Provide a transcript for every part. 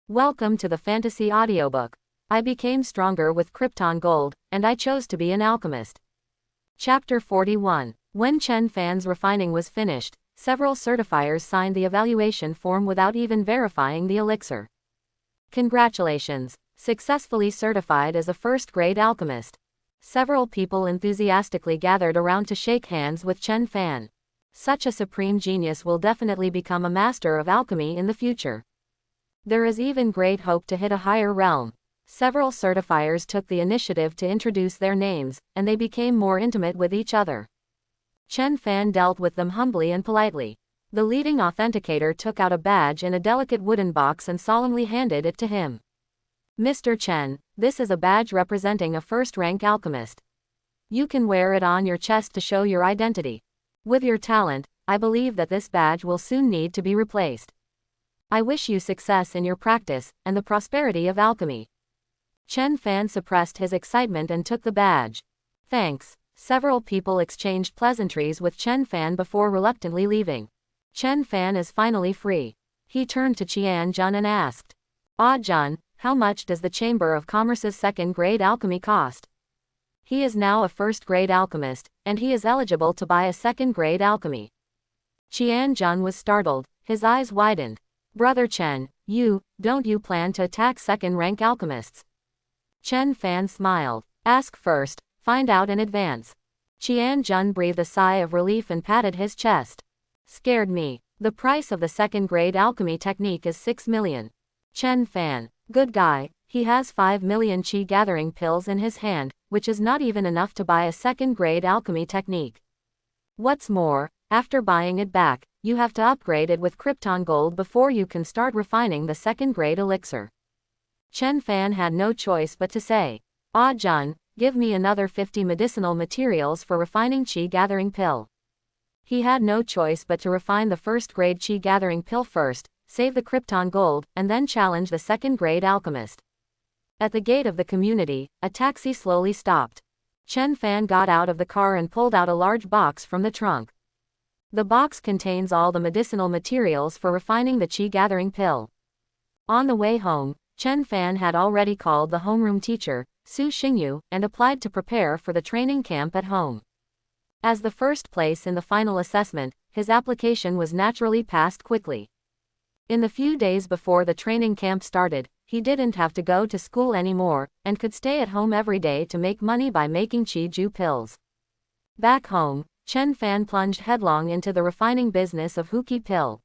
Welcome to the fantasy audiobook. I became stronger with Krypton gold, and I chose to be an alchemist. Chapter 41. When Chen Fan's refining was finished, several certifiers signed the evaluation form without even verifying the elixir. Congratulations! Successfully certified as a first-grade alchemist. Several people enthusiastically gathered around to shake hands with Chen Fan. Such a supreme genius will definitely become a master of alchemy in the future. There is even great hope to hit a higher realm. Several certifiers took the initiative to introduce their names, and they became more intimate with each other. Chen Fan dealt with them humbly and politely. The leading authenticator took out a badge in a delicate wooden box and solemnly handed it to him. Mr. Chen, this is a badge representing a first-rank alchemist. You can wear it on your chest to show your identity. With your talent, I believe that this badge will soon need to be replaced. I wish you success in your practice, and the prosperity of alchemy. Chen Fan suppressed his excitement and took the badge. Thanks. Several people exchanged pleasantries with Chen Fan before reluctantly leaving. Chen Fan is finally free. He turned to Qian Jun and asked, Jun, how much does the Chamber of Commerce's second-grade alchemy cost? He is now a first-grade alchemist, and he is eligible to buy a second-grade alchemy. Qian Jun was startled, his eyes widened. Brother Chen, don't you plan to attack second-rank alchemists? Chen Fan smiled. Ask first, find out in advance. Qian Jun breathed a sigh of relief and patted his chest. Scared me. The price of the second-grade alchemy technique is 6 million. Chen Fan, good guy, he has 5 million qi gathering pills in his hand, which is not even enough to buy a second-grade alchemy technique. What's more, after buying it back, you have to upgrade it with Krypton gold before you can start refining the second-grade elixir. Chen Fan had no choice but to say, Jun, give me another 50 medicinal materials for refining qi gathering pill. He had no choice but to refine the first-grade qi gathering pill first, save the Krypton gold, and then challenge the second-grade alchemist. At the gate of the community, a taxi slowly stopped. Chen Fan got out of the car and pulled out a large box from the trunk. The box contains all the medicinal materials for refining the qi gathering pill. On the way home, Chen Fan had already called the homeroom teacher, Su Xingyu, and applied to prepare for the training camp at home. As the first place in the final assessment, his application was naturally passed quickly. In the few days before the training camp started, he didn't have to go to school anymore, and could stay at home every day to make money by making qi ju pills. Back home, Chen Fan plunged headlong into the refining business of Huqi pill.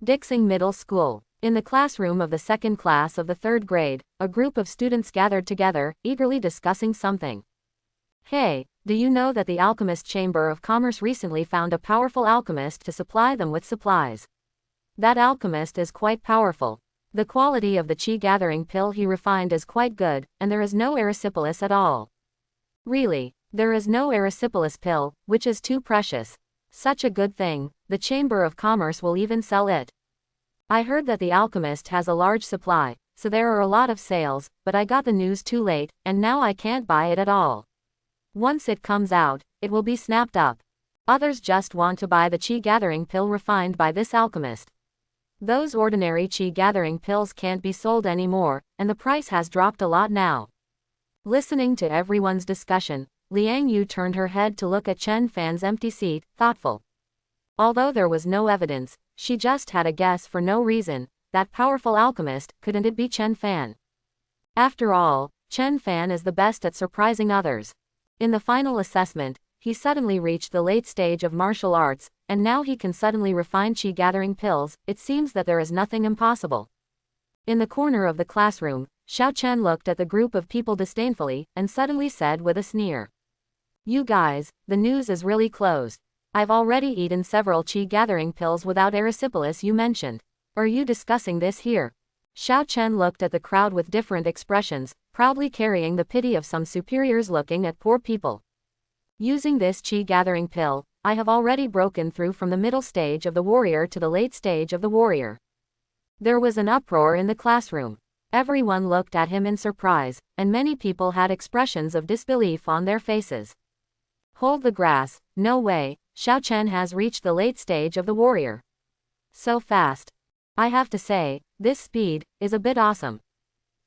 Dixing Middle School. In the classroom of the second class of the third grade, a group of students gathered together, eagerly discussing something. Hey, do you know that the Alchemist Chamber of Commerce recently found a powerful alchemist to supply them with supplies? That alchemist is quite powerful. The quality of the qi gathering pill he refined is quite good, and there is no erysipelas at all. Really, there is no erysipelas pill, which is too precious. Such a good thing, the Chamber of Commerce will even sell it. I heard that the alchemist has a large supply, so there are a lot of sales, but I got the news too late, and now I can't buy it at all. Once it comes out, it will be snapped up. Others just want to buy the qi gathering pill refined by this alchemist. Those ordinary qi gathering pills can't be sold anymore, and the price has dropped a lot now. Listening to everyone's discussion, Liang Yu turned her head to look at Chen Fan's empty seat, thoughtful. Although there was no evidence, she just had a guess for no reason. That powerful alchemist, couldn't it be Chen Fan? After all, Chen Fan is the best at surprising others. In the final assessment, he suddenly reached the late stage of martial arts, and now he can suddenly refine qi gathering pills. It seems that there is nothing impossible. In the corner of the classroom, Xiao Chen looked at the group of people disdainfully, and suddenly said with a sneer. You guys, the news is really closed. I've already eaten several qi gathering pills without erysipelas you mentioned. Are you discussing this here? Xiao Chen looked at the crowd with different expressions, proudly carrying the pity of some superiors looking at poor people. Using this qi gathering pill, I have already broken through from the middle stage of the warrior to the late stage of the warrior. There was an uproar in the classroom. Everyone looked at him in surprise, and many people had expressions of disbelief on their faces. Hold the grass, no way, Xiao Chen has reached the late stage of the warrior. So fast. I have to say, This speed is a bit awesome.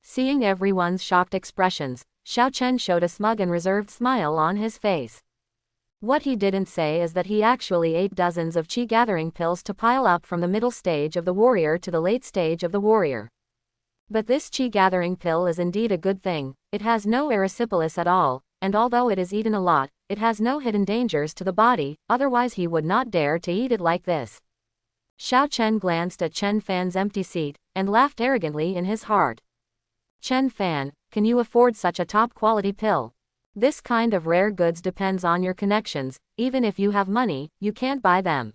Seeing everyone's shocked expressions, Xiao Chen showed a smug and reserved smile on his face. What he didn't say is that he actually ate dozens of chi gathering pills to pile up from the middle stage of the warrior to the late stage of the warrior. But this chi gathering pill is indeed a good thing. It has no erysipelas at all, and although it is eaten a lot, it has no hidden dangers to the body, otherwise he would not dare to eat it like this. Xiao Chen glanced at Chen Fan's empty seat, and laughed arrogantly in his heart. Chen Fan, can you afford such a top-quality pill? This kind of rare goods depends on your connections. Even if you have money, you can't buy them.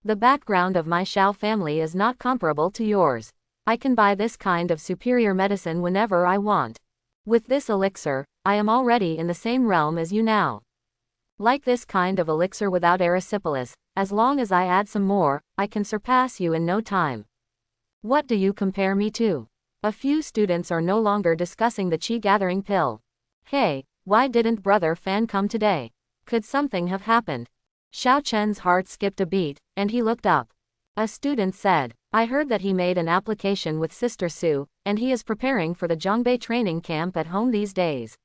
The background of my Xiao family is not comparable to yours. I can buy this kind of superior medicine whenever I want. With this elixir, I am already in the same realm as you now. Like this kind of elixir without erysipelas, as long as I add some more, I can surpass you in no time. What do you compare me to? A few students are no longer discussing the chi gathering pill. Hey, why didn't Brother Fan come today? Could something have happened? Xiao Chen's heart skipped a beat, and he looked up. A student said, I heard that he made an application with Sister Su, and he is preparing for the Zhongbei training camp at home these days.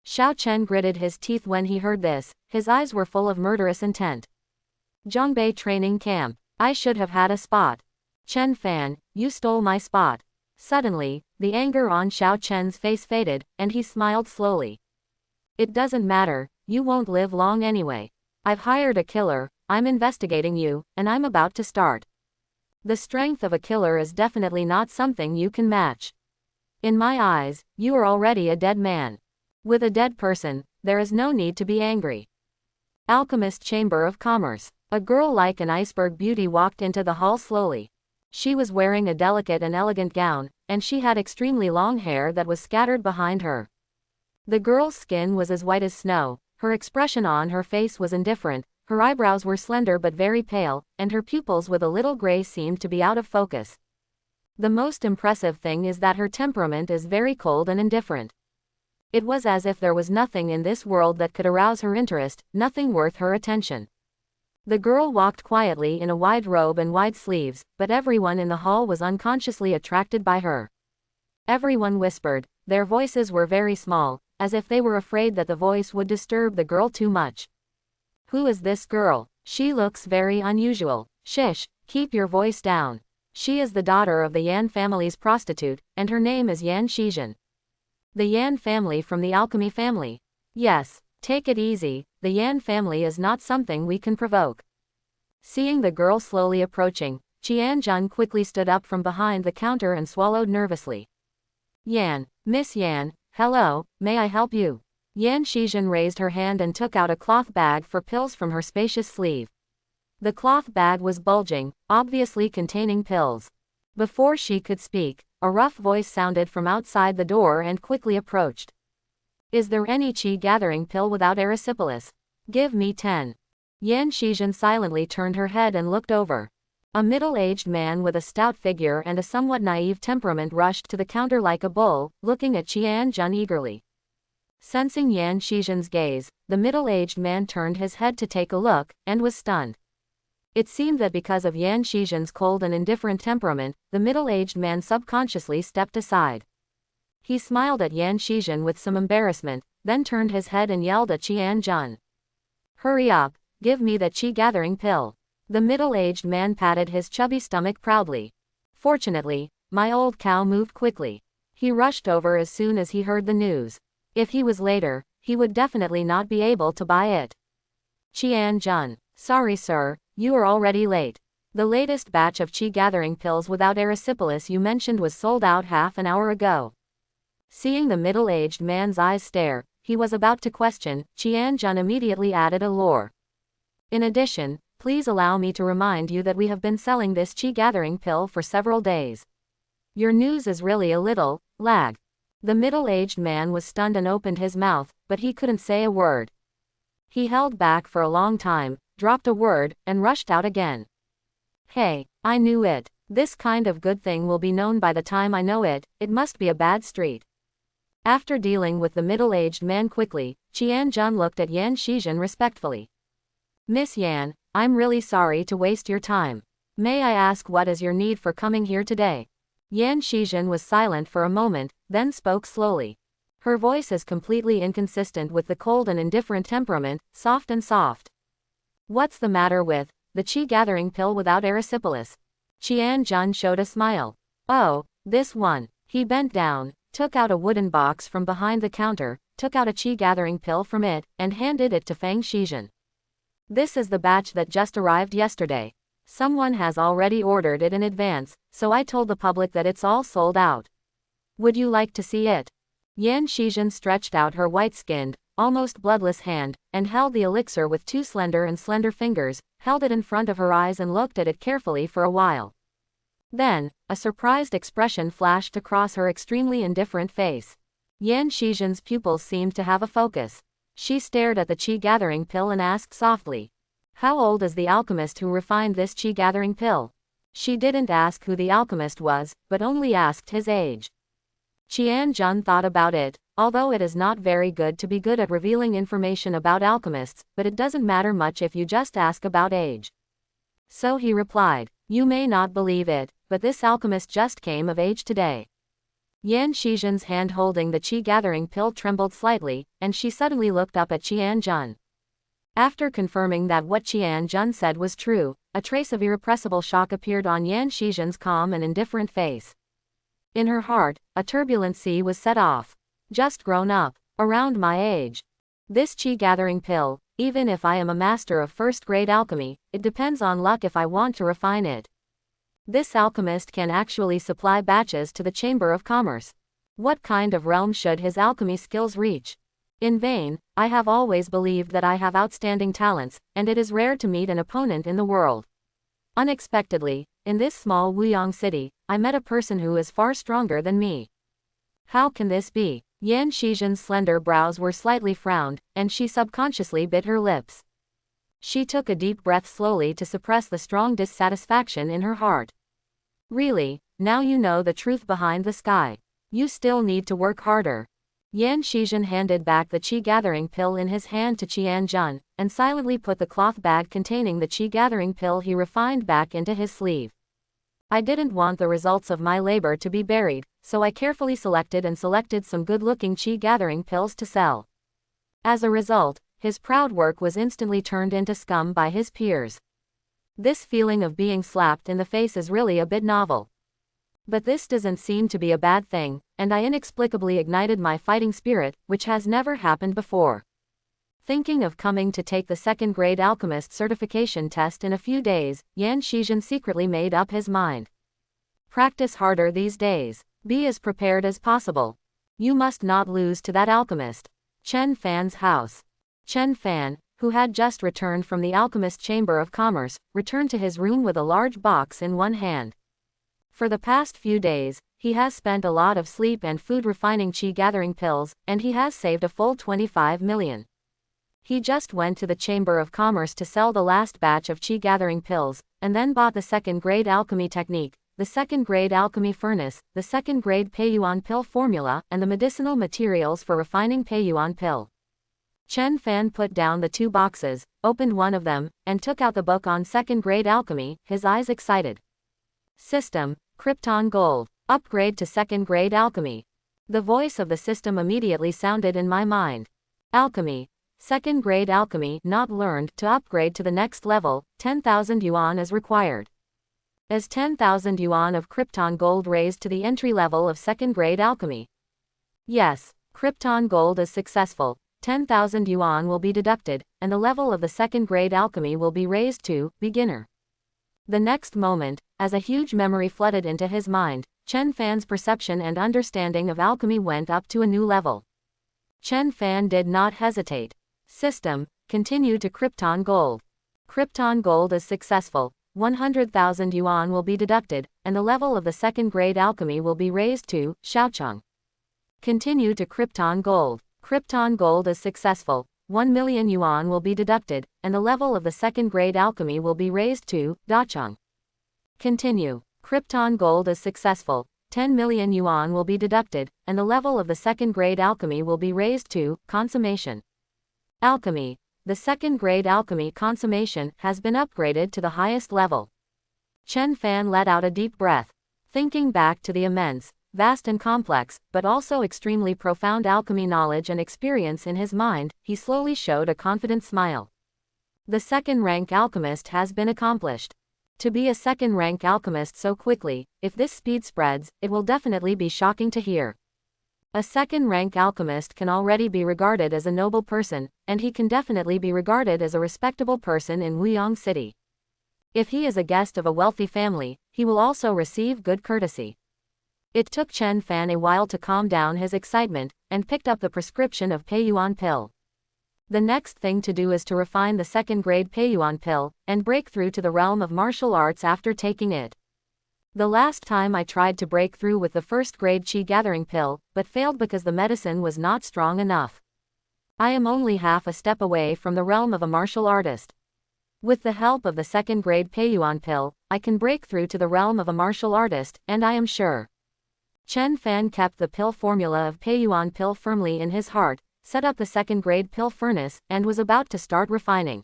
Xiao Chen gritted his teeth when he heard this, his eyes were full of murderous intent. Zhongbei training camp. I should have had a spot. Chen Fan, you stole my spot. Suddenly, the anger on Xiao Chen's face faded, and he smiled slowly. It doesn't matter, you won't live long anyway. I've hired a killer, I'm investigating you, and I'm about to start. The strength of a killer is definitely not something you can match. In my eyes, you are already a dead man. With a dead person, there is no need to be angry. Alchemist Chamber of Commerce. A girl like an iceberg beauty walked into the hall slowly. She was wearing a delicate and elegant gown, and she had extremely long hair that was scattered behind her. The girl's skin was as white as snow, her expression on her face was indifferent, her eyebrows were slender but very pale, and her pupils with a little gray seemed to be out of focus. The most impressive thing is that her temperament is very cold and indifferent. It was as if there was nothing in this world that could arouse her interest, nothing worth her attention. The girl walked quietly in a wide robe and wide sleeves, but everyone in the hall was unconsciously attracted by her. Everyone whispered, their voices were very small, as if they were afraid that the voice would disturb the girl too much. Who is this girl? She looks very unusual. Shish, keep your voice down. She is the daughter of the Yan family's prostitute, and her name is Yan Shizhen. The Yan family from the alchemy family. Yes, take it easy, the Yan family is not something we can provoke. Seeing the girl slowly approaching, Qianjun quickly stood up from behind the counter and swallowed nervously. Yan, Miss Yan, hello, may I help you? Yan Shizhen raised her hand and took out a cloth bag for pills from her spacious sleeve. The cloth bag was bulging, obviously containing pills. Before she could speak, a rough voice sounded from outside the door and quickly approached. Is there any chi gathering pill without erysipelas? Give me 10. Yan Shizhen silently turned her head and looked over. A middle-aged man with a stout figure and a somewhat naive temperament rushed to the counter like a bull, looking at Qianjun eagerly. Sensing Yan Shizhen's gaze, the middle-aged man turned his head to take a look, and was stunned. It seemed that because of Yan Shizhen's cold and indifferent temperament, the middle-aged man subconsciously stepped aside. He smiled at Yan Shizhen with some embarrassment, then turned his head and yelled at Qianjun. Hurry up, give me that chi gathering pill. The middle-aged man patted his chubby stomach proudly. Fortunately, my old cow moved quickly. He rushed over as soon as he heard the news. If he was later, he would definitely not be able to buy it. Qianjun, sorry sir, you are already late. The latest batch of chi gathering pills without erysipelas you mentioned was sold out half an hour ago. Seeing the middle-aged man's eyes stare, he was about to question, Qianjun immediately added a lure. In addition, please allow me to remind you that we have been selling this chi gathering pill for several days. Your news is really a little lag. The middle-aged man was stunned and opened his mouth, but he couldn't say a word. He held back for a long time, dropped a word, and rushed out again. Hey, I knew it. This kind of good thing will be known by the time I know it, it must be a bad street. After dealing with the middle-aged man quickly, Qianjun looked at Yan Shizhen respectfully. Miss Yan, I'm really sorry to waste your time. May I ask what is your need for coming here today? Yan Shizhen was silent for a moment, then spoke slowly. Her voice is completely inconsistent with the cold and indifferent temperament, soft and soft. What's the matter with the chi-gathering pill without erysipelas? Qianjun showed a smile. Oh, this one. He bent down, took out a wooden box from behind the counter, took out a chi-gathering pill from it, and handed it to Fang Shizhen. This is the batch that just arrived yesterday. Someone has already ordered it in advance, so I told the public that it's all sold out. Would you like to see it? Yan Shizhen stretched out her white-skinned, almost bloodless hand, and held the elixir with two slender fingers, held it in front of her eyes and looked at it carefully for a while. Then, a surprised expression flashed across her extremely indifferent face. Yan Shizhen's pupils seemed to have a focus. She stared at the chi-gathering pill and asked softly, "How old is the alchemist who refined this chi-gathering pill?" She didn't ask who the alchemist was, but only asked his age. Qianjun thought about it. Although it is not very good to be good at revealing information about alchemists, but it doesn't matter much if you just ask about age. So he replied, "You may not believe it, but this alchemist just came of age today." Yan Shizhen's hand holding the chi-gathering pill trembled slightly, and she suddenly looked up at Qianjun. After confirming that what Qianjun said was true, a trace of irrepressible shock appeared on Yan Shizhen's calm and indifferent face. In her heart, a turbulent sea was set off. Just grown up, around my age. This chi-gathering pill, even if I am a master of first-grade alchemy, it depends on luck if I want to refine it. This alchemist can actually supply batches to the Chamber of Commerce. What kind of realm should his alchemy skills reach? In vain, I have always believed that I have outstanding talents, and it is rare to meet an opponent in the world. Unexpectedly, in this small Wuyang city, I met a person who is far stronger than me. How can this be? Yan Shizhen's slender brows were slightly frowned, and she subconsciously bit her lips. She took a deep breath slowly to suppress the strong dissatisfaction in her heart. Really, now you know the truth behind the sky. You still need to work harder. Yan Shizhen handed back the chi-gathering pill in his hand to Qianjun, and silently put the cloth bag containing the chi-gathering pill he refined back into his sleeve. I didn't want the results of my labor to be buried, so I carefully selected some good-looking chi-gathering pills to sell. As a result, his proud work was instantly turned into scum by his peers. This feeling of being slapped in the face is really a bit novel. But this doesn't seem to be a bad thing, and I inexplicably ignited my fighting spirit, which has never happened before. Thinking of coming to take the second-grade alchemist certification test in a few days, Yan Shizhen secretly made up his mind. Practice harder these days. Be as prepared as possible. You must not lose to that alchemist. Chen Fan's house. Chen Fan, who had just returned from the Alchemist Chamber of Commerce, returned to his room with a large box in one hand. For the past few days, he has spent a lot of sleep and food refining chi-gathering pills, and he has saved a full 25 million. He just went to the Chamber of Commerce to sell the last batch of chi-gathering pills, and then bought the second-grade alchemy technique, the second-grade alchemy furnace, the second-grade Peiyuan pill formula, and the medicinal materials for refining Peiyuan pill. Chen Fan put down the two boxes, opened one of them, and took out the book on second-grade alchemy, his eyes excited. System, Krypton Gold. Upgrade to second-grade alchemy. The voice of the system immediately sounded in my mind. Alchemy. Second-grade alchemy not learned. To upgrade to the next level, 10,000 yuan is required. Is 10,000 yuan of Krypton Gold raised to the entry level of second-grade alchemy? Yes, Krypton Gold is successful. 10,000 yuan will be deducted, and the level of the second-grade alchemy will be raised to beginner. The next moment, as a huge memory flooded into his mind, Chen Fan's perception and understanding of alchemy went up to a new level. Chen Fan did not hesitate. System, continue to Krypton Gold. Krypton Gold is successful. 100,000 yuan will be deducted, and the level of the second-grade alchemy will be raised to Shaocheng. Continue to Krypton Gold. Krypton Gold is successful. 1 million yuan will be deducted, and the level of the second-grade alchemy will be raised to Dacheng. Continue. Krypton Gold is successful. 10 million yuan will be deducted, and the level of the second-grade alchemy will be raised to Consummation. Alchemy. The second-grade alchemy Consummation has been upgraded to the highest level. Chen Fan let out a deep breath. Thinking back to the immense, vast and complex, but also extremely profound alchemy knowledge and experience in his mind, he slowly showed a confident smile. The second-rank alchemist has been accomplished. To be a second-rank alchemist so quickly, if this speed spreads, it will definitely be shocking to hear. A second-rank alchemist can already be regarded as a noble person, and he can definitely be regarded as a respectable person in Wuyong City. If he is a guest of a wealthy family, he will also receive good courtesy. It took Chen Fan a while to calm down his excitement, and picked up the prescription of Peiyuan pill. The next thing to do is to refine the second-grade Peiyuan pill, and break through to the realm of martial arts after taking it. The last time I tried to break through with the first-grade Qi gathering pill, but failed because the medicine was not strong enough. I am only half a step away from the realm of a martial artist. With the help of the second-grade Peiyuan pill, I can break through to the realm of a martial artist, and I am sure. Chen Fan kept the pill formula of Peiyuan pill firmly in his heart, set up the second-grade pill furnace, and was about to start refining.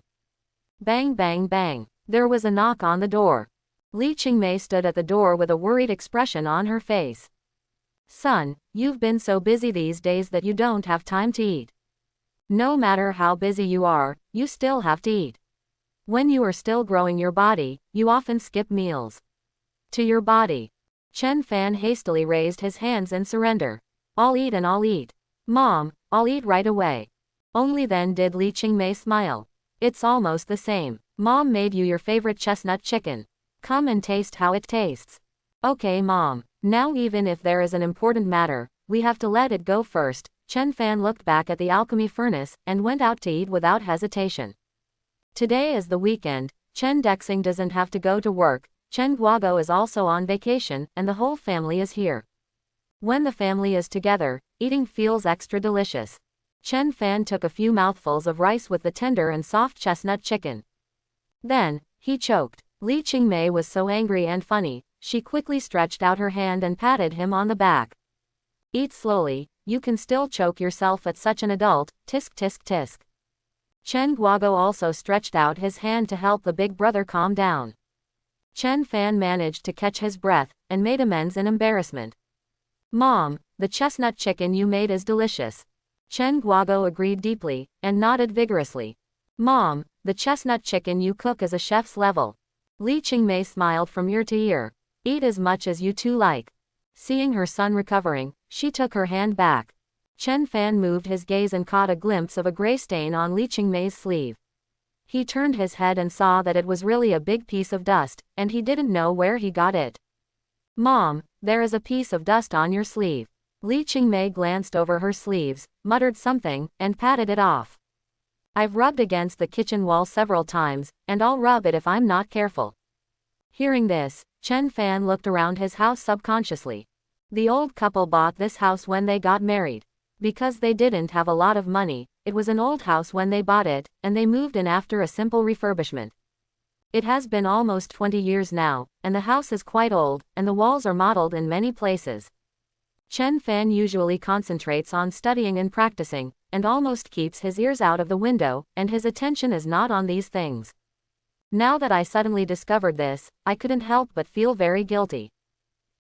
Bang bang bang. There was a knock on the door. Li Qingmei stood at the door with a worried expression on her face. Son, you've been so busy these days that you don't have time to eat. No matter how busy you are, you still have to eat. When you are still growing your body, you often skip meals. To your body. Chen Fan hastily raised his hands in surrender. I'll eat and I'll eat. Mom, I'll eat right away. Only then did Li Qingmei smile. It's almost the same. Mom made you your favorite chestnut chicken. Come and taste how it tastes. Okay Mom. Now even if there is an important matter, we have to let it go first. Chen Fan looked back at the alchemy furnace, and went out to eat without hesitation. Today is the weekend, Chen Dexing doesn't have to go to work, Chen Guogo is also on vacation, and the whole family is here. When the family is together, eating feels extra delicious. Chen Fan took a few mouthfuls of rice with the tender and soft chestnut chicken. Then, he choked. Li Qingmei was so angry and funny, she quickly stretched out her hand and patted him on the back. Eat slowly, you can still choke yourself at such an adult, tisk tisk tisk. Chen Guogo also stretched out his hand to help the big brother calm down. Chen Fan managed to catch his breath, and made amends in embarrassment. Mom, the chestnut chicken you made is delicious. Chen Guogo agreed deeply, and nodded vigorously. Mom, the chestnut chicken you cook is a chef's level. Li Qingmei smiled from ear to ear. Eat as much as you two like. Seeing her son recovering, she took her hand back. Chen Fan moved his gaze and caught a glimpse of a gray stain on Li Qingmei's sleeve. He turned his head and saw that it was really a big piece of dust, and he didn't know where he got it. Mom, there is a piece of dust on your sleeve. Li Qingmei glanced over her sleeves, muttered something, and patted it off. I've rubbed against the kitchen wall several times, and I'll rub it if I'm not careful. Hearing this, Chen Fan looked around his house subconsciously. The old couple bought this house when they got married. Because they didn't have a lot of money, it was an old house when they bought it, and they moved in after a simple refurbishment. It has been almost 20 years now, and the house is quite old, and the walls are modeled in many places. Chen Fan usually concentrates on studying and practicing, and almost keeps his ears out of the window, and his attention is not on these things. Now that I suddenly discovered this, I couldn't help but feel very guilty.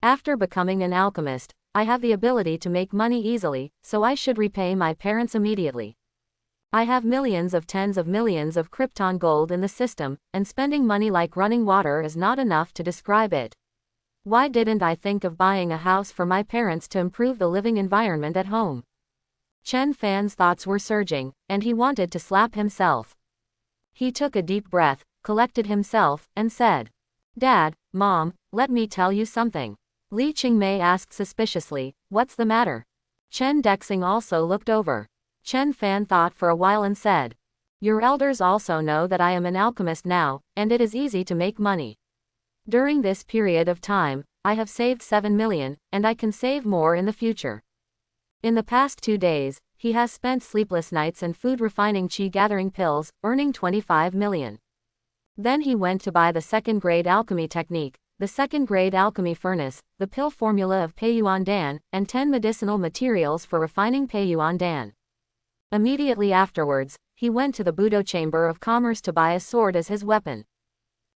After becoming an alchemist, I have the ability to make money easily, so I should repay my parents immediately. I have millions of tens of millions of Krypton gold in the system, and spending money like running water is not enough to describe it. Why didn't I think of buying a house for my parents to improve the living environment at home? Chen Fan's thoughts were surging, and he wanted to slap himself. He took a deep breath, collected himself, and said, Dad, Mom, let me tell you something. Li Qingmei asked suspiciously, what's the matter? Chen Dexing also looked over. Chen Fan thought for a while and said, your elders also know that I am an alchemist now, and it is easy to make money. During this period of time, I have saved 7 million, and I can save more in the future. In the past 2 days, he has spent sleepless nights and food refining Qi gathering pills, earning 25 million. Then he went to buy the second-grade alchemy technique, the second-grade alchemy furnace, the pill formula of Peiyuan Dan, and 10 medicinal materials for refining Peiyuan Dan. Immediately afterwards, he went to the Budo Chamber of Commerce to buy a sword as his weapon.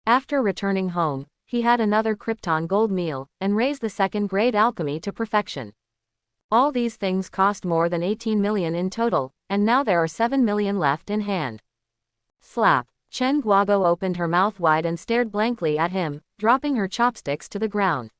After returning home, He had another Krypton gold meal, and raised the second-grade alchemy to perfection. All these things cost more than 18 million in total, and now there are 7 million left in hand. Slap. Chen Guogo opened her mouth wide and stared blankly at him, dropping her chopsticks to the ground.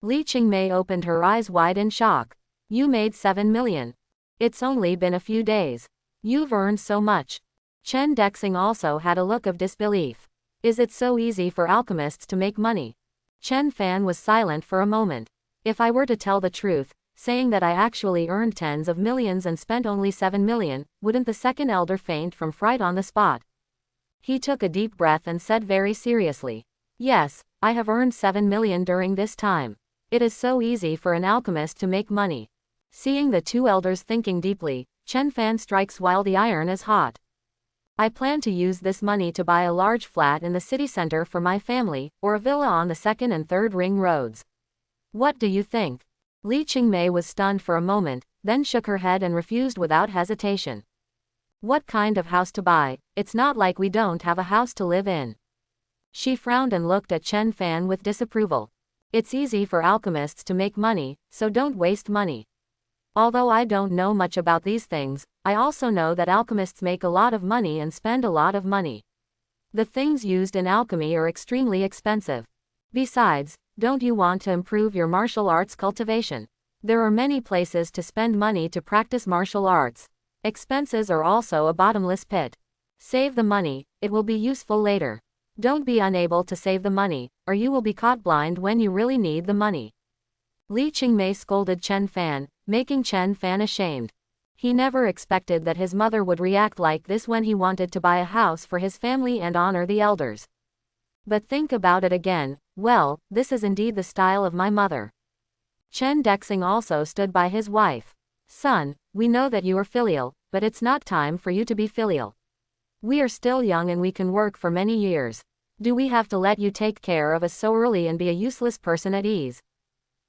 Li Qingmei opened her eyes wide in shock. You made 7 million. It's only been a few days. You've earned so much. Chen Dexing also had a look of disbelief. Is it so easy for alchemists to make money? Chen Fan was silent for a moment. If I were to tell the truth, saying that I actually earned tens of millions and spent only 7 million, wouldn't the second elder faint from fright on the spot? He took a deep breath and said very seriously, yes, I have earned 7 million during this time. It is so easy for an alchemist to make money. Seeing the two elders thinking deeply, Chen Fan strikes while the iron is hot. I plan to use this money to buy a large flat in the city center for my family, or a villa on the second and third ring roads. What do you think? Li Qingmei was stunned for a moment, then shook her head and refused without hesitation. What kind of house to buy? It's not like we don't have a house to live in. She frowned and looked at Chen Fan with disapproval. It's easy for alchemists to make money, so don't waste money. Although I don't know much about these things, I also know that alchemists make a lot of money and spend a lot of money. The things used in alchemy are extremely expensive. Besides, don't you want to improve your martial arts cultivation? There are many places to spend money to practice martial arts. Expenses are also a bottomless pit. Save the money, it will be useful later. Don't be unable to save the money, or you will be caught blind when you really need the money. Li Qingmei scolded Chen Fan, making Chen Fan ashamed. He never expected that his mother would react like this when he wanted to buy a house for his family and honor the elders. But think about it again, well, this is indeed the style of my mother. Chen Dexing also stood by his wife. Son, we know that you are filial, but it's not time for you to be filial. We are still young and we can work for many years. Do we have to let you take care of us so early and be a useless person at ease?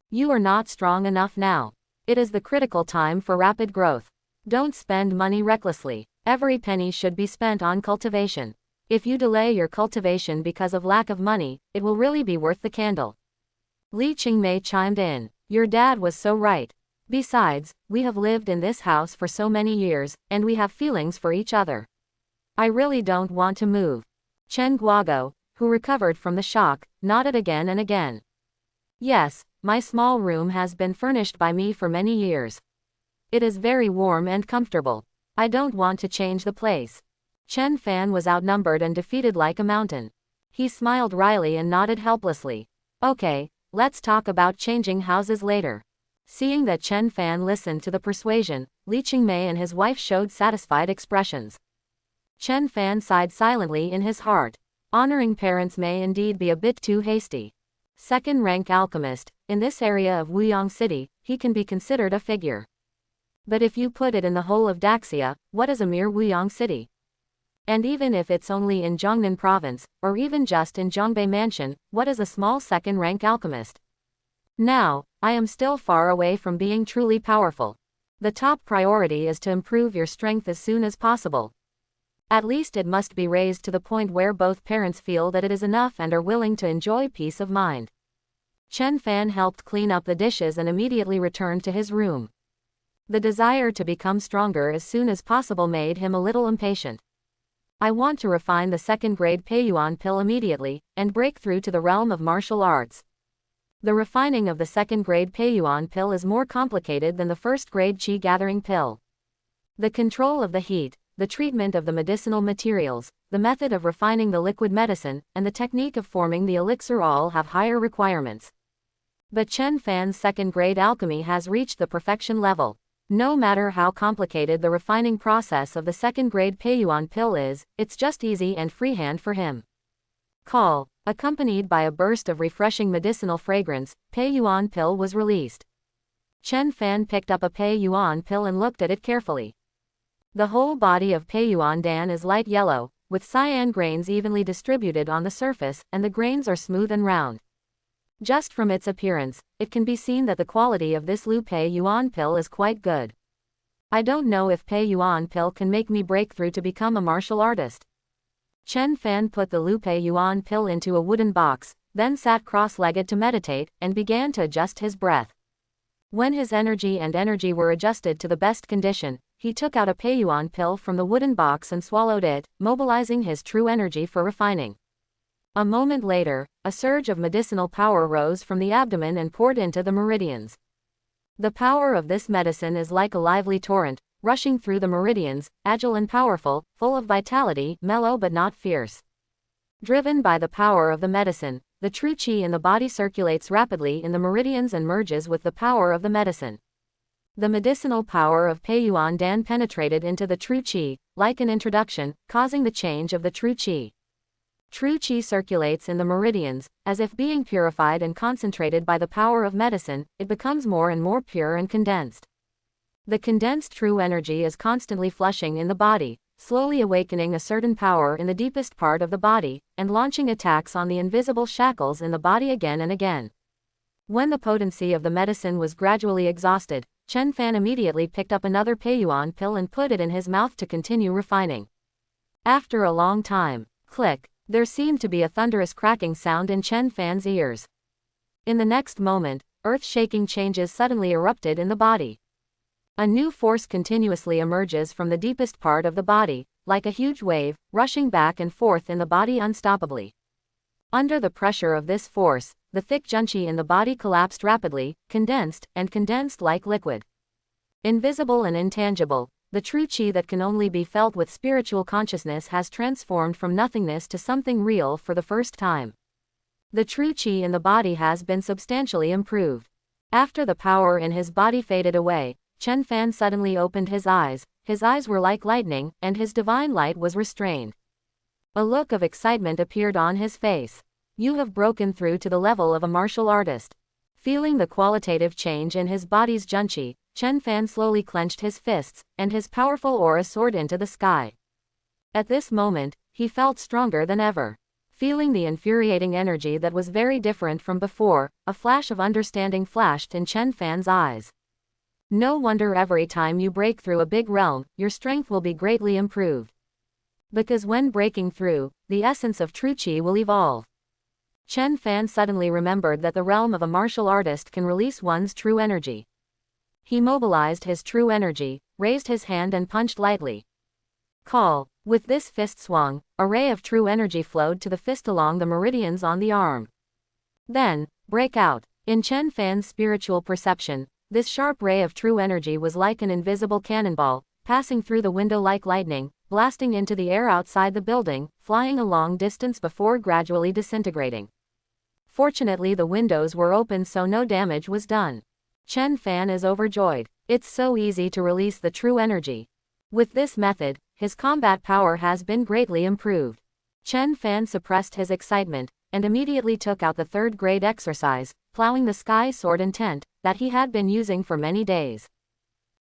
You are not strong enough now. It is the critical time for rapid growth. Don't spend money recklessly. Every penny should be spent on cultivation. If you delay your cultivation because of lack of money, it will really be worth the candle. Li Qingmei chimed in. Your dad was so right. Besides, we have lived in this house for so many years, and we have feelings for each other. I really don't want to move. Chen Guogo, who recovered from the shock, nodded again and again. Yes, my small room has been furnished by me for many years. It is very warm and comfortable. I don't want to change the place. Chen Fan was outnumbered and defeated like a mountain. He smiled wryly and nodded helplessly. Okay, let's talk about changing houses later. Seeing that Chen Fan listened to the persuasion, Li Qingmei and his wife showed satisfied expressions. Chen Fan sighed silently in his heart. Honoring parents may indeed be a bit too hasty. Second-rank alchemist, in this area of Wuyang City, he can be considered a figure. But if you put it in the whole of Daxia, what is a mere Wuyang City? And even if it's only in Jiangnan province, or even just in Zhongbei Mansion, what is a small second-rank alchemist? Now, I am still far away from being truly powerful. The top priority is to improve your strength as soon as possible. At least it must be raised to the point where both parents feel that it is enough and are willing to enjoy peace of mind. Chen Fan helped clean up the dishes and immediately returned to his room. The desire to become stronger as soon as possible made him a little impatient. I want to refine the second-grade Peiyuan pill immediately, and break through to the realm of martial arts. The refining of the second-grade Peiyuan pill is more complicated than the first-grade Qi-gathering pill. The control of the heat, the treatment of the medicinal materials, the method of refining the liquid medicine, and the technique of forming the elixir all have higher requirements. But Chen Fan's second-grade alchemy has reached the perfection level. No matter how complicated the refining process of the second-grade Peiyuan pill is, it's just easy and freehand for him. Call. Accompanied by a burst of refreshing medicinal fragrance, Peiyuan pill was released. Chen Fan picked up a Peiyuan pill and looked at it carefully. The whole body of Peiyuan Dan is light yellow, with cyan grains evenly distributed on the surface, and the grains are smooth and round. Just from its appearance, it can be seen that the quality of this Lu Peiyuan pill is quite good. I don't know if Peiyuan pill can make me break through to become a martial artist. Chen Fan put the Lu Peiyuan pill into a wooden box, then sat cross-legged to meditate, and began to adjust his breath. When his energy were adjusted to the best condition, he took out a Peiyuan pill from the wooden box and swallowed it, mobilizing his true energy for refining. A moment later, a surge of medicinal power rose from the abdomen and poured into the meridians. The power of this medicine is like a lively torrent, rushing through the meridians, agile and powerful, full of vitality, mellow but not fierce. Driven by the power of the medicine, the true qi in the body circulates rapidly in the meridians and merges with the power of the medicine. The medicinal power of Peiyuan Dan penetrated into the true qi, like an introduction, causing the change of the true qi. True qi circulates in the meridians, as if being purified and concentrated by the power of medicine, it becomes more and more pure and condensed. The condensed true energy is constantly flushing in the body, slowly awakening a certain power in the deepest part of the body, and launching attacks on the invisible shackles in the body again and again. When the potency of the medicine was gradually exhausted, Chen Fan immediately picked up another Peiyuan pill and put it in his mouth to continue refining. After a long time, click, there seemed to be a thunderous cracking sound in Chen Fan's ears. In the next moment, earth-shaking changes suddenly erupted in the body. A new force continuously emerges from the deepest part of the body, like a huge wave, rushing back and forth in the body unstoppably. Under the pressure of this force, the thick junqi in the body collapsed rapidly, condensed like liquid. Invisible and intangible, the true qi that can only be felt with spiritual consciousness has transformed from nothingness to something real for the first time. The true qi in the body has been substantially improved. After the power in his body faded away, Chen Fan suddenly opened his eyes were like lightning, and his divine light was restrained. A look of excitement appeared on his face. You have broken through to the level of a martial artist. Feeling the qualitative change in his body's junqi, Chen Fan slowly clenched his fists, and his powerful aura soared into the sky. At this moment, he felt stronger than ever. Feeling the infuriating energy that was very different from before, a flash of understanding flashed in Chen Fan's eyes. No wonder every time you break through a big realm, your strength will be greatly improved. Because when breaking through, the essence of true qi will evolve. Chen Fan suddenly remembered that the realm of a martial artist can release one's true energy. He mobilized his true energy, raised his hand and punched lightly. Call. With this fist swung, a ray of true energy flowed to the fist along the meridians on the arm. Then, break out. In Chen Fan's spiritual perception, this sharp ray of true energy was like an invisible cannonball, passing through the window like lightning, blasting into the air outside the building, flying a long distance before gradually disintegrating. Fortunately, the windows were open so no damage was done. Chen Fan is overjoyed. It's so easy to release the true energy. With this method, his combat power has been greatly improved. Chen Fan suppressed his excitement, and immediately took out the third-grade exercise, plowing the sky sword intent, that he had been using for many days.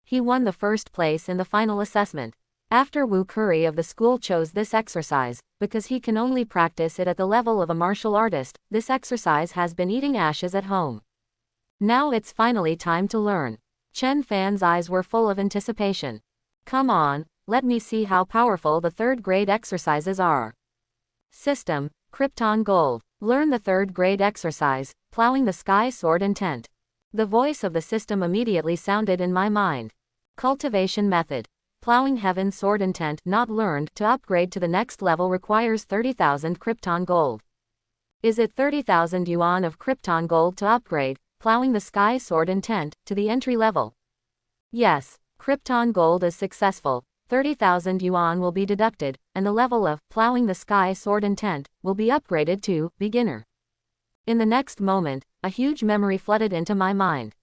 He won the first place in the final assessment. After Wu Curry of the school chose this exercise, because he can only practice it at the level of a martial artist, this exercise has been eating ashes at home. Now it's finally time to learn. Chen Fan's eyes were full of anticipation. Come on, let me see how powerful the third-grade exercises are. System, Krypton Gold. Learn the third-grade exercise, plowing the sky sword intent. The voice of the system immediately sounded in my mind. Cultivation method. Plowing heaven sword intent not learned. To upgrade to the next level requires 30,000 Krypton Gold. Is it 30,000 yuan of Krypton Gold to upgrade, plowing the sky sword intent, to the entry level? Yes, Krypton Gold is successful. 30,000 yuan will be deducted, and the level of plowing the sky sword intent will be upgraded to beginner. In the next moment, a huge memory flooded into my mind.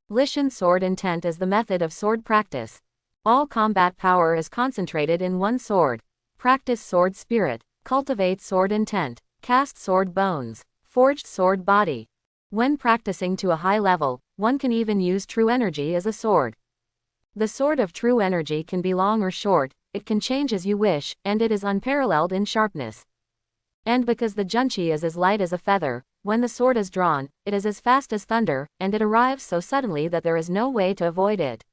Lishan sword intent is the method of sword practice. All combat power is concentrated in one sword. Practice sword spirit, cultivate sword intent, cast sword bones, forged sword body. When practicing to a high level, one can even use true energy as a sword. The sword of true energy can be long or short, it can change as you wish, and it is unparalleled in sharpness. And because the junqi is as light as a feather, when the sword is drawn, it is as fast as thunder, and it arrives so suddenly that there is no way to avoid it.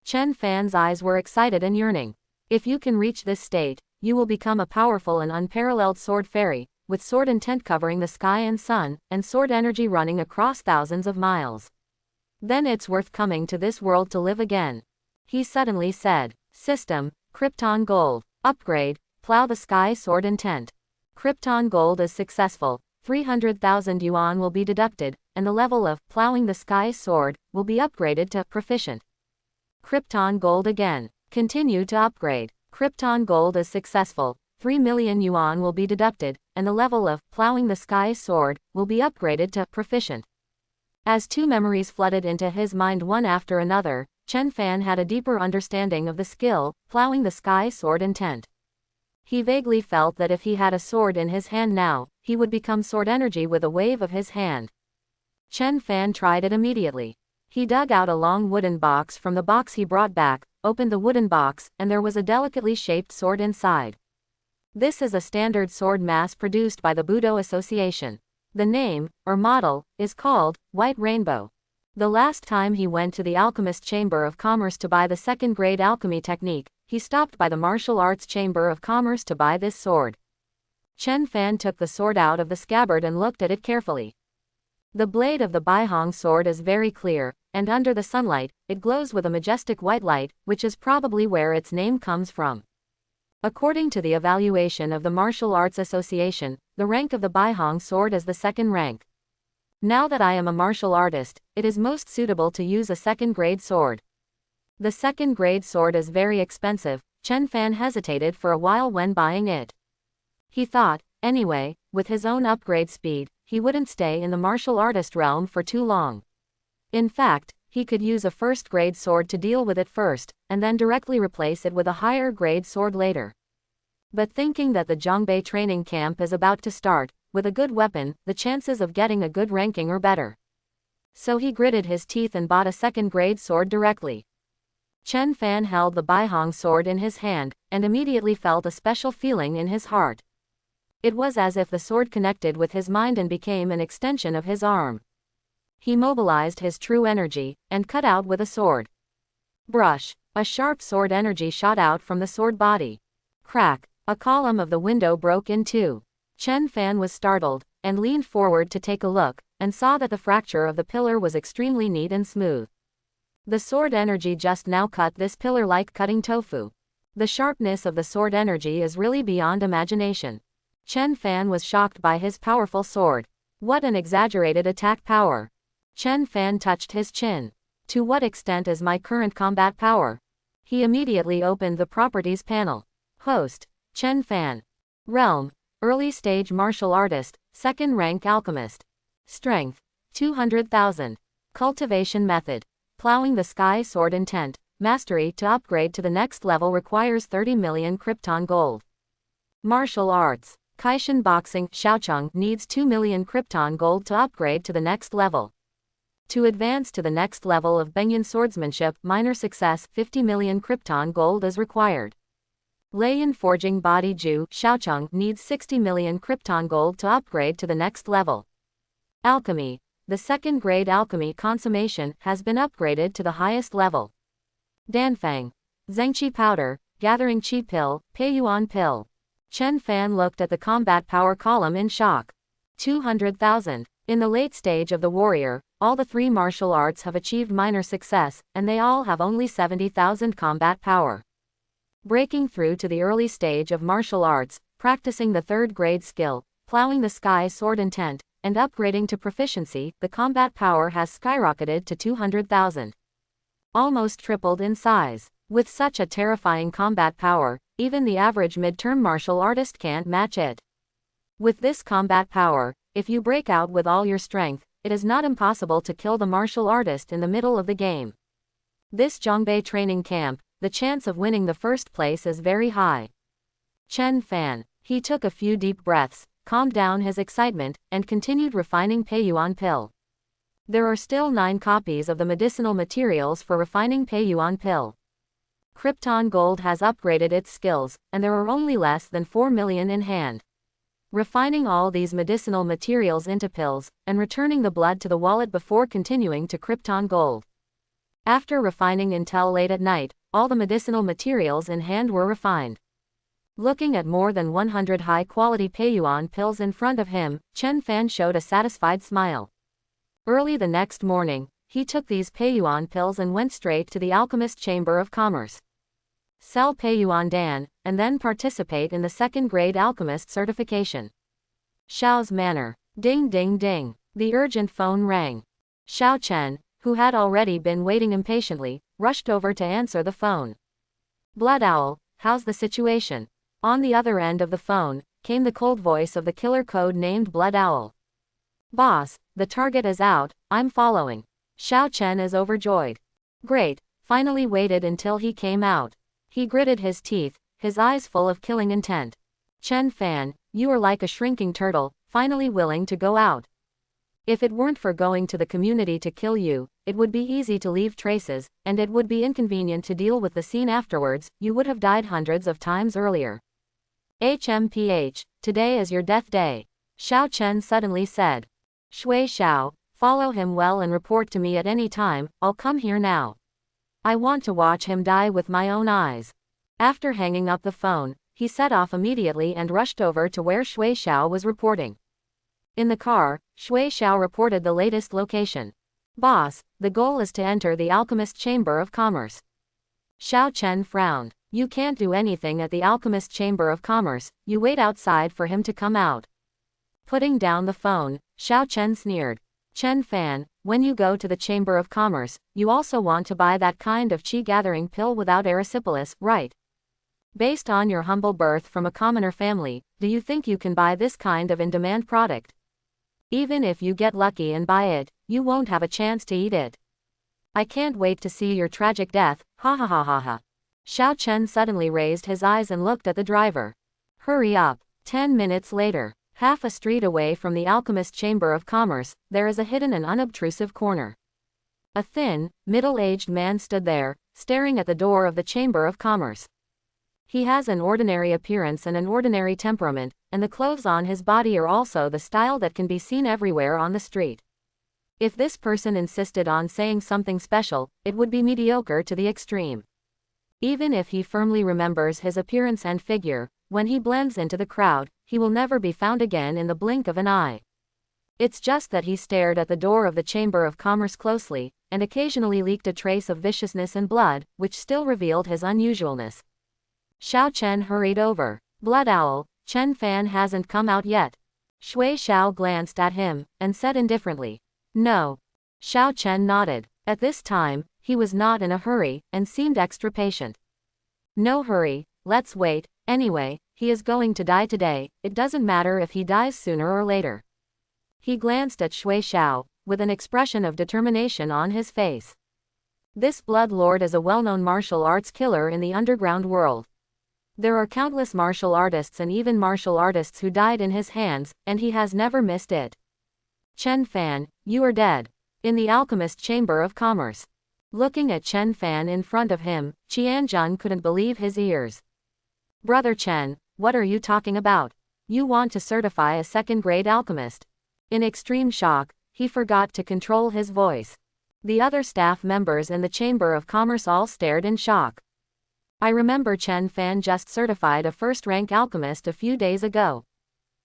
Chen Fan's eyes were excited and yearning. If you can reach this state, you will become a powerful and unparalleled sword fairy, with sword intent covering the sky and sun, and sword energy running across thousands of miles. Then it's worth coming to this world to live again. He suddenly said. System, Krypton Gold. Upgrade, Plow the Sky Sword Intent. Krypton Gold is successful. 300,000 yuan will be deducted, and the level of Plowing the Sky Sword will be upgraded to Proficient. Krypton Gold again. Continue to upgrade. Krypton Gold is successful. 3 million yuan will be deducted, and the level of Plowing the Sky Sword will be upgraded to Proficient. As two memories flooded into his mind one after another, Chen Fan had a deeper understanding of the skill, Plowing the Sky Sword Intent. He vaguely felt that if he had a sword in his hand now, he would become sword energy with a wave of his hand. Chen Fan tried it immediately. He dug out a long wooden box from the box he brought back, opened the wooden box, and there was a delicately shaped sword inside. This is a standard sword mass-produced by the Budo Association. The name, or model, is called White Rainbow. The last time he went to the Alchemist Chamber of Commerce to buy the second-grade alchemy technique, he stopped by the Martial Arts Chamber of Commerce to buy this sword. Chen Fan took the sword out of the scabbard and looked at it carefully. The blade of the Baihong sword is very clear, and under the sunlight, it glows with a majestic white light, which is probably where its name comes from. According to the evaluation of the Martial Arts Association, the rank of the Baihong sword is the second rank. Now that I am a martial artist, it is most suitable to use a second-grade sword. The second-grade sword is very expensive. Chen Fan hesitated for a while when buying it. He thought, anyway, with his own upgrade speed, he wouldn't stay in the martial artist realm for too long. In fact, he could use a first-grade sword to deal with it first, and then directly replace it with a higher-grade sword later. But thinking that the Zhongbei training camp is about to start, with a good weapon, the chances of getting a good ranking are better. So he gritted his teeth and bought a second-grade sword directly. Chen Fan held the Baihong sword in his hand, and immediately felt a special feeling in his heart. It was as if the sword connected with his mind and became an extension of his arm. He mobilized his true energy, and cut out with a sword. Brush. A sharp sword energy shot out from the sword body. Crack. A column of the window broke in two. Chen Fan was startled, and leaned forward to take a look, and saw that the fracture of the pillar was extremely neat and smooth. The sword energy just now cut this pillar like cutting tofu. The sharpness of the sword energy is really beyond imagination. Chen Fan was shocked by his powerful sword. What an exaggerated attack power. Chen Fan touched his chin. To what extent is my current combat power? He immediately opened the properties panel. Host, Chen Fan. Realm, early stage martial artist, second rank alchemist. Strength, 200,000. Cultivation method, Plowing the Sky Sword Intent. Mastery to upgrade to the next level requires 30 million Krypton Gold. Martial arts, Kaishin boxing, Xiaocheng needs 2 million Krypton Gold to upgrade to the next level. To advance to the next level of Bengyun swordsmanship, minor success, 50 million Krypton Gold is required. Leiyan forging body Ju, Xiaocheng needs 60 million Krypton Gold to upgrade to the next level. Alchemy, the second-grade alchemy consummation has been upgraded to the highest level. Danfang, Zhengqi powder, gathering qi pill, Peiyuan pill. Chen Fan looked at the combat power column in shock. 200,000. In the late stage of the warrior, all the three martial arts have achieved minor success, and they all have only 70,000 combat power. Breaking through to the early stage of martial arts, practicing the third-grade skill, Plowing the Sky Sword Intent, and upgrading to proficiency, the combat power has skyrocketed to 200,000. Almost tripled in size. With such a terrifying combat power, even the average mid-term martial artist can't match it. With this combat power, if you break out with all your strength, it is not impossible to kill the martial artist in the middle of the game. This Zhongbei training camp, the chance of winning the first place is very high. Chen Fan. He took a few deep breaths, calmed down his excitement, and continued refining Peiyuan pill. There are still 9 copies of the medicinal materials for refining Peiyuan pill. Krypton Gold has upgraded its skills, and there are only less than 4 million in hand. Refining all these medicinal materials into pills, and returning the blood to the wallet before continuing to Krypton Gold. After refining until late at night, all the medicinal materials in hand were refined. Looking at more than 100 high-quality Peiyuan pills in front of him, Chen Fan showed a satisfied smile. Early the next morning, he took these Peiyuan pills and went straight to the Alchemist Chamber of Commerce. Sell Peiyuan Dan, and then participate in the second-grade Alchemist certification. Xiao's manner. Ding ding ding. The urgent phone rang. Xiao Chen, who had already been waiting impatiently, rushed over to answer the phone. Blood Owl, how's the situation? On the other end of the phone, came the cold voice of the killer code named Blood Owl. Boss, the target is out, I'm following. Xiao Chen is overjoyed. Great, finally waited until he came out. He gritted his teeth, his eyes full of killing intent. Chen Fan, you are like a shrinking turtle, finally willing to go out. If it weren't for going to the community to kill you, it would be easy to leave traces, and it would be inconvenient to deal with the scene afterwards, you would have died hundreds of times earlier. HMPH, today is your death day. Xiao Chen suddenly said. Shui Xiao, follow him well and report to me at any time, I'll come here now. I want to watch him die with my own eyes. After hanging up the phone, he set off immediately and rushed over to where Shui Xiao was reporting. In the car, Shui Xiao reported the latest location. Boss, the goal is to enter the Alchemist Chamber of Commerce. Xiao Chen frowned. You can't do anything at the Alchemist Chamber of Commerce, you wait outside for him to come out. Putting down the phone, Xiao Chen sneered. Chen Fan, when you go to the Chamber of Commerce, you also want to buy that kind of chi-gathering pill without erysipelas, right? Based on your humble birth from a commoner family, do you think you can buy this kind of in-demand product? Even if you get lucky and buy it, you won't have a chance to eat it. I can't wait to see your tragic death, ha ha ha ha ha. Xiao Chen suddenly raised his eyes and looked at the driver. Hurry up. 10 minutes later, half a street away from the Alchemist Chamber of Commerce, there is a hidden and unobtrusive corner. A thin, middle-aged man stood there, staring at the door of the Chamber of Commerce. He has an ordinary appearance and an ordinary temperament, and the clothes on his body are also the style that can be seen everywhere on the street. If this person insisted on saying something special, it would be mediocre to the extreme. Even if he firmly remembers his appearance and figure, when he blends into the crowd, he will never be found again in the blink of an eye. It's just that he stared at the door of the Chamber of Commerce closely, and occasionally leaked a trace of viciousness and blood, which still revealed his unusualness. Xiao Chen hurried over. Blood Owl, Chen Fan hasn't come out yet. Shui Xiao glanced at him, and said indifferently. No. Xiao Chen nodded. At this time, he was not in a hurry, and seemed extra patient. No hurry, let's wait, anyway, he is going to die today, it doesn't matter if he dies sooner or later. He glanced at Shui Xiao, with an expression of determination on his face. This Blood Lord is a well-known martial arts killer in the underground world. There are countless martial artists and even martial artists who died in his hands, and he has never missed it. Chen Fan, you are dead. In the Alchemist Chamber of Commerce. Looking at Chen Fan in front of him, Qianjun couldn't believe his ears. Brother Chen, what are you talking about? You want to certify a second-grade alchemist? In extreme shock, he forgot to control his voice. The other staff members in the Chamber of Commerce all stared in shock. I remember Chen Fan just certified a first-rank alchemist a few days ago.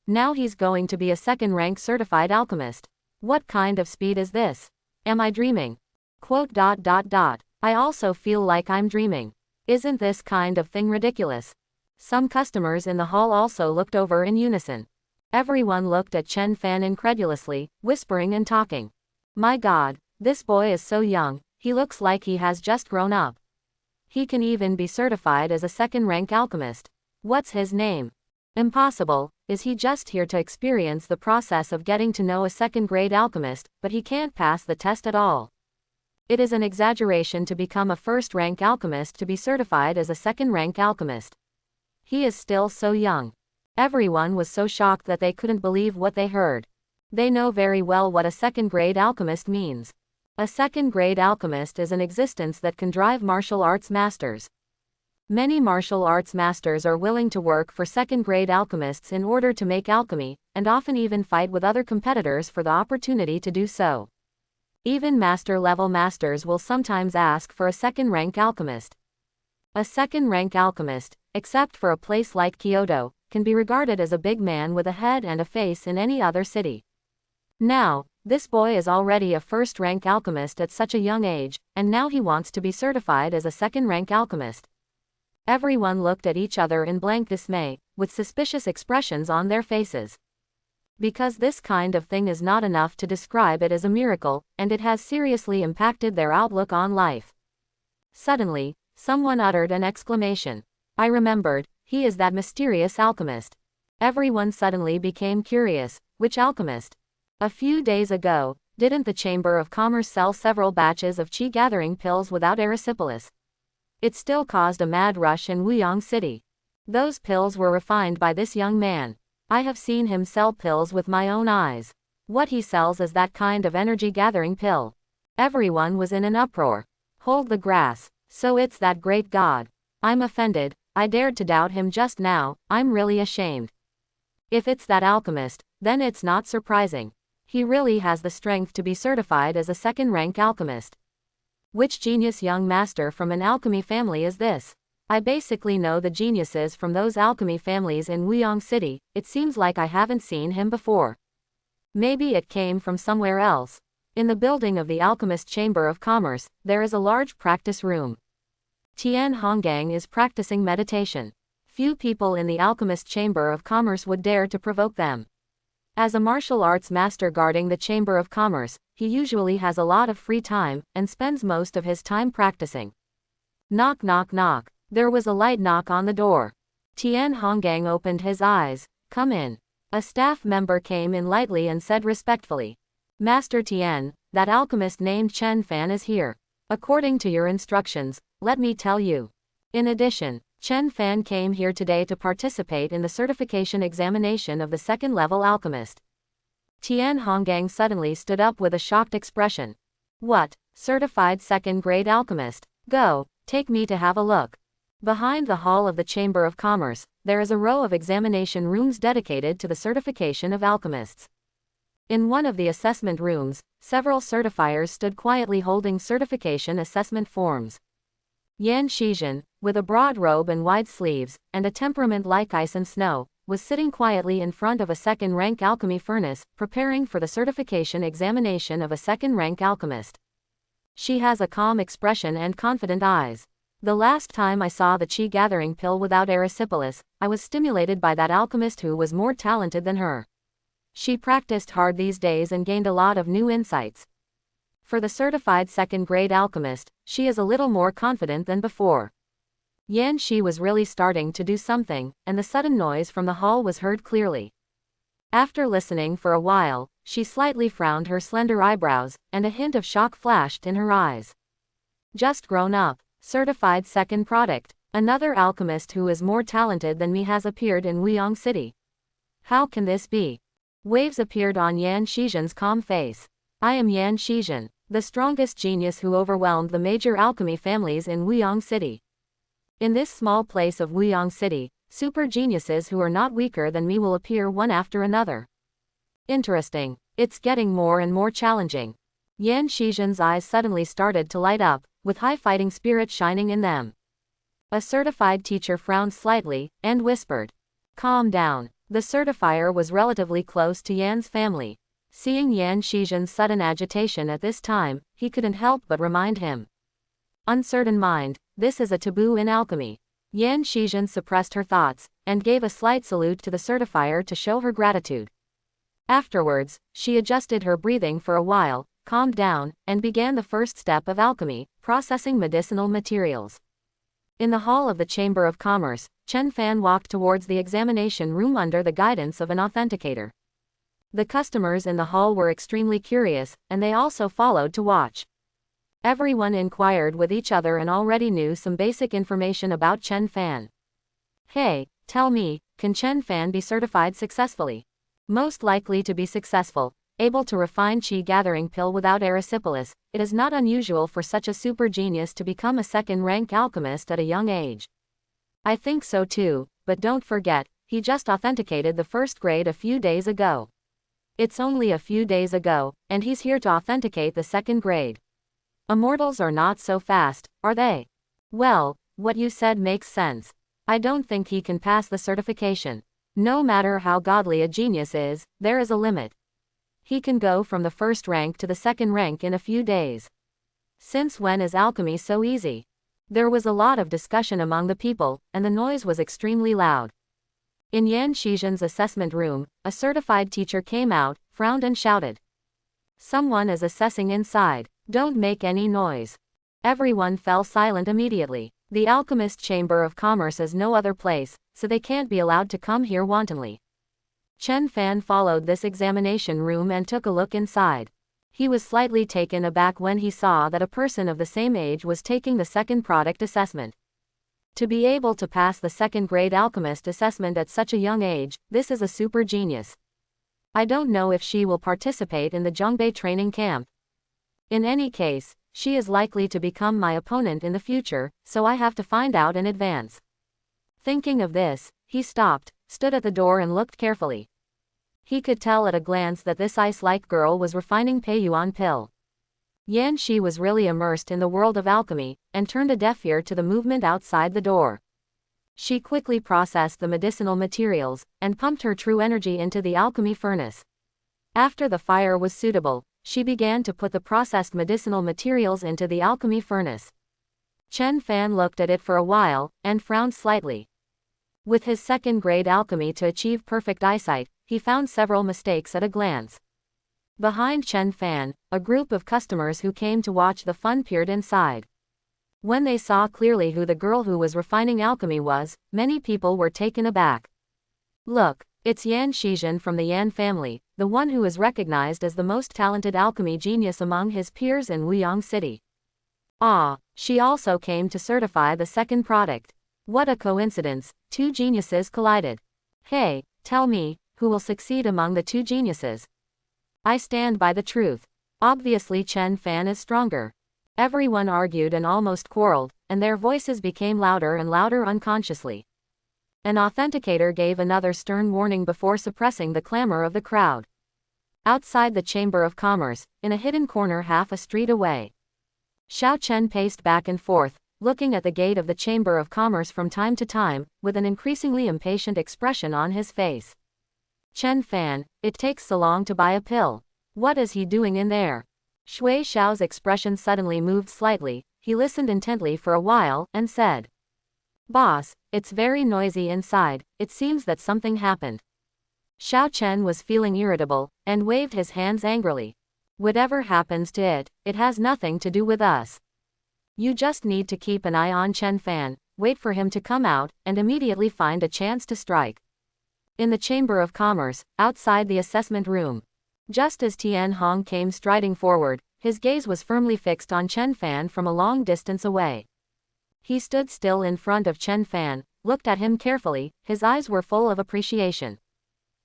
Now he's going to be a second-rank certified alchemist. What kind of speed is this? Am I dreaming? ... I also feel like I'm dreaming. Isn't this kind of thing ridiculous? Some customers in the hall also looked over in unison. Everyone looked at Chen Fan incredulously, whispering and talking. My God, this boy is so young, he looks like he has just grown up. He can even be certified as a second-rank alchemist. What's his name? Impossible, is he just here to experience the process of getting to know a second-grade alchemist, but he can't pass the test at all. It is an exaggeration to become a first-rank alchemist to be certified as a second-rank alchemist. He is still so young. Everyone was so shocked that they couldn't believe what they heard. They know very well what a second-grade alchemist means. A second-grade alchemist is an existence that can drive martial arts masters. Many martial arts masters are willing to work for second-grade alchemists in order to make alchemy, and often even fight with other competitors for the opportunity to do so. Even master-level masters will sometimes ask for a second-rank alchemist. A second-rank alchemist, except for a place like Kyoto, can be regarded as a big man with a head and a face in any other city. Now, this boy is already a first-rank alchemist at such a young age, and now he wants to be certified as a second-rank alchemist. Everyone looked at each other in blank dismay, with suspicious expressions on their faces. Because this kind of thing is not enough to describe it as a miracle, and it has seriously impacted their outlook on life. Suddenly, someone uttered an exclamation. I remembered, he is that mysterious alchemist. Everyone suddenly became curious. Which alchemist? A few days ago, didn't the Chamber of Commerce sell several batches of chi-gathering pills without erysipelas? It still caused a mad rush in Wuyong City. Those pills were refined by this young man. I have seen him sell pills with my own eyes. What he sells is that kind of energy-gathering pill. Everyone was in an uproar. Hold the grass. So it's that great god. I'm offended. I dared to doubt him just now. I'm really ashamed. If it's that alchemist, then it's not surprising. He really has the strength to be certified as a second-rank alchemist. Which genius young master from an alchemy family is this? I basically know the geniuses from those alchemy families in Wuyong City. It seems like I haven't seen him before. Maybe it came from somewhere else. In the building of the Alchemist Chamber of Commerce, there is a large practice room. Tian Honggang is practicing meditation. Few people in the Alchemist Chamber of Commerce would dare to provoke them. As a martial arts master guarding the Chamber of Commerce, he usually has a lot of free time, and spends most of his time practicing. Knock knock knock. There was a light knock on the door. Tian Honggang opened his eyes. Come in. A staff member came in lightly and said respectfully. Master Tian, that alchemist named Chen Fan is here. According to your instructions, let me tell you. In addition, Chen Fan came here today to participate in the certification examination of the second-level alchemist. Tian Honggang suddenly stood up with a shocked expression. What? Certified second-grade alchemist? Go, take me to have a look. Behind the hall of the Chamber of Commerce, there is a row of examination rooms dedicated to the certification of alchemists. In one of the assessment rooms, several certifiers stood quietly holding certification assessment forms. Yan Shizhen, with a broad robe and wide sleeves, and a temperament like ice and snow, was sitting quietly in front of a second-rank alchemy furnace, preparing for the certification examination of a second-rank alchemist. She has a calm expression and confident eyes. The last time I saw the chi-gathering pill without erysipelas, I was stimulated by that alchemist who was more talented than her. She practiced hard these days and gained a lot of new insights. For the certified second-grade alchemist, she is a little more confident than before. Yan Shi was really starting to do something, and the sudden noise from the hall was heard clearly. After listening for a while, she slightly frowned her slender eyebrows, and a hint of shock flashed in her eyes. Just grown up. Certified second product. Another alchemist who is more talented than me has appeared in Wuyong City. How can this be? Waves appeared on Yan Shizhen's calm face. I am Yan Shizhen, the strongest genius who overwhelmed the major alchemy families in Wuyong City. In this small place of Wuyong City, super geniuses who are not weaker than me will appear one after another. Interesting. It's getting more and more challenging. Yan Shizhen's eyes suddenly started to light up, with high fighting spirit shining in them. A certified teacher frowned slightly, and whispered. Calm down. The certifier was relatively close to Yan's family. Seeing Yan Shizhen's sudden agitation at this time, he couldn't help but remind him. Uncertain mind, this is a taboo in alchemy. Yan Shizhen suppressed her thoughts, and gave a slight salute to the certifier to show her gratitude. Afterwards, she adjusted her breathing for a while, calmed down, and began the first step of alchemy, processing medicinal materials. In the hall of the Chamber of Commerce, Chen Fan walked towards the examination room under the guidance of an authenticator. The customers in the hall were extremely curious, and they also followed to watch. Everyone inquired with each other and already knew some basic information about Chen Fan. Hey, tell me, can Chen Fan be certified successfully? Most likely to be successful. Able to refine chi-gathering pill without erysipelas, it is not unusual for such a super genius to become a second-rank alchemist at a young age. I think so too, but don't forget, he just authenticated the first grade a few days ago. It's only a few days ago, and he's here to authenticate the second grade. Immortals are not so fast, are they? Well, what you said makes sense. I don't think he can pass the certification. No matter how godly a genius is, there is a limit. He can go from the first rank to the second rank in a few days. Since when is alchemy so easy? There was a lot of discussion among the people, and the noise was extremely loud. In Yan Shizhen's assessment room, a certified teacher came out, frowned and shouted. Someone is assessing inside. Don't make any noise. Everyone fell silent immediately. The Alchemist Chamber of Commerce is no other place, so they can't be allowed to come here wantonly. Chen Fan followed this examination room and took a look inside. He was slightly taken aback when he saw that a person of the same age was taking the second product assessment. To be able to pass the second-grade alchemist assessment at such a young age, this is a super genius. I don't know if she will participate in the Zhongbei training camp. In any case, she is likely to become my opponent in the future, so I have to find out in advance. Thinking of this, he stopped, stood at the door and looked carefully. He could tell at a glance that this ice-like girl was refining Peiyuan pill. Yan Shi was really immersed in the world of alchemy, and turned a deaf ear to the movement outside the door. She quickly processed the medicinal materials, and pumped her true energy into the alchemy furnace. After the fire was suitable, she began to put the processed medicinal materials into the alchemy furnace. Chen Fan looked at it for a while, and frowned slightly. With his second-grade alchemy to achieve perfect eyesight, he found several mistakes at a glance. Behind Chen Fan, a group of customers who came to watch the fun peered inside. When they saw clearly who the girl who was refining alchemy was, many people were taken aback. Look, it's Yan Shizhen from the Yan family, the one who is recognized as the most talented alchemy genius among his peers in Wuyang City. Ah, she also came to certify the second product. What a coincidence, two geniuses collided. Hey, tell me, who will succeed among the two geniuses? I stand by the truth. Obviously Chen Fan is stronger. Everyone argued and almost quarreled, and their voices became louder and louder unconsciously. An authenticator gave another stern warning before suppressing the clamor of the crowd. Outside the Chamber of Commerce, in a hidden corner half a street away, Xiao Chen paced back and forth, looking at the gate of the Chamber of Commerce from time to time, with an increasingly impatient expression on his face. Chen Fan, it takes so long to buy a pill. What is he doing in there? Shui Xiao's expression suddenly moved slightly. He listened intently for a while, and said, Boss, it's very noisy inside, it seems that something happened. Xiao Chen was feeling irritable, and waved his hands angrily. Whatever happens to it, it has nothing to do with us. You just need to keep an eye on Chen Fan, wait for him to come out, and immediately find a chance to strike. In the Chamber of Commerce, outside the assessment room, just as Tian Hong came striding forward, his gaze was firmly fixed on Chen Fan from a long distance away. He stood still in front of Chen Fan, looked at him carefully, his eyes were full of appreciation.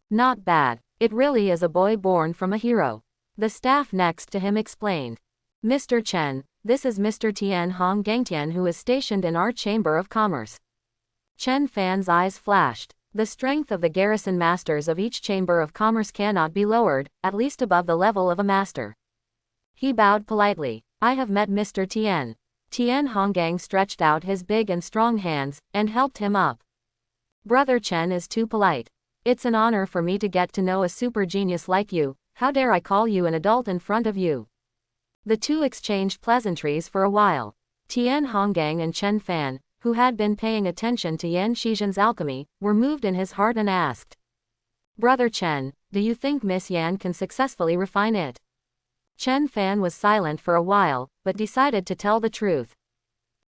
Not bad, it really is a boy born from a hero. The staff next to him explained. Mr. Chen, this is Mr. Tian Hong Gangtian who is stationed in our Chamber of Commerce. Chen Fan's eyes flashed. The strength of the garrison masters of each Chamber of Commerce cannot be lowered, at least above the level of a master. He bowed politely. I have met Mr. Tian. Tian Honggang stretched out his big and strong hands, and helped him up. Brother Chen is too polite. It's an honor for me to get to know a super genius like you. How dare I call you an adult in front of you? The two exchanged pleasantries for a while. Tian Honggang and Chen Fan, who had been paying attention to Yan Shizhen's alchemy, were moved in his heart and asked, Brother Chen, do you think Miss Yan can successfully refine it? Chen Fan was silent for a while, but decided to tell the truth.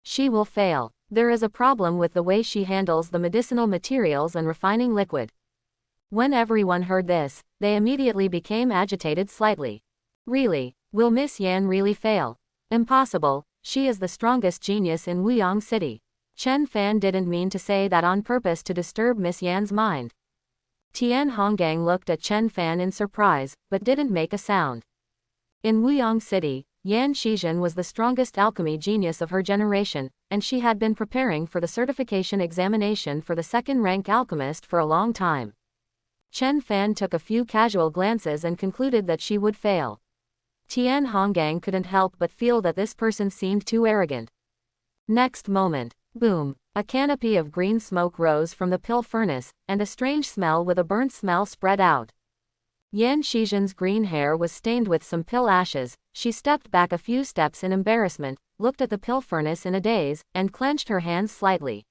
She will fail. There is a problem with the way she handles the medicinal materials and refining liquid. When everyone heard this, they immediately became agitated slightly. Really, will Miss Yan really fail? Impossible, she is the strongest genius in Wuyang City. Chen Fan didn't mean to say that on purpose to disturb Miss Yan's mind. Tian Honggang looked at Chen Fan in surprise, but didn't make a sound. In Wuyang City, Yan Shizhen was the strongest alchemy genius of her generation, and she had been preparing for the certification examination for the second-rank alchemist for a long time. Chen Fan took a few casual glances and concluded that she would fail. Tian Honggang couldn't help but feel that this person seemed too arrogant. Next moment, boom, A canopy of green smoke rose from the pill furnace, and a strange smell with a burnt smell spread out. Yan Shizhen's green hair was stained with some pill ashes. She stepped back a few steps in embarrassment, looked at the pill furnace in a daze, and clenched her hands slightly.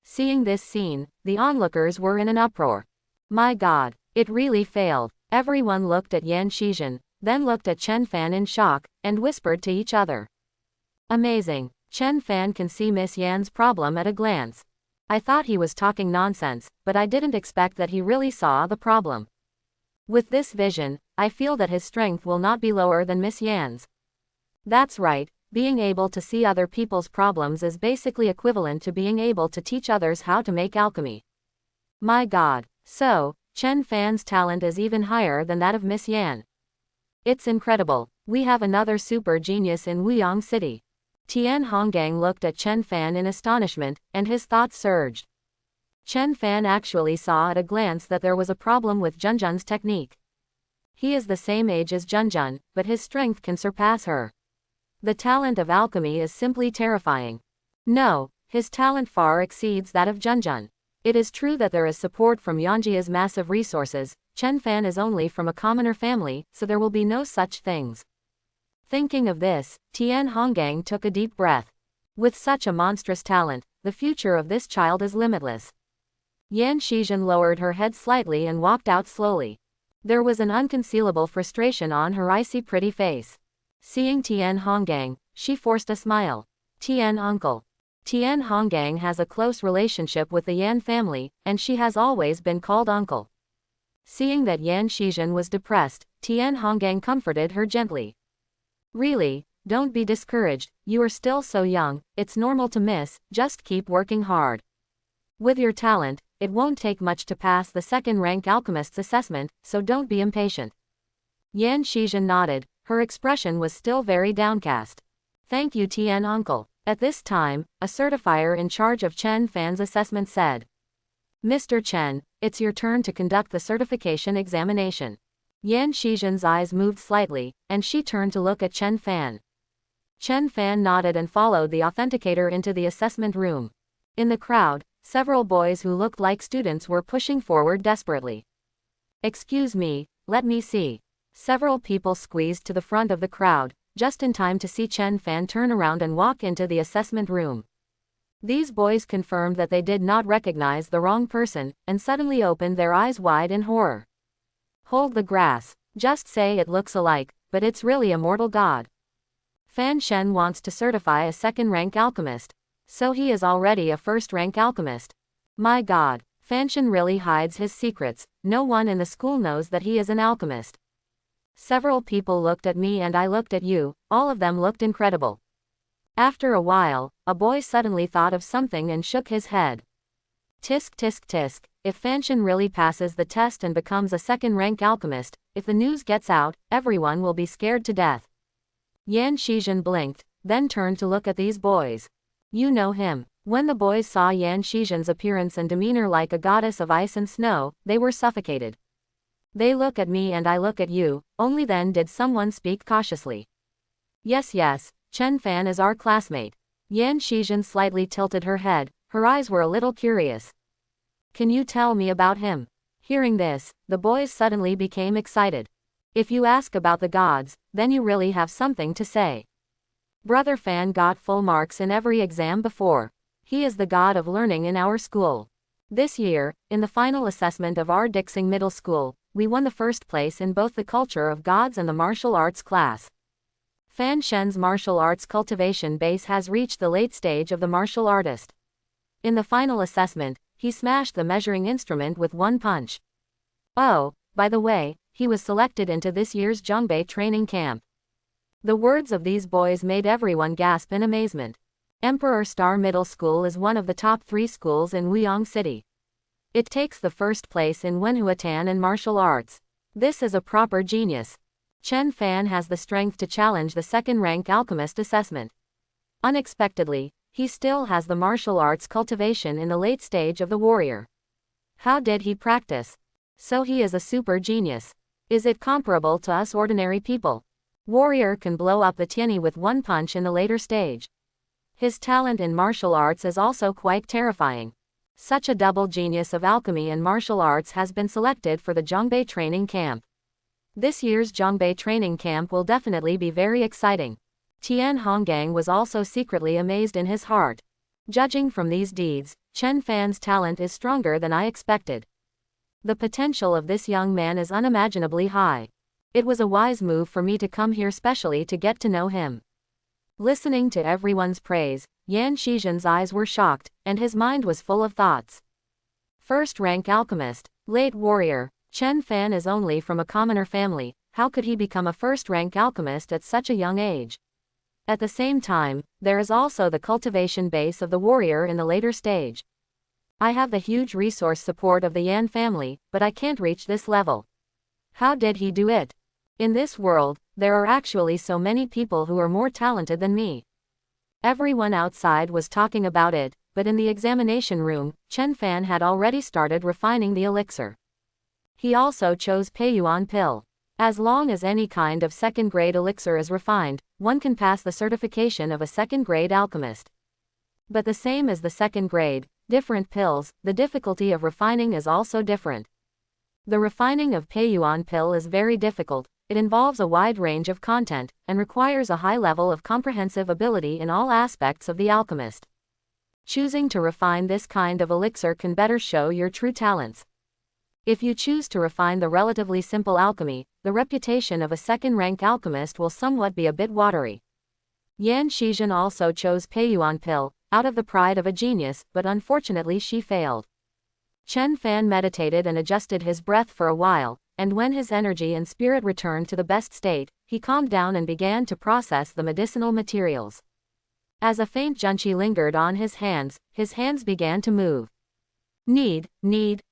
Seeing this scene, the onlookers were in an uproar. My God, it really failed. Everyone looked at Yan Shizhen, then looked at Chen Fan in shock, and whispered to each other. Amazing. Chen Fan can see Miss Yan's problem at a glance. I thought he was talking nonsense, but I didn't expect that he really saw the problem. With this vision, I feel that his strength will not be lower than Miss Yan's. That's right, being able to see other people's problems is basically equivalent to being able to teach others how to make alchemy. My God. So, Chen Fan's talent is even higher than that of Miss Yan. It's incredible. We have another super genius in Wuyang City. Tian Honggang looked at Chen Fan in astonishment, and his thoughts surged. Chen Fan actually saw at a glance that there was a problem with Junjun's technique. He is the same age as Junjun, but his strength can surpass her. The talent of alchemy is simply terrifying. No, his talent far exceeds that of Junjun. It is true that there is support from Yanjia's massive resources. Chen Fan is only from a commoner family, so there will be no such things. Thinking of this, Tian Honggang took a deep breath. With such a monstrous talent, the future of this child is limitless. Yan Shizhen lowered her head slightly and walked out slowly. There was an unconcealable frustration on her icy pretty face. Seeing Tian Honggang, she forced a smile. Tian uncle. Tian Honggang has a close relationship with the Yan family, and she has always been called uncle. Seeing that Yan Shizhen was depressed, Tian Honggang comforted her gently. Really, don't be discouraged, you are still so young, it's normal to miss, just keep working hard. With your talent, it won't take much to pass the second-rank alchemist's assessment, so don't be impatient. Yan Shizhen nodded, her expression was still very downcast. Thank you Tian uncle. At this time, a certifier in charge of Chen Fan's assessment said. Mr. Chen, it's your turn to conduct the certification examination. Yan Shizhen's eyes moved slightly, and she turned to look at Chen Fan. Chen Fan nodded and followed the authenticator into the assessment room. In the crowd, several boys who looked like students were pushing forward desperately. Excuse me, let me see. Several people squeezed to the front of the crowd, just in time to see Chen Fan turn around and walk into the assessment room. These boys confirmed that they did not recognize the wrong person, and suddenly opened their eyes wide in horror. Hold the grass. Just say it looks alike, but it's really a mortal god. Fan Shen wants to certify a second-rank alchemist. So he is already a first-rank alchemist. My God, Fan Shen really hides his secrets. No one in the school knows that he is an alchemist. Several people looked at me and I looked at you, all of them looked incredible. After a while, a boy suddenly thought of something and shook his head. Tisk tisk tisk, if Fan Shen really passes the test and becomes a second-rank alchemist, if the news gets out, everyone will be scared to death. Yan Shizhen blinked, then turned to look at these boys. You know him. When the boys saw Yan Shizhen's appearance and demeanor like a goddess of ice and snow, they were suffocated. They look at me and I look at you, only then did someone speak cautiously. Yes yes, Chen Fan is our classmate. Yan Shizhen slightly tilted her head, her eyes were a little curious. Can you tell me about him? Hearing this, the boys suddenly became excited. If you ask about the gods, then you really have something to say. Brother Fan got full marks in every exam before. He is the god of learning in our school. This year, in the final assessment of our Dixing Middle School, we won the first place in both the Culture of Gods and the Martial Arts class. Fan Shen's martial arts cultivation base has reached the late stage of the martial artist. In the final assessment, he smashed the measuring instrument with one punch. Oh, by the way, he was selected into this year's Zhongbei training camp. The words of these boys made everyone gasp in amazement. Emperor Star Middle School is one of the top 3 schools in Wuyang City. It takes the first place in Wenhuatan and martial arts. This is a proper genius. Chen Fan has the strength to challenge the second-rank alchemist assessment. Unexpectedly, he still has the martial arts cultivation in the late stage of the warrior. How did he practice? So he is a super genius. Is it comparable to us ordinary people? Warrior can blow up the Tianyi with one punch in the later stage. His talent in martial arts is also quite terrifying. Such a double genius of alchemy and martial arts has been selected for the Zhongbei training camp. This year's Zhongbei training camp will definitely be very exciting. Tian Honggang was also secretly amazed in his heart. Judging from these deeds, Chen Fan's talent is stronger than I expected. The potential of this young man is unimaginably high. It was a wise move for me to come here specially to get to know him. Listening to everyone's praise, Yan Shizhen's eyes were shocked, and his mind was full of thoughts. First-rank alchemist, late warrior, Chen Fan is only from a commoner family. How could he become a first-rank alchemist at such a young age? At the same time, there is also the cultivation base of the warrior in the later stage. I have the huge resource support of the Yan family, but I can't reach this level. How did he do it? In this world, there are actually so many people who are more talented than me. Everyone outside was talking about it, but in the examination room, Chen Fan had already started refining the elixir. He also chose Peiyuan pill. As long as any kind of second-grade elixir is refined, one can pass the certification of a second-grade alchemist. But the same as the second grade, different pills, the difficulty of refining is also different. The refining of Peiyuan pill is very difficult. It involves a wide range of content, and requires a high level of comprehensive ability in all aspects of the alchemist. Choosing to refine this kind of elixir can better show your true talents. If you choose to refine the relatively simple alchemy, the reputation of a second-rank alchemist will somewhat be a bit watery. Yan Shizhen also chose Peiyuan pill, out of the pride of a genius, but unfortunately she failed. Chen Fan meditated and adjusted his breath for a while, and when his energy and spirit returned to the best state, he calmed down and began to process the medicinal materials. As a faint junchi lingered on his hands began to move. Knead,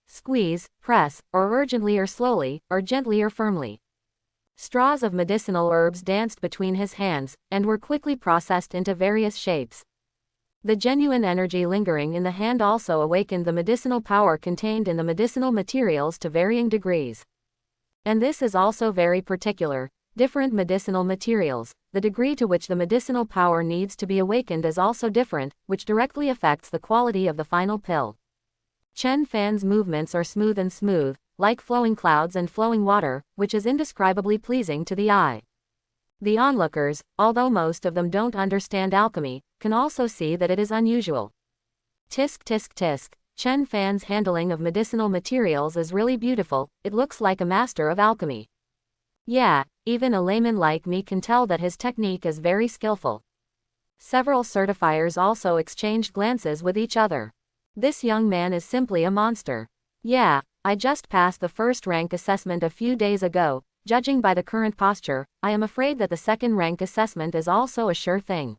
squeeze, press, or urgently or slowly, or gently or firmly. Straws of medicinal herbs danced between his hands, and were quickly processed into various shapes. The genuine energy lingering in the hand also awakened the medicinal power contained in the medicinal materials to varying degrees. And this is also very particular. Different medicinal materials, the degree to which the medicinal power needs to be awakened is also different, which directly affects the quality of the final pill. Chen Fan's movements are smooth, like flowing clouds and flowing water, which is indescribably pleasing to the eye. The onlookers, although most of them don't understand alchemy, can also see that it is unusual. Tisk tisk tisk. Chen Fan's handling of medicinal materials is really beautiful. It looks like a master of alchemy. Yeah, even a layman like me can tell that his technique is very skillful. Several certifiers also exchanged glances with each other. This young man is simply a monster. Yeah, I just passed the first rank assessment a few days ago. Judging by the current posture, I am afraid that the second rank assessment is also a sure thing.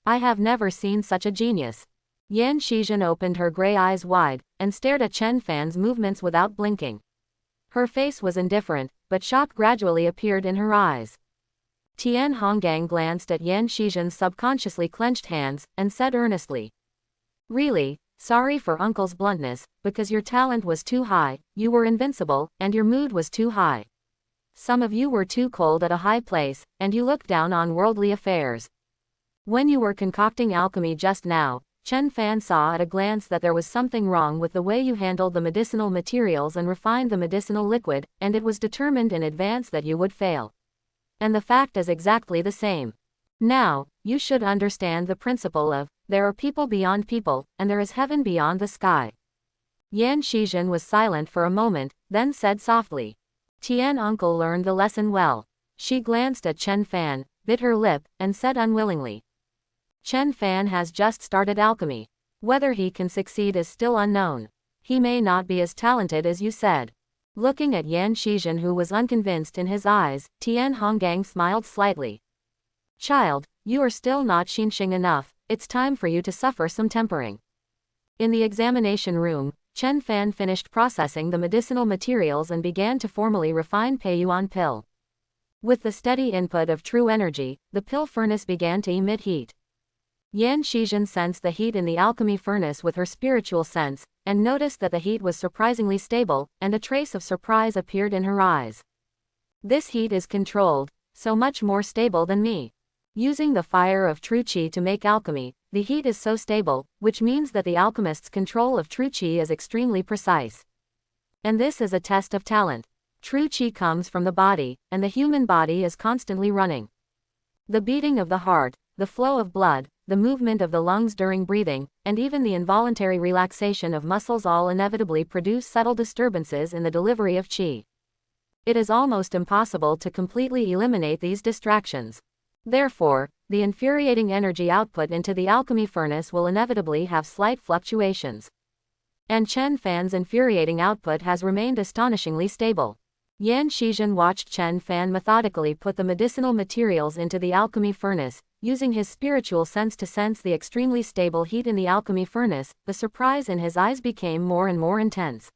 I have never seen such a genius. Yan Shizhen opened her gray eyes wide, and stared at Chen Fan's movements without blinking. Her face was indifferent, but shock gradually appeared in her eyes. Tian Honggang glanced at Yan Shizhen's subconsciously clenched hands, and said earnestly. Really, sorry for uncle's bluntness, because your talent was too high, you were invincible, and your mood was too high. Some of you were too cold at a high place, and you looked down on worldly affairs. When you were concocting alchemy just now, Chen Fan saw at a glance that there was something wrong with the way you handled the medicinal materials and refined the medicinal liquid, and it was determined in advance that you would fail. And the fact is exactly the same. Now, you should understand the principle of, there are people beyond people, and there is heaven beyond the sky. Yan Shizhen was silent for a moment, then said softly. Tian uncle learned the lesson well. She glanced at Chen Fan, bit her lip, and said unwillingly. Chen Fan has just started alchemy. Whether he can succeed is still unknown. He may not be as talented as you said. Looking at Yan Shizhen, who was unconvinced in his eyes, Tian Honggang smiled slightly. Child, you are still not xinxing enough, it's time for you to suffer some tempering. In the examination room, Chen Fan finished processing the medicinal materials and began to formally refine Peiyuan pill. With the steady input of true energy, the pill furnace began to emit heat. Yan Shizhen sensed the heat in the alchemy furnace with her spiritual sense, and noticed that the heat was surprisingly stable, and a trace of surprise appeared in her eyes. This heat is controlled, so much more stable than me. Using the fire of true qi to make alchemy, the heat is so stable, which means that the alchemist's control of true qi is extremely precise. And this is a test of talent. True qi comes from the body, and the human body is constantly running. The beating of the heart, the flow of blood, the movement of the lungs during breathing, and even the involuntary relaxation of muscles all inevitably produce subtle disturbances in the delivery of qi. It is almost impossible to completely eliminate these distractions. Therefore, the infuriating energy output into the alchemy furnace will inevitably have slight fluctuations. And Chen Fan's infuriating output has remained astonishingly stable. Yan Shizhen watched Chen Fan methodically put the medicinal materials into the alchemy furnace, using his spiritual sense to sense the extremely stable heat in the alchemy furnace. The surprise in his eyes became more and more intense.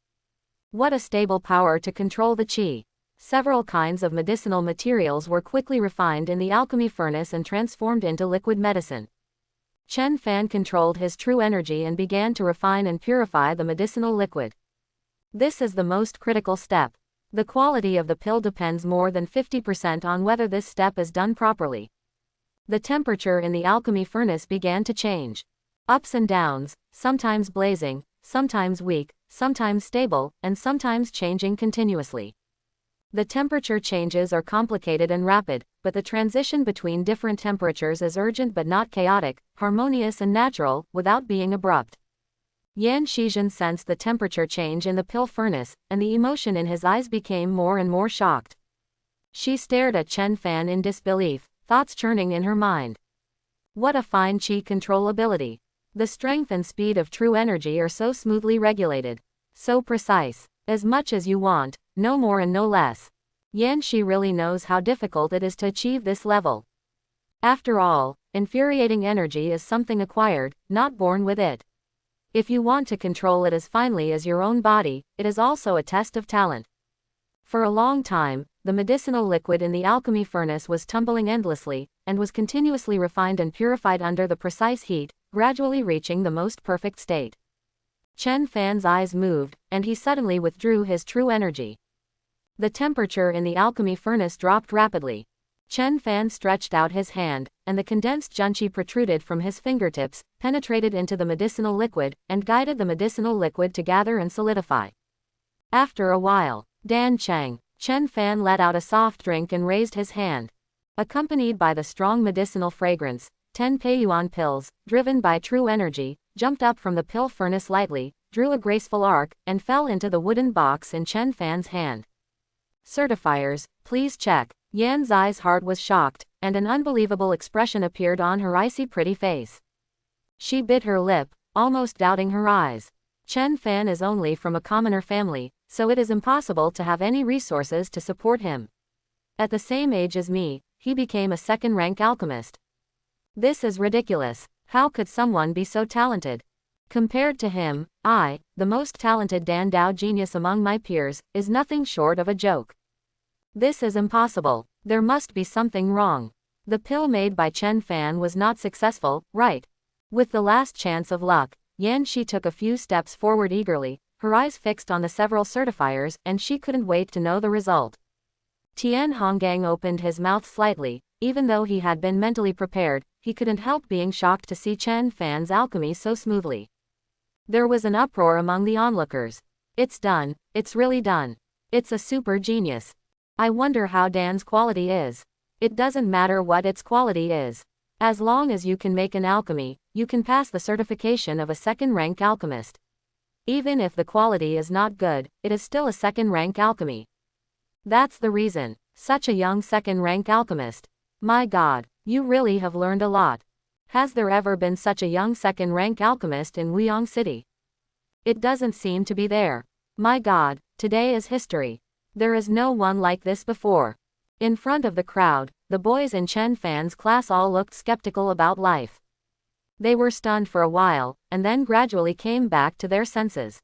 What a stable power to control the qi! Several kinds of medicinal materials were quickly refined in the alchemy furnace and transformed into liquid medicine. Chen Fan controlled his true energy and began to refine and purify the medicinal liquid. This is the most critical step. The quality of the pill depends more than 50% on whether this step is done properly. The temperature in the alchemy furnace began to change. Ups and downs, sometimes blazing, sometimes weak, sometimes stable, and sometimes changing continuously. The temperature changes are complicated and rapid, but the transition between different temperatures is urgent but not chaotic, harmonious and natural, without being abrupt. Yan Shizhen sensed the temperature change in the pill furnace, and the emotion in his eyes became more and more shocked. She stared at Chen Fan in disbelief, thoughts churning in her mind. What a fine qi control ability! The strength and speed of true energy are so smoothly regulated. So precise. As much as you want, no more and no less. Yan Shi really knows how difficult it is to achieve this level. After all, infuriating energy is something acquired, not born with it. If you want to control it as finely as your own body, it is also a test of talent. For a long time, the medicinal liquid in the alchemy furnace was tumbling endlessly, and was continuously refined and purified under the precise heat, gradually reaching the most perfect state. Chen Fan's eyes moved, and he suddenly withdrew his true energy. The temperature in the alchemy furnace dropped rapidly. Chen Fan stretched out his hand, and the condensed junqi protruded from his fingertips, penetrated into the medicinal liquid, and guided the medicinal liquid to gather and solidify. After a while, Dan Cheng, Chen Fan let out a soft drink and raised his hand. Accompanied by the strong medicinal fragrance, 10 Peiyuan pills, driven by true energy, jumped up from the pill furnace lightly, drew a graceful arc, and fell into the wooden box in Chen Fan's hand. Certifiers, please check. Yan's eyes heart was shocked, and an unbelievable expression appeared on her icy pretty face. She bit her lip, almost doubting her eyes. Chen Fan is only from a commoner family, so it is impossible to have any resources to support him. At the same age as me, he became a second-rank alchemist. This is ridiculous. How could someone be so talented? Compared to him, I, the most talented Dan Dao genius among my peers, is nothing short of a joke. This is impossible. There must be something wrong. The pill made by Chen Fan was not successful, right? With the last chance of luck, Yan Shi took a few steps forward eagerly, her eyes fixed on the several certifiers, and she couldn't wait to know the result. Tian Honggang opened his mouth slightly. Even though he had been mentally prepared, he couldn't help being shocked to see Chen Fan's alchemy so smoothly. There was an uproar among the onlookers. It's done, it's really done. It's a super genius. I wonder how Dan's quality is. It doesn't matter what its quality is. As long as you can make an alchemy, you can pass the certification of a second-rank alchemist. Even if the quality is not good, it is still a second-rank alchemy. That's the reason. Such a young second-rank alchemist. My God, you really have learned a lot. Has there ever been such a young second-rank alchemist in Wuyong City? It doesn't seem to be there. My God, today is history. There is no one like this before. In front of the crowd, the boys in Chen Fan's class all looked skeptical about life. They were stunned for a while, and then gradually came back to their senses.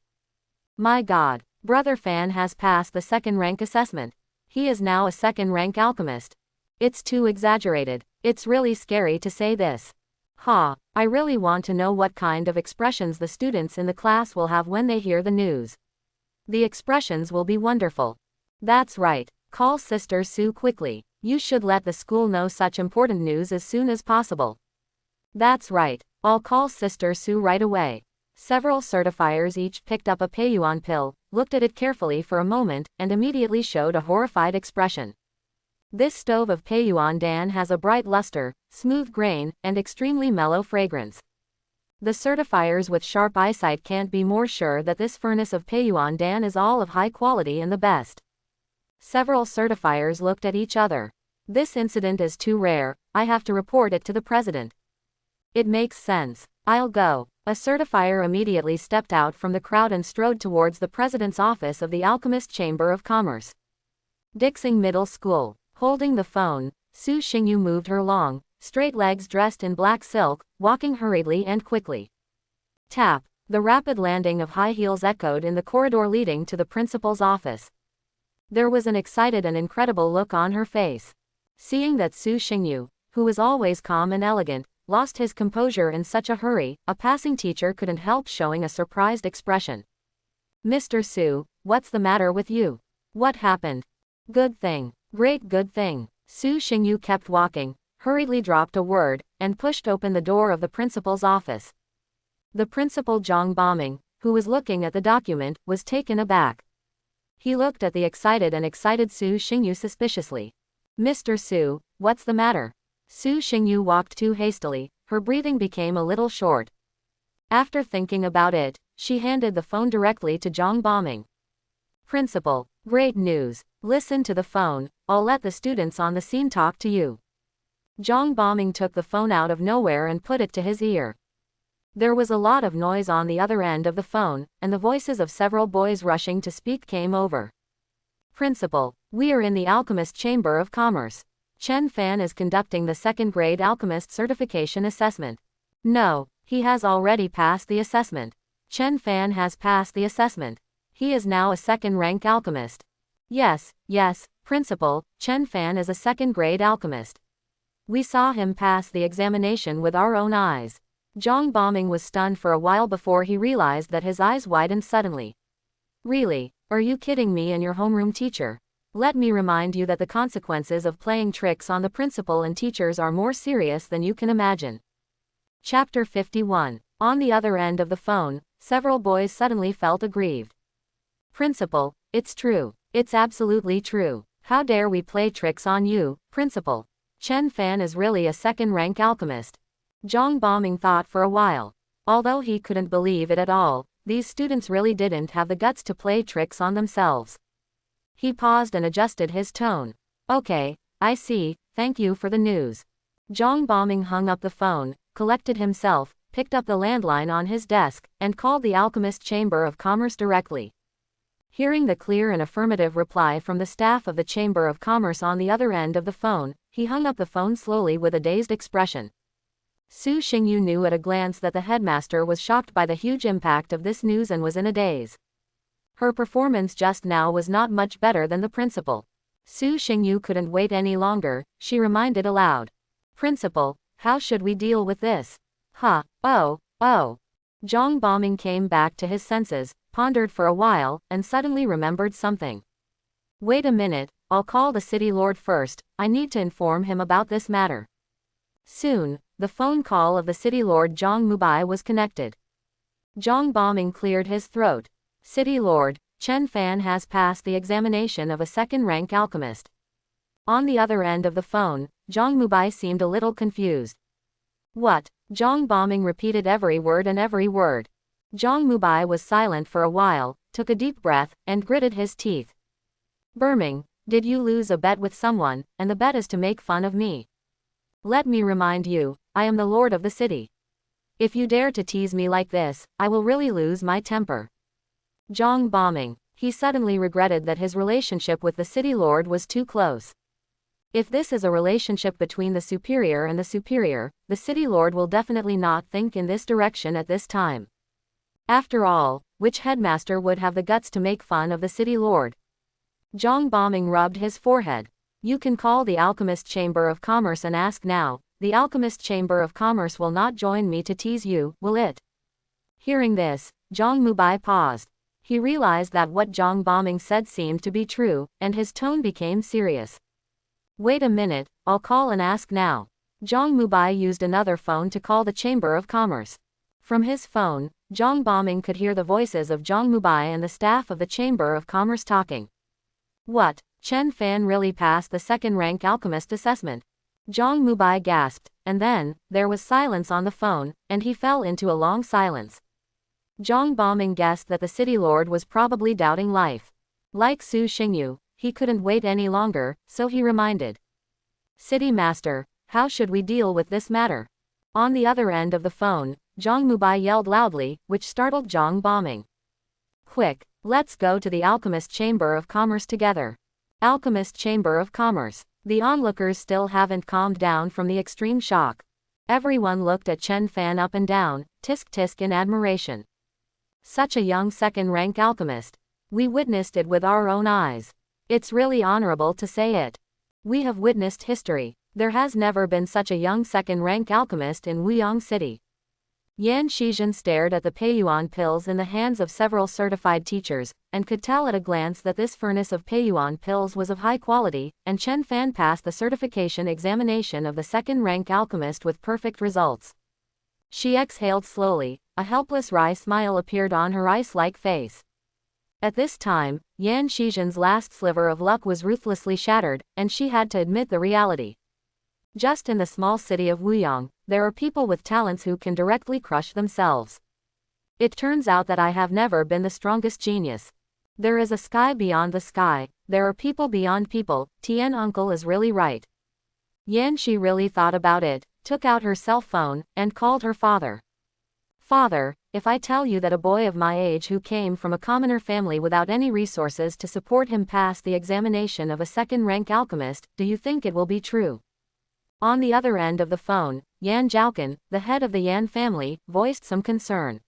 My God, Brother Fan has passed the second-rank assessment. He is now a second-rank alchemist. It's too exaggerated. It's really scary to say this. I really want to know what kind of expressions the students in the class will have when they hear the news. The expressions will be wonderful. That's right. Call Sister Sue quickly. You should let the school know such important news as soon as possible. That's right. I'll call Sister Sue right away. Several certifiers each picked up a Peiyuan pill, looked at it carefully for a moment, and immediately showed a horrified expression. This stove of Peiyuan Dan has a bright luster, smooth grain, and extremely mellow fragrance. The certifiers with sharp eyesight can't be more sure that this furnace of Peiyuan Dan is all of high quality and the best. Several certifiers looked at each other. This incident is too rare, I have to report it to the president. It makes sense. I'll go. A certifier immediately stepped out from the crowd and strode towards the president's office of the Alchemist Chamber of Commerce. Dixing Middle School. Holding the phone, Su Xingyu moved her long, straight legs dressed in black silk, walking hurriedly and quickly. Tap. The rapid landing of high heels echoed in the corridor leading to the principal's office. There was an excited and incredible look on her face. Seeing that Su Xingyu, who was always calm and elegant, lost his composure in such a hurry, a passing teacher couldn't help showing a surprised expression. Mr. Su, what's the matter with you? What happened? Good thing. Great good thing. Su Xingyu kept walking, hurriedly dropped a word, and pushed open the door of the principal's office. The principal Zhang Boming, who was looking at the document, was taken aback. He looked at the excited Su Xingyu suspiciously. Mr. Su, what's the matter? Su Xingyu walked too hastily, her breathing became a little short. After thinking about it, she handed the phone directly to Zhang Boming. Principal, great news. Listen to the phone, I'll let the students on the scene talk to you. Zhang Boming took the phone out of nowhere and put it to his ear. There was a lot of noise on the other end of the phone, and the voices of several boys rushing to speak came over. Principal, we are in the Alchemist Chamber of Commerce. Chen Fan is conducting the second-grade Alchemist certification assessment. No, he has already passed the assessment. Chen Fan has passed the assessment. He is now a second-rank alchemist. Yes, Principal, Chen Fan is a second-grade alchemist. We saw him pass the examination with our own eyes. Zhang Boming was stunned for a while before he realized that his eyes widened suddenly. Really? Are you kidding me and your homeroom teacher? Let me remind you that the consequences of playing tricks on the principal and teachers are more serious than you can imagine. Chapter 51. On the other end of the phone, several boys suddenly felt aggrieved. Principal, it's true. It's absolutely true. How dare we play tricks on you, Principal? Chen Fan is really a second-rank alchemist. Zhang Boming thought for a while. Although he couldn't believe it at all, these students really didn't have the guts to play tricks on themselves. He paused and adjusted his tone. Okay, I see, thank you for the news. Zhang Boming hung up the phone, collected himself, picked up the landline on his desk, and called the Alchemist Chamber of Commerce directly. Hearing the clear and affirmative reply from the staff of the Chamber of Commerce on the other end of the phone, he hung up the phone slowly with a dazed expression. Su Xingyu knew at a glance that the headmaster was shocked by the huge impact of this news and was in a daze. Her performance just now was not much better than the principal. Su Xingyu couldn't wait any longer, she reminded aloud. Principal, how should we deal with this? Oh. Zhang Boming came back to his senses, pondered for a while, and suddenly remembered something. Wait a minute, I'll call the city lord first, I need to inform him about this matter. Soon, the phone call of the city lord Zhang Mubai was connected. Zhang Boming cleared his throat. City lord, Chen Fan has passed the examination of a second-rank alchemist. On the other end of the phone, Zhang Mubai seemed a little confused. What? Zhang Boming repeated every word. Zhang Mubai was silent for a while, took a deep breath, and gritted his teeth. Burming, did you lose a bet with someone, and the bet is to make fun of me? Let me remind you, I am the lord of the city. If you dare to tease me like this, I will really lose my temper. Zhang Boming, he suddenly regretted that his relationship with the city lord was too close. If this is a relationship between the superior and the superior, the city lord will definitely not think in this direction at this time. After all, which headmaster would have the guts to make fun of the city lord? Zhang Boming rubbed his forehead. You can call the Alchemist Chamber of Commerce and ask now. The Alchemist Chamber of Commerce will not join me to tease you, will it? Hearing this, Zhang Mubai paused. He realized that what Zhang Boming said seemed to be true, and his tone became serious. Wait a minute, I'll call and ask now. Zhang Mubai used another phone to call the Chamber of Commerce. From his phone, Zhang Boming could hear the voices of Zhang Mubai and the staff of the Chamber of Commerce talking. What? Chen Fan really passed the second-rank alchemist assessment? Zhang Mubai gasped, and then, there was silence on the phone, and he fell into a long silence. Zhang Boming guessed that the city lord was probably doubting life. Like Su Xingyu, he couldn't wait any longer, so he reminded. City Master, how should we deal with this matter? On the other end of the phone, Zhang Mubai yelled loudly, which startled Zhang Boming. Quick, let's go to the Alchemist Chamber of Commerce together. Alchemist Chamber of Commerce. The onlookers still haven't calmed down from the extreme shock. Everyone looked at Chen Fan up and down, tisk-tisk in admiration. Such a young second-rank alchemist. We witnessed it with our own eyes. It's really honorable to say it. We have witnessed history. There has never been such a young second-rank alchemist in Wuyang City. Yan Shizhen stared at the Peiyuan pills in the hands of several certified teachers, and could tell at a glance that this furnace of Peiyuan pills was of high quality, and Chen Fan passed the certification examination of the second-rank alchemist with perfect results. She exhaled slowly, a helpless wry smile appeared on her ice-like face. At this time, Yan Shizhen's last sliver of luck was ruthlessly shattered, and she had to admit the reality. Just in the small city of Wuyang, there are people with talents who can directly crush themselves. It turns out that I have never been the strongest genius. There is a sky beyond the sky, there are people beyond people, Tian uncle is really right. Yan Shi really thought about it, took out her cell phone, and called her father. Father, if I tell you that a boy of my age who came from a commoner family without any resources to support him passed the examination of a second-rank alchemist, do you think it will be true? On the other end of the phone, Yan Zhaokan, the head of the Yan family, voiced some concern.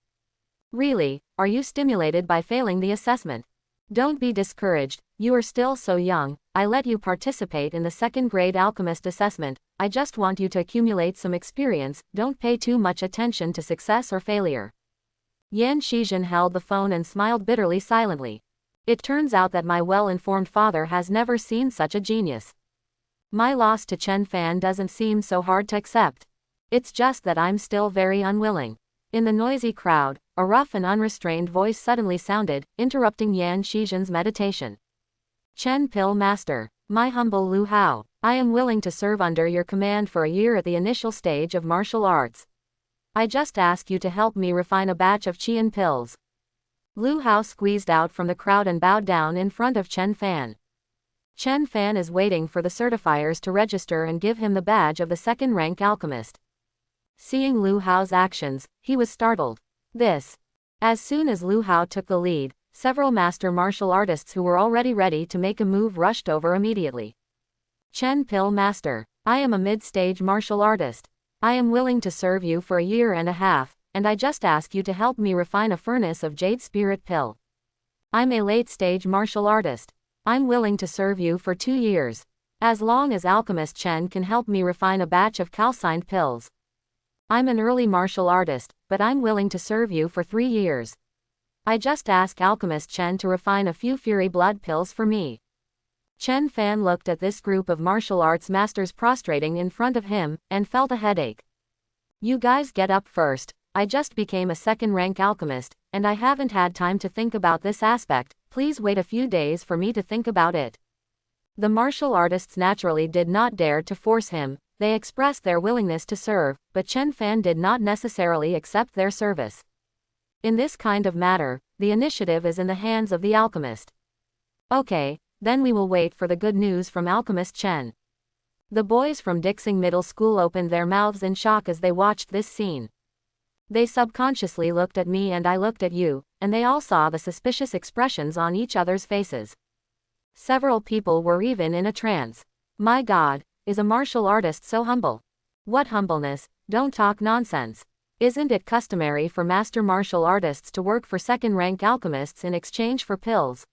Really, are you stimulated by failing the assessment? Don't be discouraged, you are still so young. I let you participate in the second-grade alchemist assessment. I just want you to accumulate some experience, don't pay too much attention to success or failure. Yan Shizhen held the phone and smiled bitterly silently. It turns out that my well-informed father has never seen such a genius. My loss to Chen Fan doesn't seem so hard to accept. It's just that I'm still very unwilling. In the noisy crowd, a rough and unrestrained voice suddenly sounded, interrupting Yan Shizhen's meditation. Chen Pill Master, my humble Lu Hao, I am willing to serve under your command for a year at the initial stage of martial arts. I just ask you to help me refine a batch of Qian pills. Lu Hao squeezed out from the crowd and bowed down in front of Chen Fan. Chen Fan is waiting for the certifiers to register and give him the badge of the second-rank alchemist. Seeing Lu Hao's actions, he was startled. As soon as Lu Hao took the lead, several master martial artists who were already ready to make a move rushed over immediately. Chen Pill Master, I am a mid-stage martial artist. I am willing to serve you for a year and a half, and I just ask you to help me refine a furnace of Jade Spirit Pill. I'm a late-stage martial artist. I'm willing to serve you for 2 years. As long as Alchemist Chen can help me refine a batch of calcined pills. I'm an early martial artist, but I'm willing to serve you for 3 years. I just ask Alchemist Chen to refine a few Fury Blood pills for me. Chen Fan looked at this group of martial arts masters prostrating in front of him, and felt a headache. You guys get up first. I just became a second-rank alchemist, and I haven't had time to think about this aspect. Please wait a few days for me to think about it. The martial artists naturally did not dare to force him. They expressed their willingness to serve, but Chen Fan did not necessarily accept their service. In this kind of matter, the initiative is in the hands of the alchemist. Okay, then we will wait for the good news from Alchemist Chen. The boys from Dixing Middle School opened their mouths in shock as they watched this scene. They subconsciously looked at me and I looked at you, and they all saw the suspicious expressions on each other's faces. Several people were even in a trance. My God, is a martial artist so humble? What humbleness, don't talk nonsense. Isn't it customary for master martial artists to work for second-rank alchemists in exchange for pills?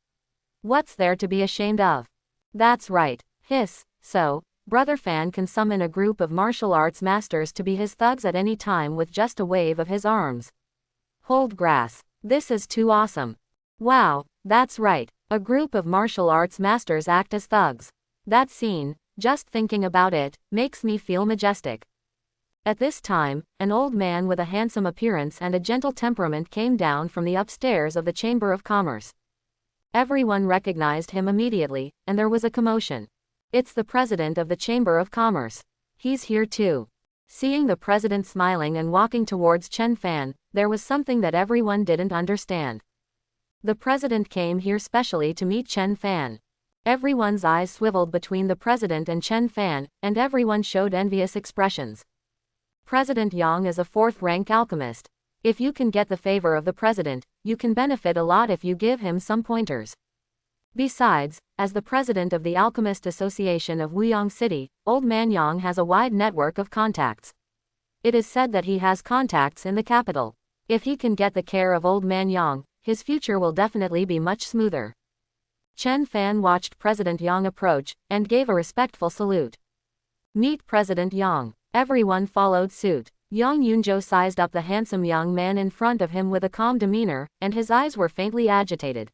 What's there to be ashamed of? That's right, hiss, so, Brother Fan can summon a group of martial arts masters to be his thugs at any time with just a wave of his arms. Hold grass. This is too awesome. Wow, that's right, a group of martial arts masters act as thugs. That scene, Just thinking about it makes me feel majestic. At this time, an old man with a handsome appearance and a gentle temperament came down from the upstairs of the Chamber of Commerce. Everyone recognized him immediately, and there was a commotion. It's the president of the Chamber of Commerce. He's here too. Seeing the president smiling and walking towards Chen Fan, there was something that everyone didn't understand. The president came here specially to meet Chen Fan. Everyone's eyes swiveled between the president and Chen Fan, and everyone showed envious expressions. President Yang is a fourth-rank alchemist. If you can get the favor of the president, you can benefit a lot if you give him some pointers. Besides, as the president of the Alchemist Association of Wuyang City, Old Man Yang has a wide network of contacts. It is said that he has contacts in the capital. If he can get the care of Old Man Yang, his future will definitely be much smoother. Chen Fan watched President Yang approach, and gave a respectful salute. Meet President Yang. Everyone followed suit. Yang Yunzhou sized up the handsome young man in front of him with a calm demeanor, and his eyes were faintly agitated.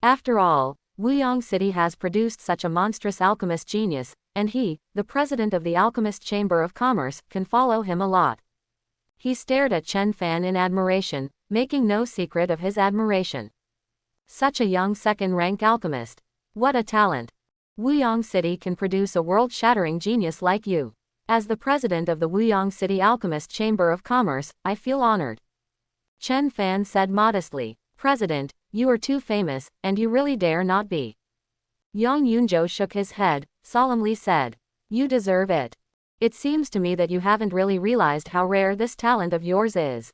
After all, Wuyang City has produced such a monstrous alchemist genius, and he, the president of the Alchemist Chamber of Commerce, can follow him a lot. He stared at Chen Fan in admiration, making no secret of his admiration. Such a young second-rank alchemist. What a talent. Wuyang City can produce a world-shattering genius like you. As the president of the Wuyang City Alchemist Chamber of Commerce, I feel honored. Chen Fan said modestly. President, you are too famous, and you really dare not be. Yang Yunzhou shook his head, solemnly said. You deserve it. It seems to me that you haven't really realized how rare this talent of yours is.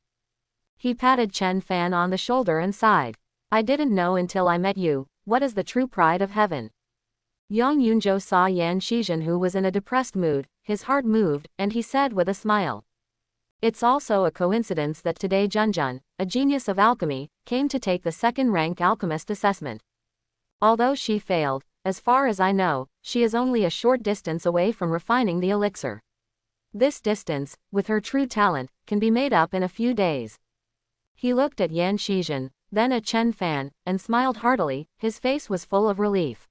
He patted Chen Fan on the shoulder and sighed. I didn't know until I met you, what is the true pride of heaven. Yang Yunzhou saw Yan Shizhen, who was in a depressed mood. His heart moved, and he said with a smile. It's also a coincidence that today Junjun, a genius of alchemy, came to take the second-rank alchemist assessment. Although she failed, as far as I know, she is only a short distance away from refining the elixir. This distance, with her true talent, can be made up in a few days. He looked at Yan Shizhen, then at Chen Fan, and smiled heartily. His face was full of relief.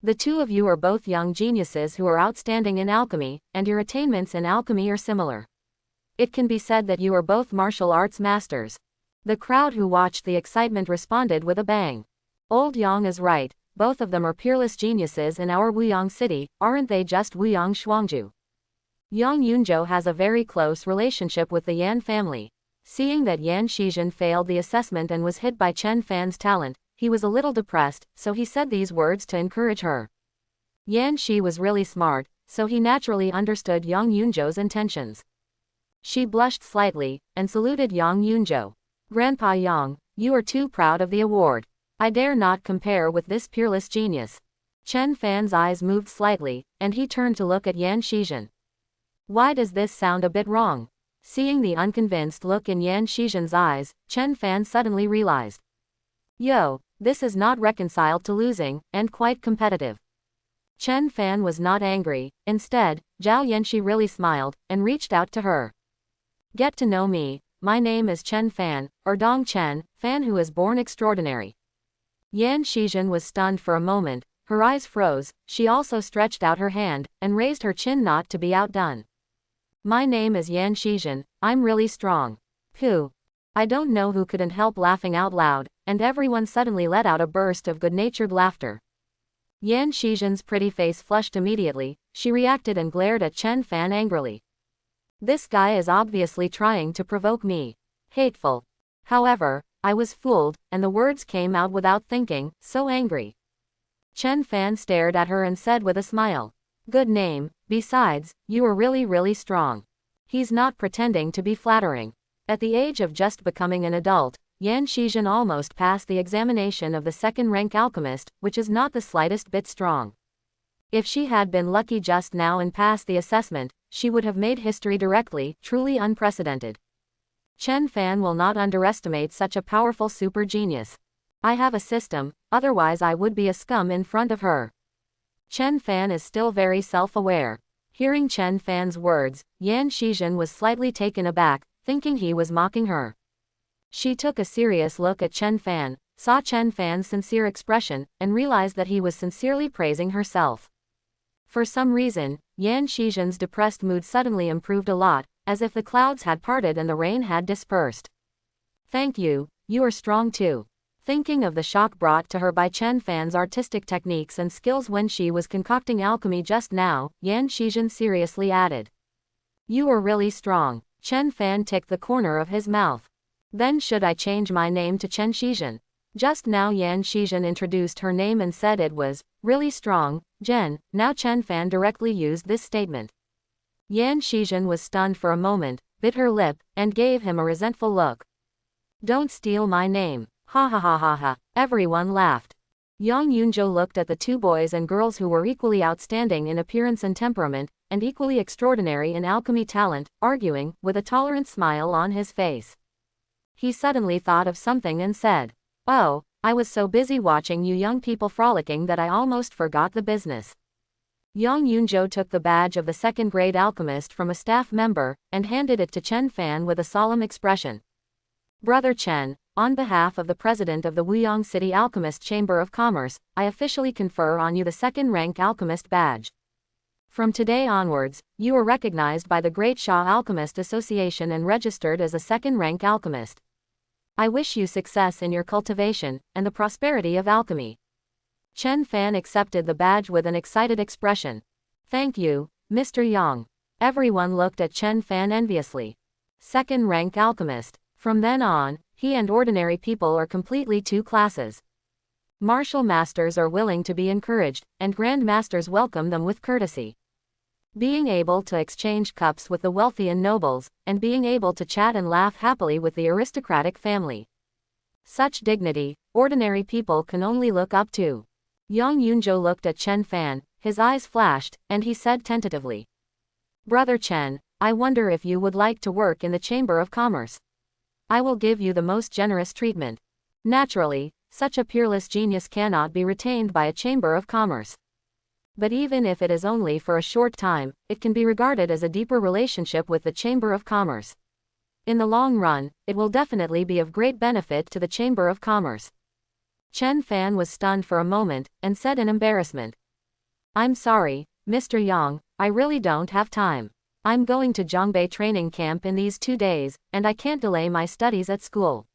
The two of you are both young geniuses who are outstanding in alchemy, and your attainments in alchemy are similar. It can be said that you are both martial arts masters. The crowd who watched the excitement responded with a bang. Old Yang is right, both of them are peerless geniuses in our Wuyang City, aren't they just Wuyang Shuangju? Yang Yunzhou has a very close relationship with the Yan family. Seeing that Yan Shizhen failed the assessment and was hit by Chen Fan's talent, he was a little depressed, so he said these words to encourage her. Yan Shi was really smart, so he naturally understood Yang Yunzhou's intentions. She blushed slightly, and saluted Yang Yunzhou. Grandpa Yang, you are too proud of the award. I dare not compare with this peerless genius. Chen Fan's eyes moved slightly, and he turned to look at Yan Shizhen. Why does this sound a bit wrong? Seeing the unconvinced look in Yan Shizhen's eyes, Chen Fan suddenly realized. Yo, this is not reconciled to losing, and quite competitive. Chen Fan was not angry. Instead, Zhao Yanxi really smiled, and reached out to her. Get to know me, my name is Chen Fan, or Dong Chen, Fan who is born extraordinary. Yan Shizhen was stunned for a moment, her eyes froze, she also stretched out her hand, and raised her chin not to be outdone. My name is Yan Shizhen, I'm really strong. Pooh. I don't know who couldn't help laughing out loud, and everyone suddenly let out a burst of good-natured laughter. Yan Shizhen's pretty face flushed immediately, she reacted and glared at Chen Fan angrily. This guy is obviously trying to provoke me. Hateful. However, I was fooled, and the words came out without thinking, so angry. Chen Fan stared at her and said with a smile. Good name, besides, you are really strong. He's not pretending to be flattering. At the age of just becoming an adult, Yan Shizhen almost passed the examination of the second-rank alchemist, which is not the slightest bit strong. If she had been lucky just now and passed the assessment, she would have made history directly, truly unprecedented. Chen Fan will not underestimate such a powerful super genius. I have a system, otherwise I would be a scum in front of her. Chen Fan is still very self-aware. Hearing Chen Fan's words, Yan Shizhen was slightly taken aback, thinking he was mocking her. She took a serious look at Chen Fan, saw Chen Fan's sincere expression, and realized that he was sincerely praising herself. For some reason, Yan Shizhen's depressed mood suddenly improved a lot, as if the clouds had parted and the rain had dispersed. Thank you, you are strong too. Thinking of the shock brought to her by Chen Fan's artistic techniques and skills when she was concocting alchemy just now, Yan Shizhen seriously added. You are really strong. Chen Fan ticked the corner of his mouth. Then should I change my name to Chen Shizhen? Just now Yan Shizhen introduced her name and said it was really strong, Jen. Now Chen Fan directly used this statement. Yan Shizhen was stunned for a moment, bit her lip, and gave him a resentful look. Don't steal my name. Ha ha ha ha ha. Everyone laughed. Yang Yunzhou looked at the two boys and girls who were equally outstanding in appearance and temperament, and equally extraordinary in alchemy talent, arguing, with a tolerant smile on his face. He suddenly thought of something and said, Oh, I was so busy watching you young people frolicking that I almost forgot the business. Yang Yunzhou took the badge of the second-grade alchemist from a staff member, and handed it to Chen Fan with a solemn expression. Brother Chen, on behalf of the president of the Wuyang City Alchemist Chamber of Commerce, I officially confer on you the second-rank alchemist badge. From today onwards, you are recognized by the Great Sha Alchemist Association and registered as a second-rank alchemist. I wish you success in your cultivation, and the prosperity of alchemy. Chen Fan accepted the badge with an excited expression. Thank you, Mr. Yang. Everyone looked at Chen Fan enviously. Second-rank alchemist. From then on, he and ordinary people are completely two classes. Martial masters are willing to be encouraged, and grand masters welcome them with courtesy. Being able to exchange cups with the wealthy and nobles, and being able to chat and laugh happily with the aristocratic family. Such dignity, ordinary people can only look up to. Yang Yunzhou looked at Chen Fan, his eyes flashed, and he said tentatively. Brother Chen, I wonder if you would like to work in the Chamber of Commerce. I will give you the most generous treatment. Naturally, such a peerless genius cannot be retained by a Chamber of Commerce. But even if it is only for a short time, it can be regarded as a deeper relationship with the Chamber of Commerce. In the long run, it will definitely be of great benefit to the Chamber of Commerce. Chen Fan was stunned for a moment, and said in embarrassment. I'm sorry, Mr. Yang, I really don't have time. I'm going to Zhongbei training camp in these 2 days, and I can't delay my studies at school.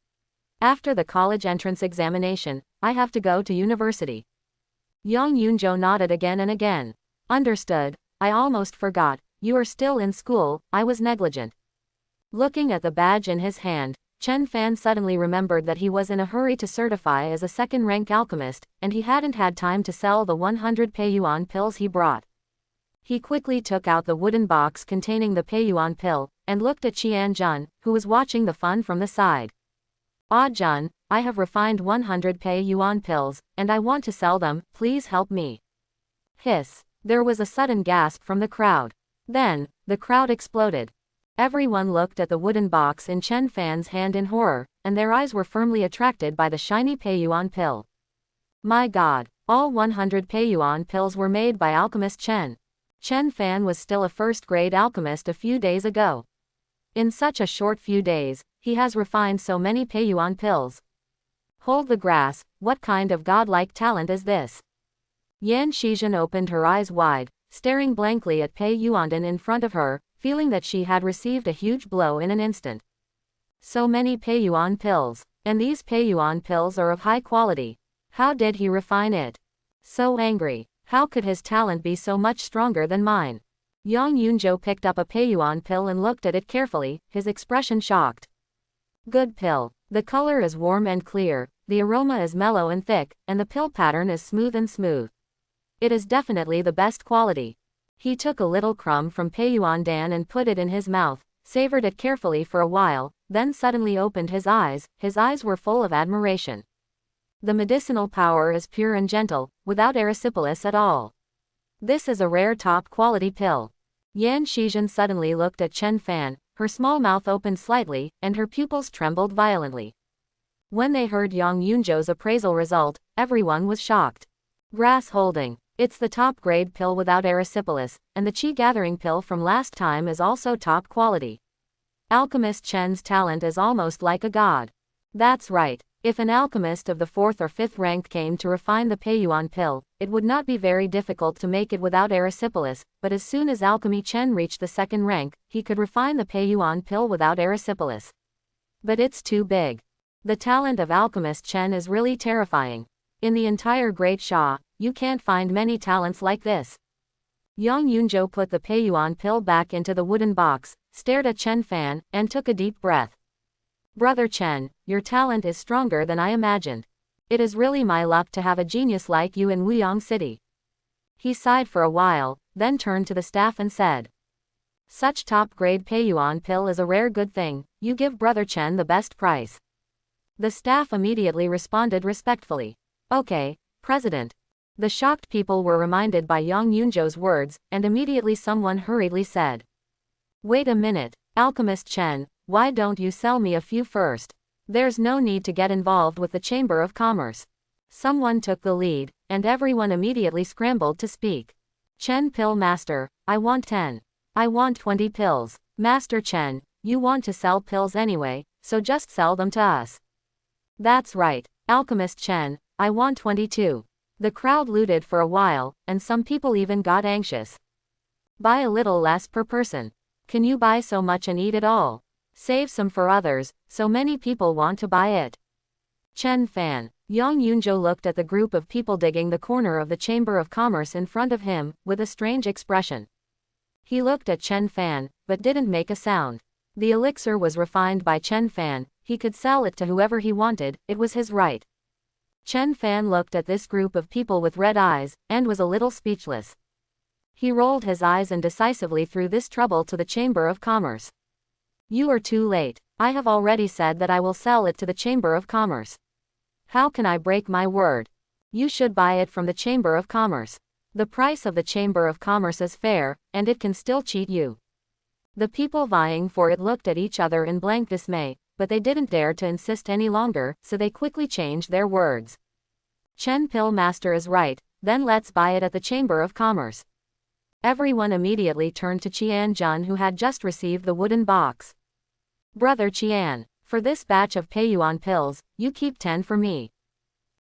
After the college entrance examination, I have to go to university. Yang Yunzhou nodded again and again. Understood, I almost forgot, you are still in school, I was negligent. Looking at the badge in his hand, Chen Fan suddenly remembered that he was in a hurry to certify as a second-rank alchemist, and he hadn't had time to sell the 100 Peiyuan pills he brought. He quickly took out the wooden box containing the Peiyuan pill, and looked at Qian Jun, who was watching the fun from the side. Ah Jun, I have refined 100 Peiyuan pills, and I want to sell them, please help me. Hiss. There was a sudden gasp from the crowd. Then, the crowd exploded. Everyone looked at the wooden box in Chen Fan's hand in horror, and their eyes were firmly attracted by the shiny Peiyuan pill. My God, all 100 Peiyuan pills were made by alchemist Chen. Chen Fan was still a first-grade alchemist a few days ago. In such a short few days, he has refined so many Peiyuan pills. Hold the grass, what kind of godlike talent is this? Yan Shizhen opened her eyes wide, staring blankly at Pei Yuanden in front of her, feeling that she had received a huge blow in an instant. So many Peiyuan pills, and these Peiyuan pills are of high quality. How did he refine it? So angry, how could his talent be so much stronger than mine? Yang Yunzhou picked up a Peiyuan pill and looked at it carefully, his expression shocked. Good pill. The color is warm and clear, the aroma is mellow and thick, and the pill pattern is smooth and smooth. It is definitely the best quality. He took a little crumb from Peiyuan Dan and put it in his mouth, savored it carefully for a while, then suddenly opened his eyes were full of admiration. The medicinal power is pure and gentle, without erysipelas at all. This is a rare top-quality pill. Yan Shizhen suddenly looked at Chen Fan, her small mouth opened slightly, and her pupils trembled violently. When they heard Yang Yunzhou's appraisal result, everyone was shocked. Grass holding. It's the top-grade pill without erysipelas, and the chi-gathering pill from last time is also top quality. Alchemist Chen's talent is almost like a god. That's right, If an alchemist of the 4th or 5th rank came to refine the Peiyuan pill, it would not be very difficult to make it without erysipelas, but as soon as Alchemy Chen reached the 2nd rank, he could refine the Peiyuan pill without erysipelas. But it's too big. The talent of Alchemist Chen is really terrifying. In the entire Great Sha, you can't find many talents like this. Yang Yunzhou put the Peiyuan pill back into the wooden box, stared at Chen Fan, and took a deep breath. Brother Chen, your talent is stronger than I imagined. It is really my luck to have a genius like you in Wuyang City. He sighed for a while, then turned to the staff and said. Such top-grade Peiyuan pill is a rare good thing, you give Brother Chen the best price. The staff immediately responded respectfully. Okay, President. The shocked people were reminded by Yang Yunzhou's words, and immediately someone hurriedly said. Wait a minute, Alchemist Chen, why don't you sell me a few first? There's no need to get involved with the Chamber of Commerce. Someone took the lead, and everyone immediately scrambled to speak. Chen Pill Master, I want 10. I want 20 pills. Master Chen, you want to sell pills anyway, so just sell them to us. That's right, Alchemist Chen, I want 22. The crowd looted for a while, and some people even got anxious. Buy a little less per person. Can you buy so much and eat it all? Save some for others, so many people want to buy it. Chen Fan. Yang Yunzhou looked at the group of people digging the corner of the Chamber of Commerce in front of him, with a strange expression. He looked at Chen Fan, but didn't make a sound. The elixir was refined by Chen Fan, he could sell it to whoever he wanted, it was his right. Chen Fan looked at this group of people with red eyes, and was a little speechless. He rolled his eyes and decisively threw this trouble to the Chamber of Commerce. You are too late. I have already said that I will sell it to the Chamber of Commerce. How can I break my word? You should buy it from the Chamber of Commerce. The price of the Chamber of Commerce is fair, and it can still cheat you. The people vying for it looked at each other in blank dismay, but they didn't dare to insist any longer, so they quickly changed their words. Chen Pill Master is right, then let's buy it at the Chamber of Commerce. Everyone immediately turned to Qian Jun, who had just received the wooden box. Brother Qian, for this batch of Peiyuan pills, you keep 10 for me.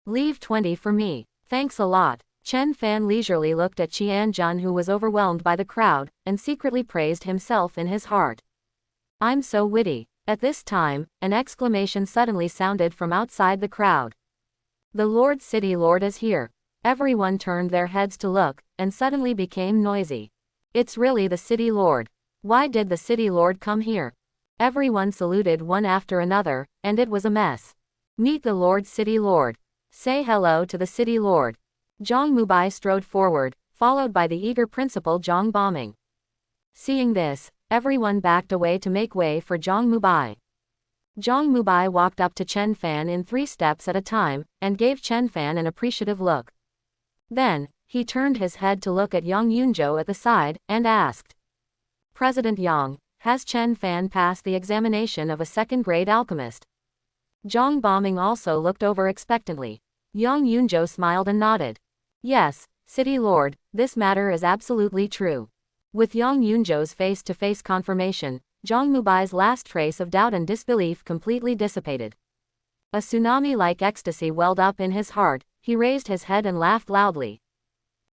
Leave 20 for me. Thanks a lot. Chen Fan leisurely looked at Qian Jun, who was overwhelmed by the crowd, and secretly praised himself in his heart. I'm so witty. At this time, an exclamation suddenly sounded from outside the crowd. The Lord City Lord is here. Everyone turned their heads to look, and suddenly became noisy. It's really the City Lord. Why did the City Lord come here? Everyone saluted one after another, and it was a mess. Meet the Lord City Lord. Say hello to the City Lord. Zhang Mubai strode forward, followed by the eager Principal Zhang Bombing. Seeing this, everyone backed away to make way for Zhang Mubai. Zhang Mubai walked up to Chen Fan in 3 steps at a time, and gave Chen Fan an appreciative look. Then, he turned his head to look at Yang Yunzhou at the side, and asked. President Yang, has Chen Fan passed the examination of a 2nd-grade alchemist? Zhang Bombing also looked over expectantly. Yang Yunzhou smiled and nodded. Yes, City Lord, this matter is absolutely true. With Yang Yunzhou's face-to-face confirmation, Zhang Mubai's last trace of doubt and disbelief completely dissipated. A tsunami-like ecstasy welled up in his heart, he raised his head and laughed loudly.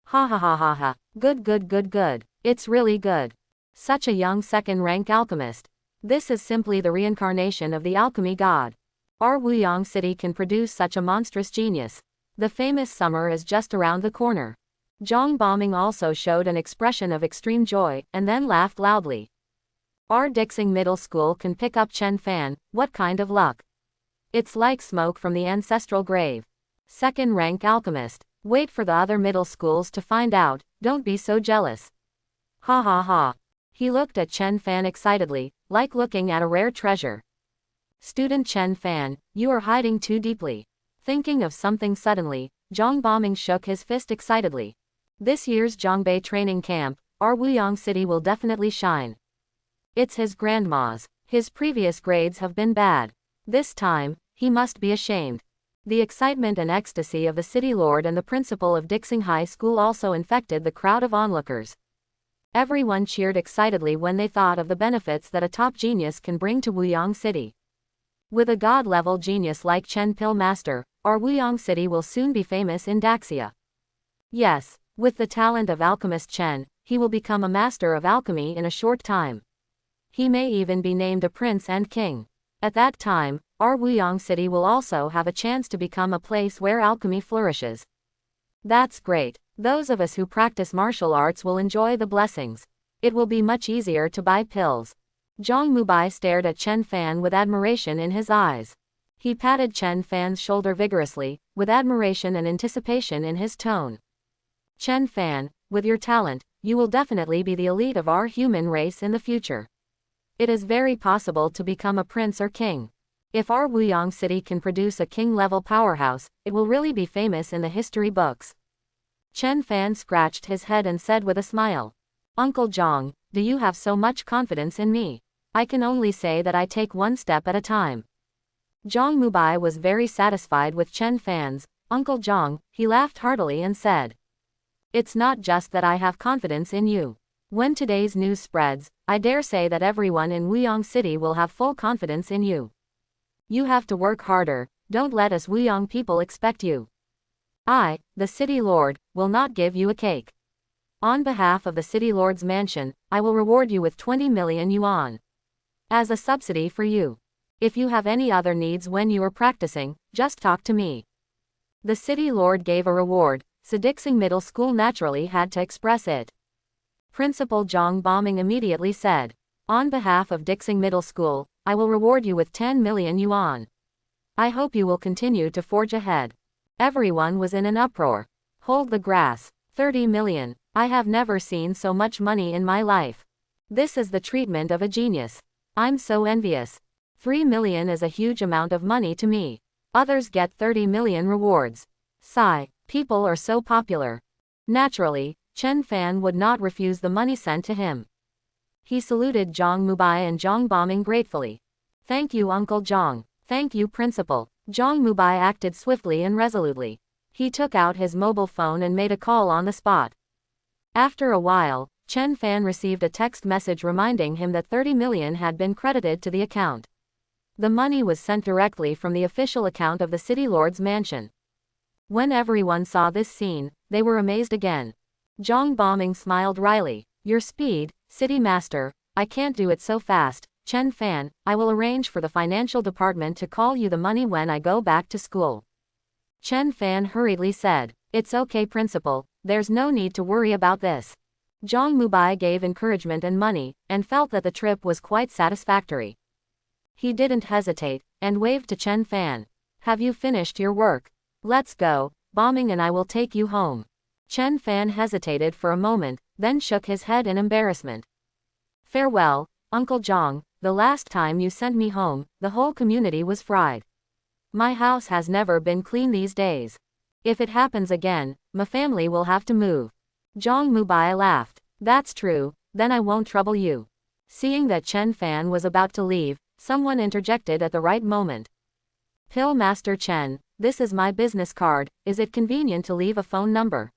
Ha ha ha ha ha, good good good good, it's really good. Such a young 2nd-rank alchemist. This is simply the reincarnation of the alchemy god. Our Wuyang city can produce such a monstrous genius. The famous summer is just around the corner. Zhang Bombing also showed an expression of extreme joy, and then laughed loudly. Our Dixing Middle School can pick up Chen Fan, what kind of luck? It's like smoke from the ancestral grave. 2nd-rank alchemist. Wait for the other middle schools to find out, don't be so jealous. Ha ha ha. He looked at Chen Fan excitedly, like looking at a rare treasure. Student Chen Fan, you are hiding too deeply. Thinking of something suddenly, Zhang Bombing shook his fist excitedly. This year's Zhongbei training camp, our Wuyang city will definitely shine. It's his grandma's. His previous grades have been bad. This time, he must be ashamed. The excitement and ecstasy of the city lord and the principal of Dixing High School also infected the crowd of onlookers. Everyone cheered excitedly when they thought of the benefits that a top genius can bring to Wuyang City. With a god-level genius like Chen Pill Master, our Wuyong city will soon be famous in Daxia. Yes, with the talent of Alchemist Chen, he will become a master of alchemy in a short time. He may even be named a prince and king. At that time, our Wuyong city will also have a chance to become a place where alchemy flourishes. That's great. Those of us who practice martial arts will enjoy the blessings. It will be much easier to buy pills. Zhang Mubai stared at Chen Fan with admiration in his eyes. He patted Chen Fan's shoulder vigorously, with admiration and anticipation in his tone. Chen Fan, with your talent, you will definitely be the elite of our human race in the future. It is very possible to become a prince or king. If our Wuyong city can produce a king-level powerhouse, it will really be famous in the history books. Chen Fan scratched his head and said with a smile, Uncle Zhang, do you have so much confidence in me? I can only say that I take one step at a time. Zhang Mubai was very satisfied with Chen Fan's Uncle Zhang. He laughed heartily and said, It's not just that I have confidence in you. When today's news spreads, I dare say that everyone in Wuyong City will have full confidence in you. You have to work harder, don't let us Wuyong people expect you. I, the City Lord, will not give you a cake. On behalf of the City Lord's mansion, I will reward you with 20 million yuan. As a subsidy for you. If you have any other needs when you are practicing, just talk to me. The City Lord gave a reward, so Dixing Middle School naturally had to express it. Principal Zhang Bombing immediately said, On behalf of Dixing Middle School, I will reward you with 10 million yuan. I hope you will continue to forge ahead. Everyone was in an uproar. Hold the grass. 30 million. I have never seen so much money in my life. This is the treatment of a genius. I'm so envious. 3 million is a huge amount of money to me. Others get 30 million rewards. Sigh, people are so popular. Naturally, Chen Fan would not refuse the money sent to him. He saluted Zhang Mubai and Zhang Bombing gratefully. Thank you, Uncle Zhang. Thank you, Principal. Zhang Mubai acted swiftly and resolutely. He took out his mobile phone and made a call on the spot. After a while, Chen Fan received a text message reminding him that 30 million had been credited to the account. The money was sent directly from the official account of the City Lord's mansion. When everyone saw this scene, they were amazed again. Zhang Bombing smiled wryly. Your speed, City Master, I can't do it so fast. Chen Fan, I will arrange for the financial department to call you the money when I go back to school. Chen Fan hurriedly said, It's okay, Principal, there's no need to worry about this. Zhang Mubai gave encouragement and money, and felt that the trip was quite satisfactory. He didn't hesitate, and waved to Chen Fan. Have you finished your work? Let's go, Bombing and I will take you home. Chen Fan hesitated for a moment, then shook his head in embarrassment. Farewell, Uncle Zhang, the last time you sent me home, the whole community was fried. My house has never been clean these days. If it happens again, my family will have to move. Zhang Mubai laughed. That's true, then I won't trouble you. Seeing that Chen Fan was about to leave, someone interjected at the right moment. Pill Master Chen, this is my business card, is it convenient to leave a phone number?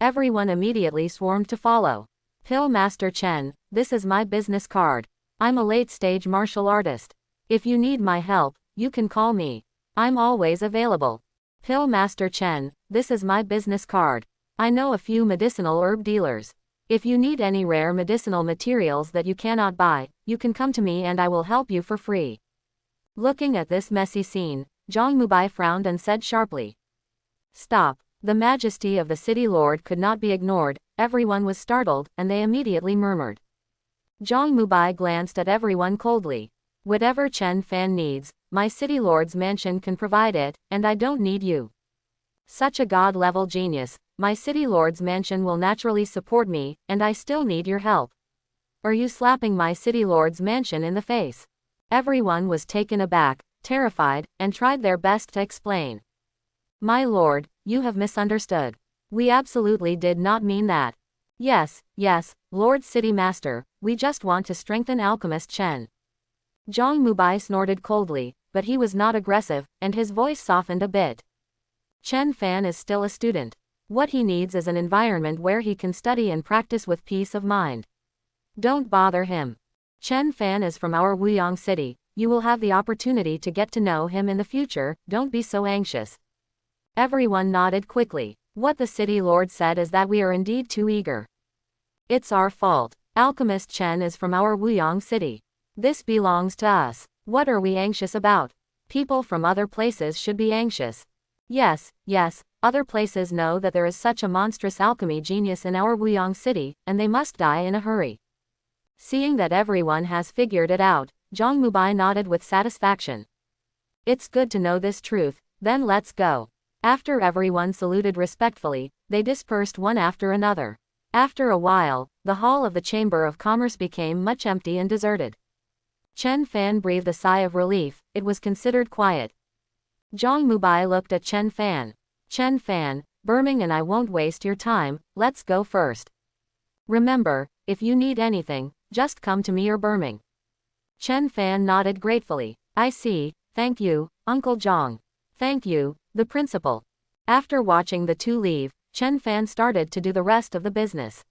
Everyone immediately swarmed to follow. Pill Master Chen, this is my business card. I'm a late-stage martial artist. If you need my help, you can call me. I'm always available. Pill Master Chen, this is my business card. I know a few medicinal herb dealers. If you need any rare medicinal materials that you cannot buy, you can come to me and I will help you for free. Looking at this messy scene, Zhang Mubai frowned and said sharply. Stop. The majesty of the City Lord could not be ignored. Everyone was startled, and they immediately murmured. Zhang Mubai glanced at everyone coldly. Whatever Chen Fan needs, my City Lord's mansion can provide it, and I don't need you. Such a god-level genius, my City Lord's mansion will naturally support me, and I still need your help. Are you slapping my City Lord's mansion in the face? Everyone was taken aback, terrified, and tried their best to explain. My lord, you have misunderstood. We absolutely did not mean that. Yes, Lord City Master, we just want to strengthen Alchemist Chen. Zhang Mubai snorted coldly, but he was not aggressive, and his voice softened a bit. Chen Fan is still a student. What he needs is an environment where he can study and practice with peace of mind. Don't bother him. Chen Fan is from our Wuyong city, you will have the opportunity to get to know him in the future, don't be so anxious. Everyone nodded quickly. What the city lord said is that we are indeed too eager. It's our fault. Alchemist Chen is from our Wuyang city. This belongs to us. What are we anxious about? People from other places should be anxious. Yes, other places know that there is such a monstrous alchemy genius in our Wuyang city, and they must die in a hurry. Seeing that everyone has figured it out, Zhang Mubai nodded with satisfaction. It's good to know this truth, then let's go. After everyone saluted respectfully, they dispersed one after another. After a while, the hall of the Chamber of Commerce became much empty and deserted. Chen Fan breathed a sigh of relief, it was considered quiet. Zhang Mubai looked at Chen Fan. Chen Fan, Burming and I won't waste your time, let's go first. Remember, if you need anything, just come to me or Burming. Chen Fan nodded gratefully. I see, thank you, Uncle Zhang. Thank you, the principal. After watching the two leave, Chen Fan started to do the rest of the business.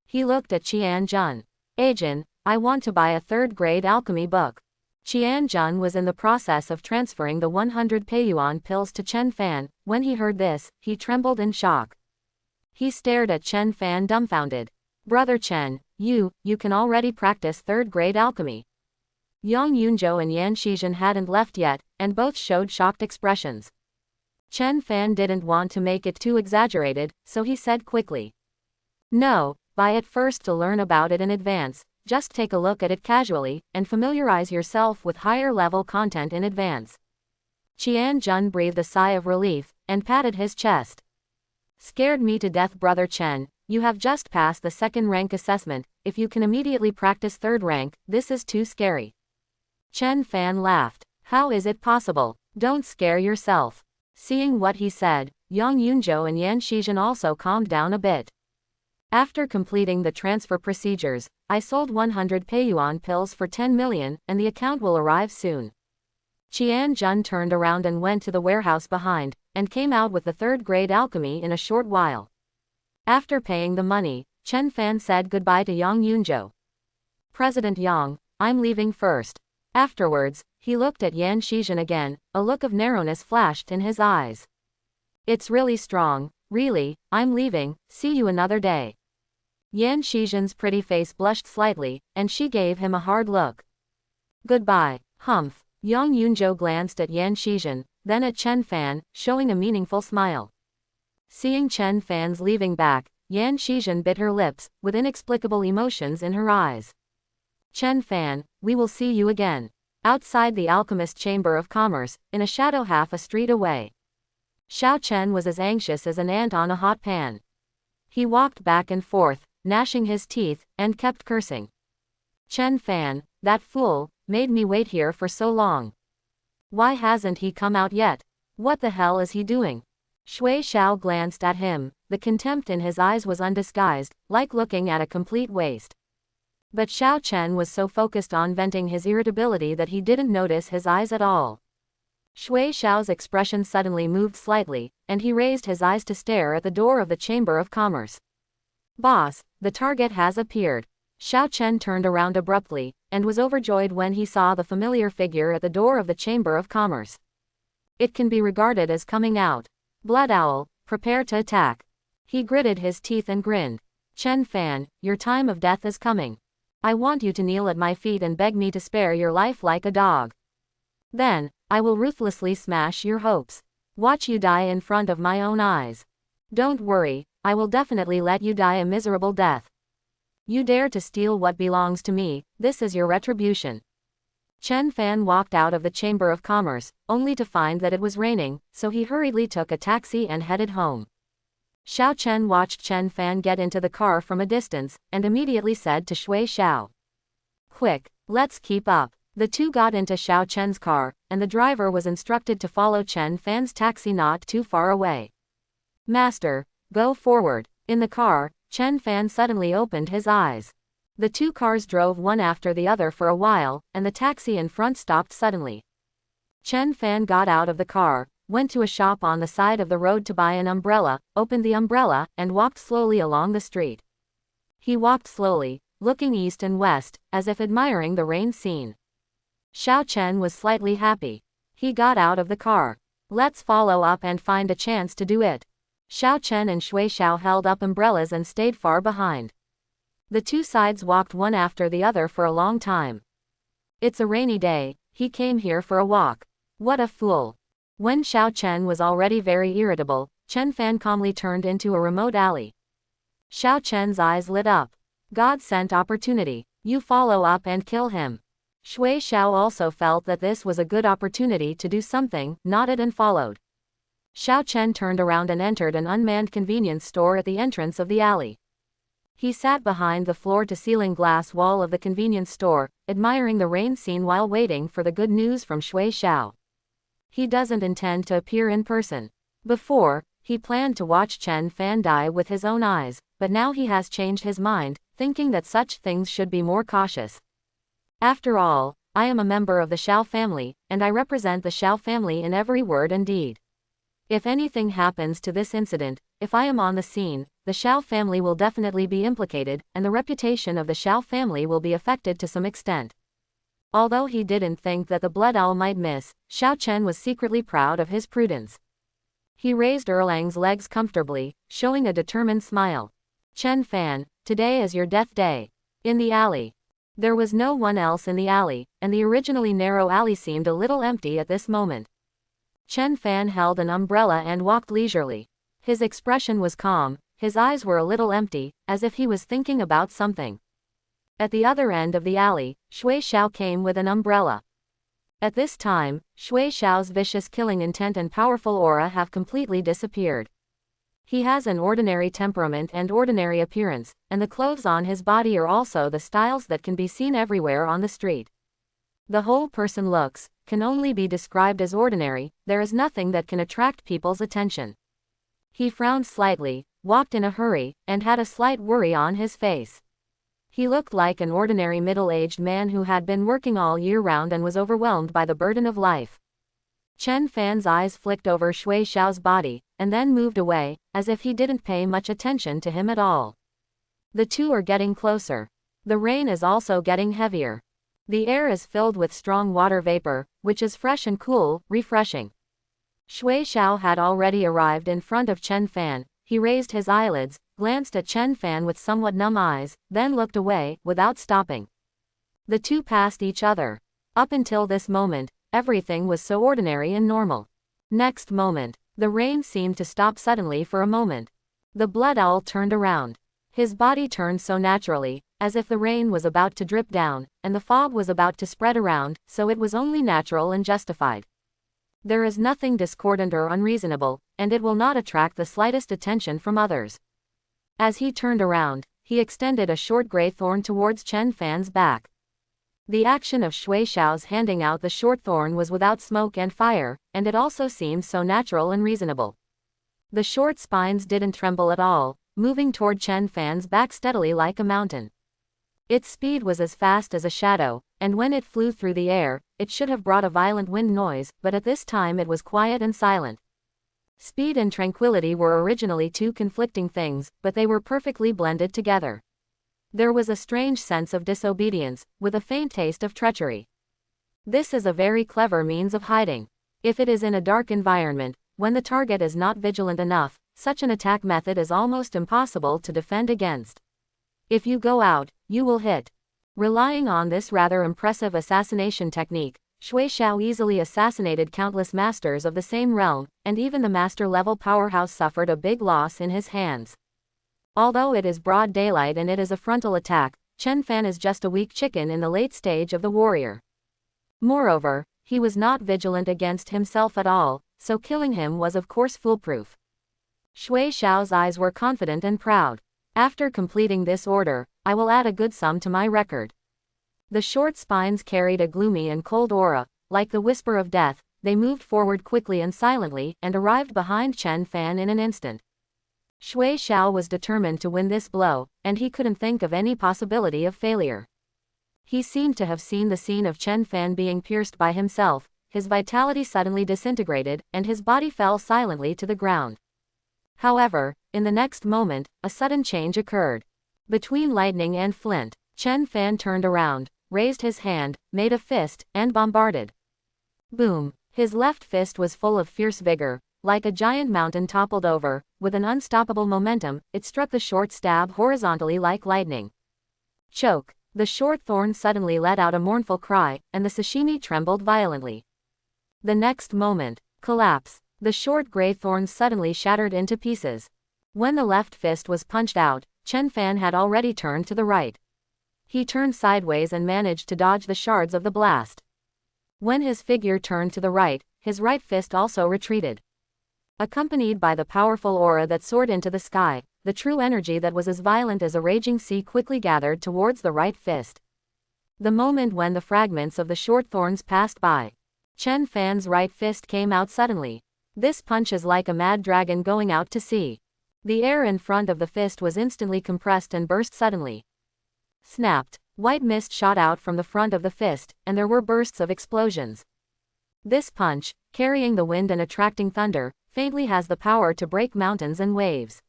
He looked at Qian Jun. Ajin, I want to buy a third-grade alchemy book. Qian Jun was in the process of transferring the 100 Peiyuan pills to Chen Fan. When he heard this, he trembled in shock. He stared at Chen Fan dumbfounded. Brother Chen, you can already practice third-grade alchemy. Yang Yunzhou and Yan Shizhen hadn't left yet, and both showed shocked expressions. Chen Fan didn't want to make it too exaggerated, so he said quickly. No, buy it first to learn about it in advance, just take a look at it casually, and familiarize yourself with higher-level content in advance. Qian Jun breathed a sigh of relief, and patted his chest. Scared me to death, Brother Chen, you have just passed the second-rank assessment, if you can immediately practice third rank, this is too scary. Chen Fan laughed. How is it possible? Don't scare yourself. Seeing what he said, Yang Yunzhou and Yan Shizhen also calmed down a bit. After completing the transfer procedures, I sold 100 Peiyuan pills for 10 million, and the account will arrive soon. Qian Jun turned around and went to the warehouse behind, and came out with the third-grade alchemy in a short while. After paying the money, Chen Fan said goodbye to Yang Yunzhou. President Yang, I'm leaving first. Afterwards, he looked at Yan Shizhen again, a look of narrowness flashed in his eyes. It's really strong, really, I'm leaving, see you another day. Yan Shizhen's pretty face blushed slightly, and she gave him a hard look. Goodbye, humph. Yang Yunzhou glanced at Yan Shizhen, then at Chen Fan, showing a meaningful smile. Seeing Chen Fan's leaving back, Yan Shizhen bit her lips, with inexplicable emotions in her eyes. Chen Fan, we will see you again. Outside the Alchemist Chamber of Commerce, in a shadow half a street away. Xiao Chen was as anxious as an ant on a hot pan. He walked back and forth, gnashing his teeth, and kept cursing. Chen Fan, that fool, made me wait here for so long. Why hasn't he come out yet? What the hell is he doing? Shui Xiao glanced at him, the contempt in his eyes was undisguised, like looking at a complete waste. But Xiao Chen was so focused on venting his irritability that he didn't notice his eyes at all. Shui Xiao's expression suddenly moved slightly, and he raised his eyes to stare at the door of the Chamber of Commerce. Boss, the target has appeared. Xiao Chen turned around abruptly, and was overjoyed when he saw the familiar figure at the door of the Chamber of Commerce. It can be regarded as coming out. Blood Owl, prepare to attack. He gritted his teeth and grinned. Chen Fan, your time of death is coming. I want you to kneel at my feet and beg me to spare your life like a dog. Then, I will ruthlessly smash your hopes. Watch you die in front of my own eyes. Don't worry, I will definitely let you die a miserable death. You dare to steal what belongs to me, this is your retribution. Chen Fan walked out of the Chamber of Commerce, only to find that it was raining, so he hurriedly took a taxi and headed home. Xiao Chen watched Chen Fan get into the car from a distance, and immediately said to Shui Xiao. Quick, let's keep up. The two got into Xiao Chen's car, and the driver was instructed to follow Chen Fan's taxi not too far away. Master, go forward. In the car, Chen Fan suddenly opened his eyes. The two cars drove one after the other for a while, and the taxi in front stopped suddenly. Chen Fan got out of the car, went to a shop on the side of the road to buy an umbrella, opened the umbrella, and walked slowly along the street. He walked slowly, looking east and west, as if admiring the rain scene. Xiao Chen was slightly happy. He got out of the car. Let's follow up and find a chance to do it. Xiao Chen and Shui Xiao held up umbrellas and stayed far behind. The two sides walked one after the other for a long time. It's a rainy day, he came here for a walk. What a fool. When Xiao Chen was already very irritable, Chen Fan calmly turned into a remote alley. Xiao Chen's eyes lit up. God sent opportunity. You follow up and kill him. Shui Xiao also felt that this was a good opportunity to do something, nodded and followed. Xiao Chen turned around and entered an unmanned convenience store at the entrance of the alley. He sat behind the floor-to-ceiling glass wall of the convenience store, admiring the rain scene while waiting for the good news from Shui Xiao. He doesn't intend to appear in person. Before, he planned to watch Chen Fan die with his own eyes, but now he has changed his mind, thinking that such things should be more cautious. After all, I am a member of the Xiao family, and I represent the Xiao family in every word and deed. If anything happens to this incident, if I am on the scene, the Xiao family will definitely be implicated, and the reputation of the Xiao family will be affected to some extent. Although he didn't think that the blood owl might miss, Xiao Chen was secretly proud of his prudence. He raised Erlang's legs comfortably, showing a determined smile. Chen Fan, today is your death day. In the alley. There was no one else in the alley, and the originally narrow alley seemed a little empty at this moment. Chen Fan held an umbrella and walked leisurely. His expression was calm, his eyes were a little empty, as if he was thinking about something. At the other end of the alley, Shui Xiao came with an umbrella. At this time, Shui Xiao's vicious killing intent and powerful aura have completely disappeared. He has an ordinary temperament and ordinary appearance, and the clothes on his body are also the styles that can be seen everywhere on the street. The whole person looks, can only be described as ordinary, there is nothing that can attract people's attention. He frowned slightly, walked in a hurry, and had a slight worry on his face. He looked like an ordinary middle-aged man who had been working all year round and was overwhelmed by the burden of life. Chen Fan's eyes flicked over Shui Xiao's body, and then moved away, as if he didn't pay much attention to him at all. The two are getting closer. The rain is also getting heavier. The air is filled with strong water vapor, which is fresh and cool, refreshing. Shui Xiao had already arrived in front of Chen Fan. He raised his eyelids, glanced at Chen Fan with somewhat numb eyes, then looked away, without stopping. The two passed each other. Up until this moment, everything was so ordinary and normal. Next moment, the rain seemed to stop suddenly for a moment. The blood owl turned around. His body turned so naturally, as if the rain was about to drip down, and the fog was about to spread around, so it was only natural and justified. There is nothing discordant or unreasonable, and it will not attract the slightest attention from others. As he turned around, he extended a short gray thorn towards Chen Fan's back. The action of Shui Xiao's handing out the short thorn was without smoke and fire, and it also seemed so natural and reasonable. The short spines didn't tremble at all, moving toward Chen Fan's back steadily like a mountain. Its speed was as fast as a shadow, and when it flew through the air, it should have brought a violent wind noise, but at this time it was quiet and silent. Speed and tranquility were originally two conflicting things, but they were perfectly blended together. There was a strange sense of disobedience, with a faint taste of treachery. This is a very clever means of hiding. If it is in a dark environment, when the target is not vigilant enough, such an attack method is almost impossible to defend against. If you go out, you will hit. Relying on this rather impressive assassination technique, Shui Xiao easily assassinated countless masters of the same realm, and even the master-level powerhouse suffered a big loss in his hands. Although it is broad daylight and it is a frontal attack, Chen Fan is just a weak chicken in the late stage of the warrior. Moreover, he was not vigilant against himself at all, so killing him was of course foolproof. Shui Xiao's eyes were confident and proud. After completing this order, I will add a good sum to my record. The short spines carried a gloomy and cold aura, like the whisper of death. They moved forward quickly and silently, and arrived behind Chen Fan in an instant. Shui Xiao was determined to win this blow, and he couldn't think of any possibility of failure. He seemed to have seen the scene of Chen Fan being pierced by himself, his vitality suddenly disintegrated, and his body fell silently to the ground. However, in the next moment, a sudden change occurred. Between lightning and flint, Chen Fan turned around, raised his hand, made a fist, and bombarded. Boom! His left fist was full of fierce vigor. Like a giant mountain toppled over, with an unstoppable momentum, it struck the short stab horizontally like lightning. Choke! The short thorn suddenly let out a mournful cry, and the sashimi trembled violently. The next moment, collapse. The short gray thorns suddenly shattered into pieces. When the left fist was punched out, Chen Fan had already turned to the right. He turned sideways and managed to dodge the shards of the blast. When his figure turned to the right, his right fist also retreated. Accompanied by the powerful aura that soared into the sky, the true energy that was as violent as a raging sea quickly gathered towards the right fist. The moment when the fragments of the short thorns passed by, Chen Fan's right fist came out suddenly. This punch is like a mad dragon going out to sea. The air in front of the fist was instantly compressed and burst suddenly. Snapped. White mist shot out from the front of the fist, and there were bursts of explosions. This punch, carrying the wind and attracting thunder, faintly has the power to break mountains and waves.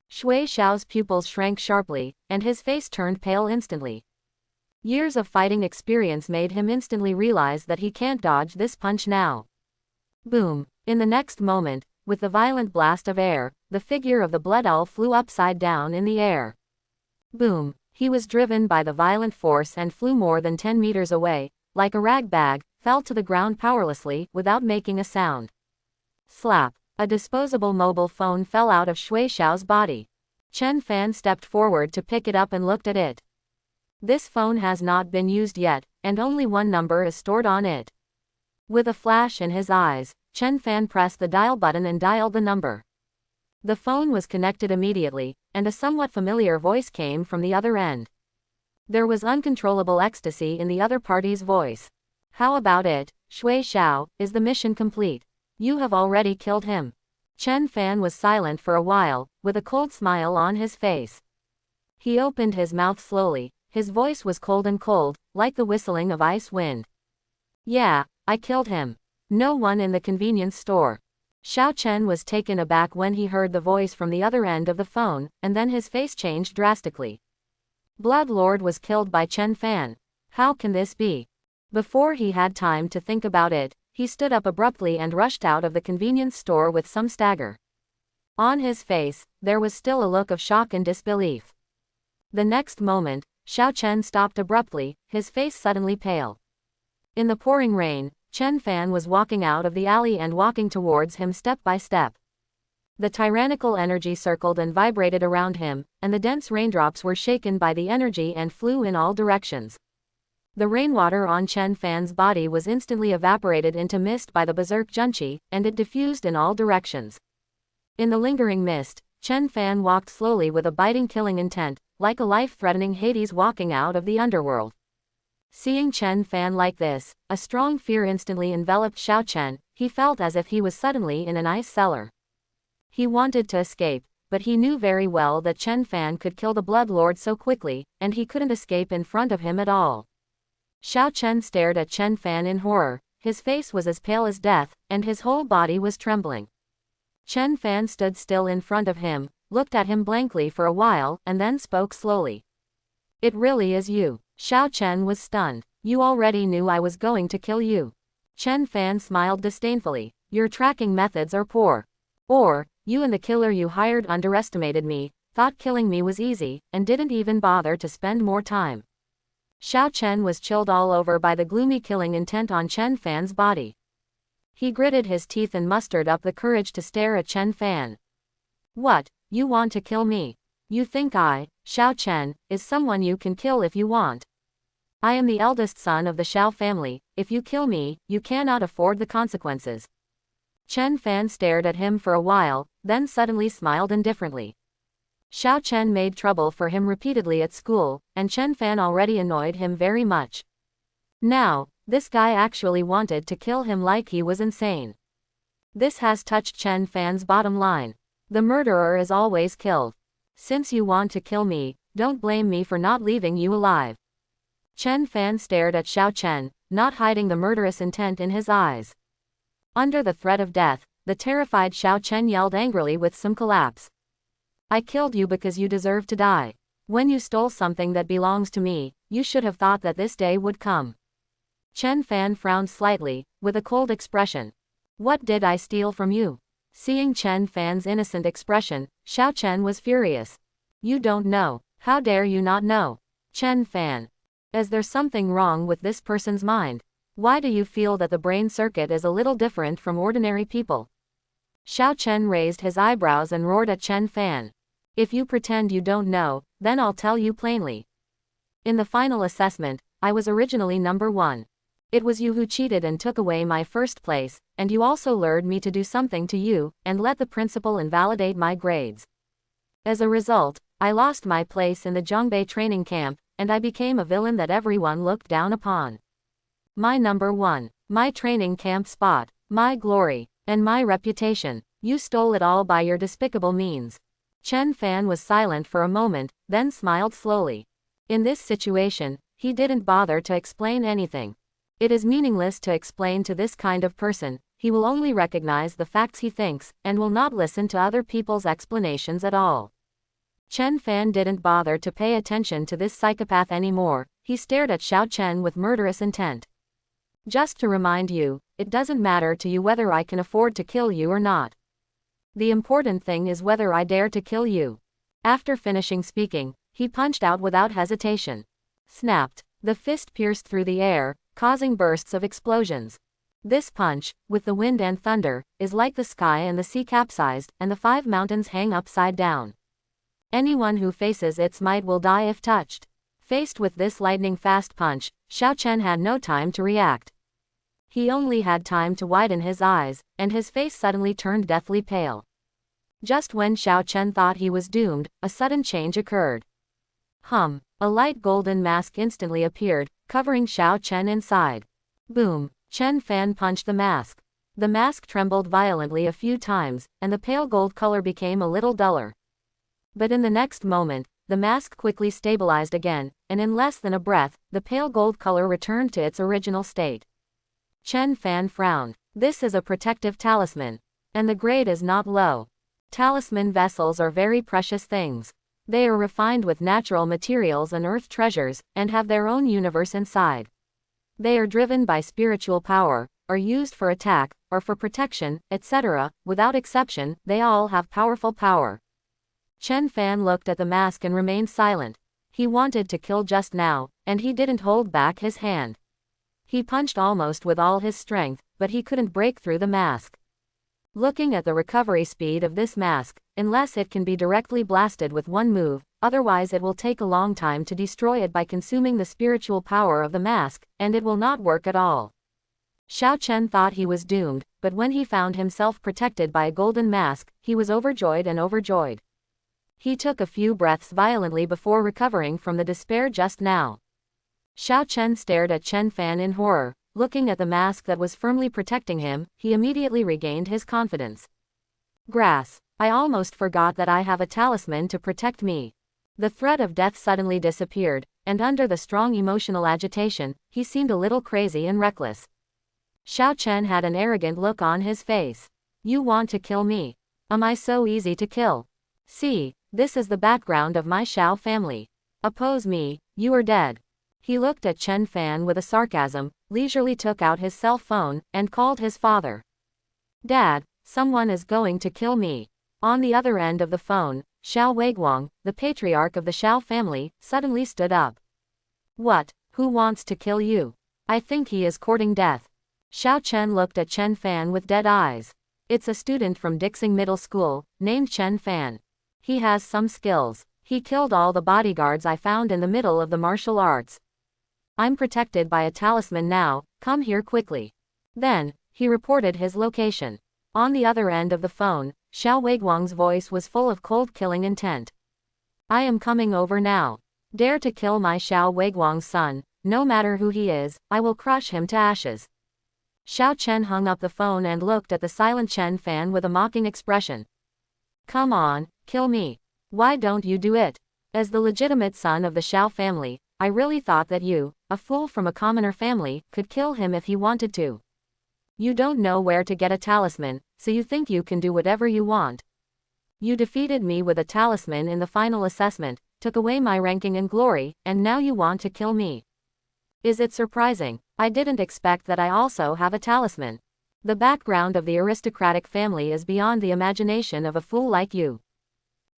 Shui Xiao's pupils shrank sharply, and his face turned pale instantly. Years of fighting experience made him instantly realize that he can't dodge this punch now. Boom! In the next moment, with the violent blast of air, the figure of the blood owl flew upside down in the air. Boom! He was driven by the violent force and flew more than 10 meters away, like a rag bag, fell to the ground powerlessly, without making a sound. Slap! A disposable mobile phone fell out of Shui Xiao's body. Chen Fan stepped forward to pick it up and looked at it. This phone has not been used yet, and only one number is stored on it. With a flash in his eyes, Chen Fan pressed the dial button and dialed the number. The phone was connected immediately, and a somewhat familiar voice came from the other end. There was uncontrollable ecstasy in the other party's voice. How about it, Shui Xiao, is the mission complete? You have already killed him. Chen Fan was silent for a while, with a cold smile on his face. He opened his mouth slowly, his voice was cold and cold, like the whistling of ice wind. Yeah, I killed him. No one in the convenience store. Xiao Chen was taken aback when he heard the voice from the other end of the phone, and then his face changed drastically. Blood Lord was killed by Chen Fan. How can this be? Before he had time to think about it, he stood up abruptly and rushed out of the convenience store with some stagger. On his face, there was still a look of shock and disbelief. The next moment, Xiao Chen stopped abruptly, his face suddenly pale. In the pouring rain, Chen Fan was walking out of the alley and walking towards him step by step. The tyrannical energy circled and vibrated around him, and the dense raindrops were shaken by the energy and flew in all directions. The rainwater on Chen Fan's body was instantly evaporated into mist by the berserk junqi, and it diffused in all directions. In the lingering mist, Chen Fan walked slowly with a biting killing intent, like a life-threatening Hades walking out of the underworld. Seeing Chen Fan like this, a strong fear instantly enveloped Xiao Chen. He felt as if he was suddenly in an ice cellar. He wanted to escape, but he knew very well that Chen Fan could kill the Blood Lord so quickly, and he couldn't escape in front of him at all. Xiao Chen stared at Chen Fan in horror, his face was as pale as death, and his whole body was trembling. Chen Fan stood still in front of him, looked at him blankly for a while, and then spoke slowly. It really is you. Xiao Chen was stunned. You already knew I was going to kill you. Chen Fan smiled disdainfully. Your tracking methods are poor. Or, you and the killer you hired underestimated me, thought killing me was easy, and didn't even bother to spend more time. Xiao Chen was chilled all over by the gloomy killing intent on Chen Fan's body. He gritted his teeth and mustered up the courage to stare at Chen Fan. What, you want to kill me? You think I, Xiao Chen, is someone you can kill if you want? I am the eldest son of the Xiao family. If you kill me, you cannot afford the consequences. Chen Fan stared at him for a while, then suddenly smiled indifferently. Xiao Chen made trouble for him repeatedly at school, and Chen Fan already annoyed him very much. Now, this guy actually wanted to kill him like he was insane. This has touched Chen Fan's bottom line. The murderer is always killed. Since you want to kill me, don't blame me for not leaving you alive. Chen Fan stared at Xiao Chen, not hiding the murderous intent in his eyes. Under the threat of death, the terrified Xiao Chen yelled angrily with some collapse. I killed you because you deserve to die. When you stole something that belongs to me, you should have thought that this day would come. Chen Fan frowned slightly, with a cold expression. What did I steal from you? Seeing Chen Fan's innocent expression, Xiao Chen was furious. You don't know. How dare you not know? Chen Fan. Is there something wrong with this person's mind? Why do you feel that the brain circuit is a little different from ordinary people? Xiao Chen raised his eyebrows and roared at Chen Fan. If you pretend you don't know, then I'll tell you plainly. In the final assessment, I was originally number 1. It was you who cheated and took away my first place, and you also lured me to do something to you, and let the principal invalidate my grades. As a result, I lost my place in the Zhongbei training camp, and I became a villain that everyone looked down upon. My number 1, my training camp spot, my glory, and my reputation, you stole it all by your despicable means. Chen Fan was silent for a moment, then smiled slowly. In this situation, he didn't bother to explain anything. It is meaningless to explain to this kind of person. He will only recognize the facts he thinks, and will not listen to other people's explanations at all. Chen Fan didn't bother to pay attention to this psychopath anymore. He stared at Xiao Chen with murderous intent. Just to remind you, it doesn't matter to you whether I can afford to kill you or not. The important thing is whether I dare to kill you. After finishing speaking, he punched out without hesitation. Snapped. The fist pierced through the air, causing bursts of explosions. This punch, with the wind and thunder, is like the sky and the sea capsized, and the 5 mountains hang upside down. Anyone who faces its might will die if touched. Faced with this lightning-fast punch, Xiao Chen had no time to react. He only had time to widen his eyes, and his face suddenly turned deathly pale. Just when Xiao Chen thought he was doomed, a sudden change occurred. A light golden mask instantly appeared, covering Xiao Chen inside. Boom! Chen Fan punched the mask. The mask trembled violently a few times, and the pale gold color became a little duller. But in the next moment, the mask quickly stabilized again, and in less than a breath, the pale gold color returned to its original state. Chen Fan frowned. This is a protective talisman. And the grade is not low. Talisman vessels are very precious things. They are refined with natural materials and earth treasures, and have their own universe inside. They are driven by spiritual power, are used for attack, or for protection, etc. Without exception, they all have powerful power. Chen Fan looked at the mask and remained silent. He wanted to kill just now, and he didn't hold back his hand. He punched almost with all his strength, but he couldn't break through the mask. Looking at the recovery speed of this mask, unless it can be directly blasted with one move, otherwise it will take a long time to destroy it by consuming the spiritual power of the mask, and it will not work at all. Xiao Chen thought he was doomed, but when he found himself protected by a golden mask, he was overjoyed and overjoyed. He took a few breaths violently before recovering from the despair just now. Xiao Chen stared at Chen Fan in horror. Looking at the mask that was firmly protecting him, he immediately regained his confidence. Grass. I almost forgot that I have a talisman to protect me. The threat of death suddenly disappeared, and under the strong emotional agitation, he seemed a little crazy and reckless. Xiao Chen had an arrogant look on his face. You want to kill me? Am I so easy to kill? See, this is the background of my Xiao family. Oppose me, you are dead. He looked at Chen Fan with a sarcasm, leisurely took out his cell phone, and called his father. Dad, someone is going to kill me. On the other end of the phone, Xiao Weiguang, the patriarch of the Xiao family, suddenly stood up. What? Who wants to kill you? I think he is courting death. Xiao Chen looked at Chen Fan with dead eyes. It's a student from Dixing Middle School, named Chen Fan. He has some skills. He killed all the bodyguards I found in the middle of the martial arts. I'm protected by a talisman now, come here quickly. Then, he reported his location. On the other end of the phone, Xiao Weiguang's voice was full of cold killing intent. I am coming over now. Dare to kill my Xiao Weiguang's son, no matter who he is, I will crush him to ashes. Xiao Chen hung up the phone and looked at the silent Chen Fan with a mocking expression. Come on, kill me. Why don't you do it? As the legitimate son of the Xiao family, I really thought that you, a fool from a commoner family, could kill him if he wanted to. You don't know where to get a talisman, so you think you can do whatever you want. You defeated me with a talisman in the final assessment, took away my ranking and glory, and now you want to kill me. Is it surprising? I didn't expect that I also have a talisman. The background of the aristocratic family is beyond the imagination of a fool like you.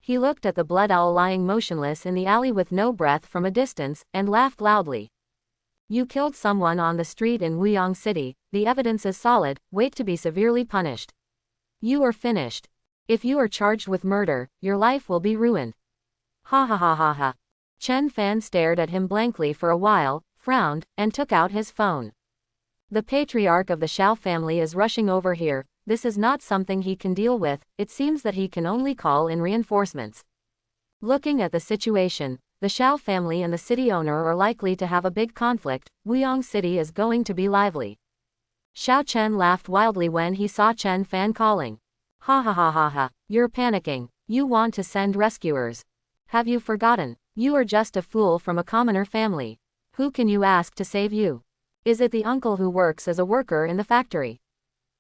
He looked at the blood owl lying motionless in the alley with no breath from a distance, and laughed loudly. You killed someone on the street in Wuyong City, the evidence is solid, wait to be severely punished. You are finished. If you are charged with murder, your life will be ruined. Ha ha ha ha ha. Chen Fan stared at him blankly for a while, frowned, and took out his phone. The patriarch of the Shao family is rushing over here, this is not something he can deal with, it seems that he can only call in reinforcements. Looking at the situation, the Shao family and the city owner are likely to have a big conflict, Wuyong City is going to be lively. Xiao Chen laughed wildly when he saw Chen Fan calling. Ha ha ha ha ha, you're panicking, you want to send rescuers. Have you forgotten? You are just a fool from a commoner family. Who can you ask to save you? Is it the uncle who works as a worker in the factory?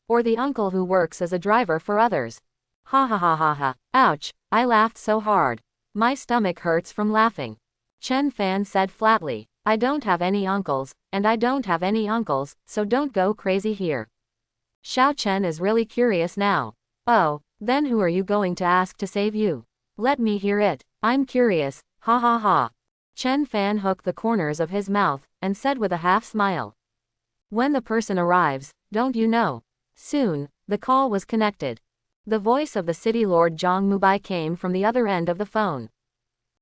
Or the uncle who works as a driver for others? Ha ha ha ha ha, ouch, I laughed so hard. My stomach hurts from laughing. Chen Fan said flatly, I don't have any uncles, and I don't have any uncles, so don't go crazy here. Xiao Chen is really curious now. Oh, then who are you going to ask to save you? Let me hear it, I'm curious, ha ha ha. Chen Fan hooked the corners of his mouth, and said with a half smile. When the person arrives, don't you know? Soon, the call was connected. The voice of the city lord Zhang Mubai came from the other end of the phone.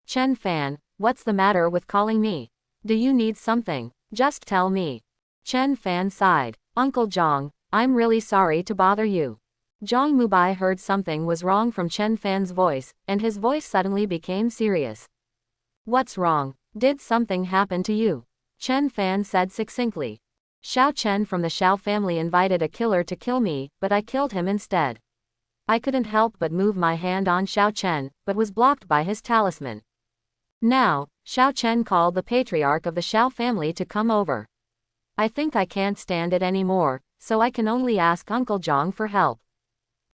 Chen Fan, what's the matter with calling me? Do you need something? Just tell me. Chen Fan sighed. Uncle Zhang, I'm really sorry to bother you. Zhang Mubai heard something was wrong from Chen Fan's voice, and his voice suddenly became serious. What's wrong? Did something happen to you? Chen Fan said succinctly. Xiao Chen from the Shao family invited a killer to kill me, but I killed him instead. I couldn't help but move my hand on Xiao Chen, but was blocked by his talisman. Now, Xiao Chen called the patriarch of the Shao family to come over. I think I can't stand it anymore, so I can only ask Uncle Zhang for help.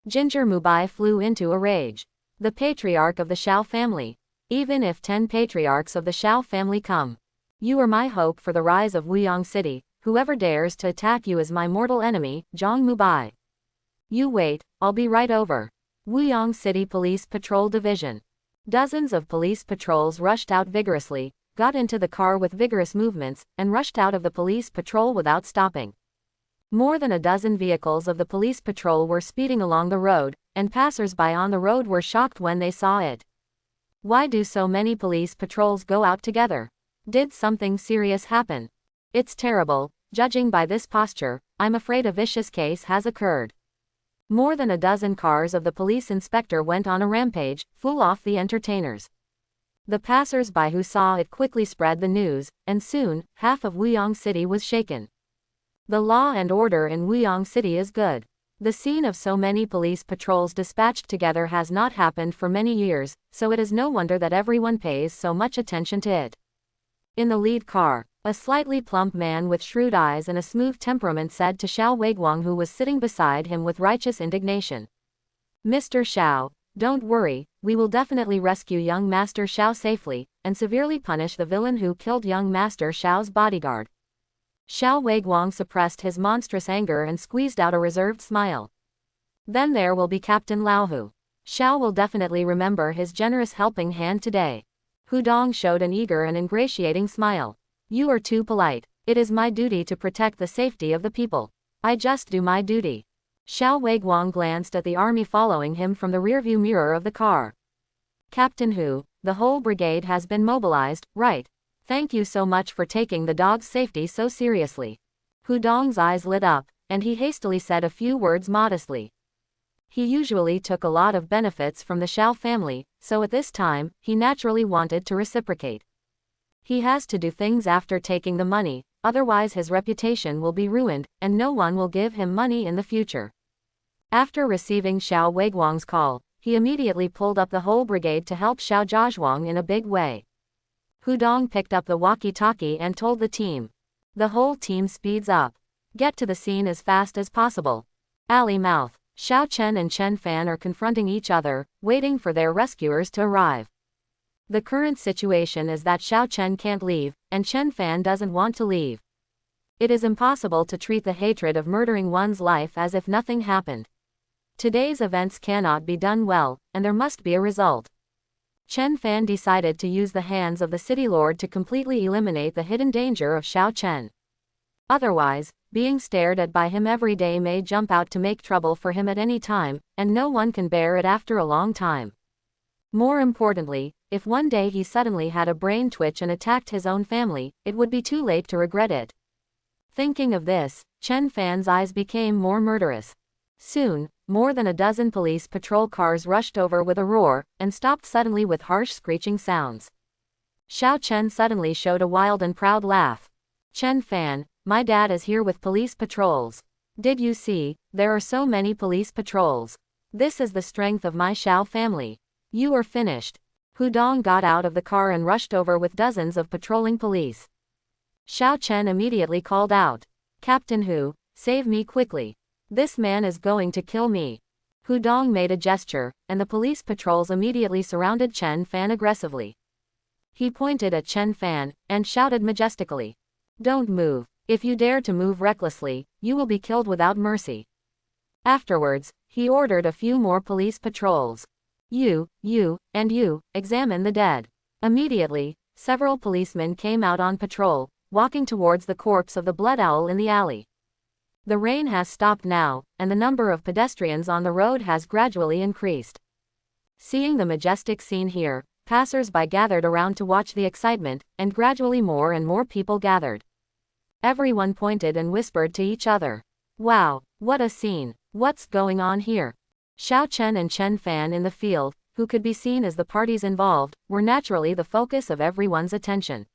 Ginger Mubai flew into a rage. The patriarch of the Shao family. Even if 10 patriarchs of the Shao family come. You are my hope for the rise of Wuyong City, whoever dares to attack you is my mortal enemy, Zhang Mubai. You wait, I'll be right over. Wuyong City Police Patrol Division. Dozens of police patrols rushed out vigorously, got into the car with vigorous movements, and rushed out of the police patrol without stopping. More than a dozen vehicles of the police patrol were speeding along the road, and passers-by on the road were shocked when they saw it. Why do so many police patrols go out together? Did something serious happen? It's terrible, judging by this posture, I'm afraid a vicious case has occurred. More than a dozen cars of the police inspector went on a rampage, fool off the entertainers. The passers-by who saw it quickly spread the news, and soon, half of Wuyong City was shaken. The law and order in Wuyong City is good. The scene of so many police patrols dispatched together has not happened for many years, so it is no wonder that everyone pays so much attention to it. In the lead car, a slightly plump man with shrewd eyes and a smooth temperament said to Xiao Weiguang, who was sitting beside him with righteous indignation. Mr. Xiao, don't worry, we will definitely rescue young Master Xiao safely, and severely punish the villain who killed young Master Xiao's bodyguard. Xiao Weiguang suppressed his monstrous anger and squeezed out a reserved smile. Then there will be Captain Laohu. Xiao will definitely remember his generous helping hand today. Hudong showed an eager and ingratiating smile. You are too polite. It is my duty to protect the safety of the people. I just do my duty. Xiao Weiguang glanced at the army following him from the rearview mirror of the car. Captain Hu, the whole brigade has been mobilized, right? Thank you so much for taking the dog's safety so seriously. Hudong's eyes lit up, and he hastily said a few words modestly. He usually took a lot of benefits from the Shao family, so at this time, he naturally wanted to reciprocate. He has to do things after taking the money, otherwise his reputation will be ruined, and no one will give him money in the future. After receiving Xiao Weiguang's call, he immediately pulled up the whole brigade to help Xiao Jiazhuang in a big way. Hudong picked up the walkie-talkie and told the team. The whole team speeds up. Get to the scene as fast as possible. Alley mouth. Xiao Chen and Chen Fan are confronting each other, waiting for their rescuers to arrive. The current situation is that Xiao Chen can't leave, and Chen Fan doesn't want to leave. It is impossible to treat the hatred of murdering one's life as if nothing happened. Today's events cannot be done well, and there must be a result. Chen Fan decided to use the hands of the city lord to completely eliminate the hidden danger of Xiao Chen. Otherwise, being stared at by him every day may jump out to make trouble for him at any time, and no one can bear it after a long time. More importantly, if one day he suddenly had a brain twitch and attacked his own family, it would be too late to regret it. Thinking of this, Chen Fan's eyes became more murderous. Soon, more than a dozen police patrol cars rushed over with a roar, and stopped suddenly with harsh screeching sounds. Xiao Chen suddenly showed a wild and proud laugh. Chen Fan, my dad is here with police patrols. Did you see, there are so many police patrols. This is the strength of my Xiao family. You are finished. Hu Dong got out of the car and rushed over with dozens of patrolling police. Xiao Chen immediately called out, Captain Hu, save me quickly. This man is going to kill me. Hu Dong made a gesture, and the police patrols immediately surrounded Chen Fan aggressively. He pointed at Chen Fan, and shouted majestically, don't move. If you dare to move recklessly, you will be killed without mercy. Afterwards, he ordered a few more police patrols. You, and you, examine the dead. Immediately, several policemen came out on patrol, walking towards the corpse of the blood owl in the alley. The rain has stopped now, and the number of pedestrians on the road has gradually increased. Seeing the majestic scene here, passers-by gathered around to watch the excitement, and gradually more and more people gathered. Everyone pointed and whispered to each other. Wow, what a scene. What's going on here? Xiao Chen and Chen Fan in the field, who could be seen as the parties involved, were naturally the focus of everyone's attention.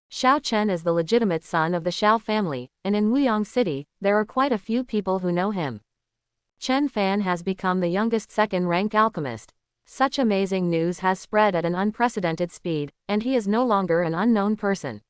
Xiao Chen is the legitimate son of the Xiao family, and in Wuyang City, there are quite a few people who know him. Chen Fan has become the youngest second-rank alchemist. Such amazing news has spread at an unprecedented speed, and he is no longer an unknown person.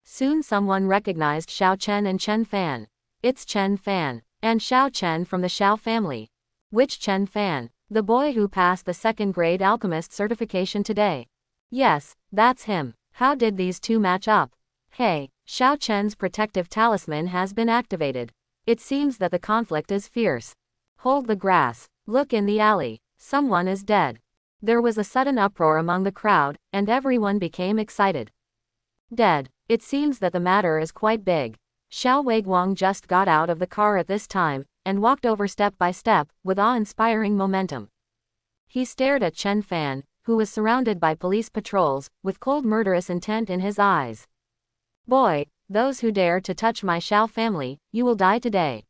Soon someone recognized Xiao Chen and Chen Fan. It's Chen Fan, and Xiao Chen from the Xiao family. Which Chen Fan? The boy who passed the second-grade alchemist certification today. Yes, that's him. How did these two match up? Hey, Xiao Chen's protective talisman has been activated. It seems that the conflict is fierce. Hold the grass. Look in the alley. Someone is dead. There was a sudden uproar among the crowd, and everyone became excited. Dead. It seems that the matter is quite big. Xiao Weiguang just got out of the car at this time, and walked over step by step, with awe-inspiring momentum. He stared at Chen Fan, who was surrounded by police patrols, with cold murderous intent in his eyes. Boy, those who dare to touch my Xiao family, you will die today.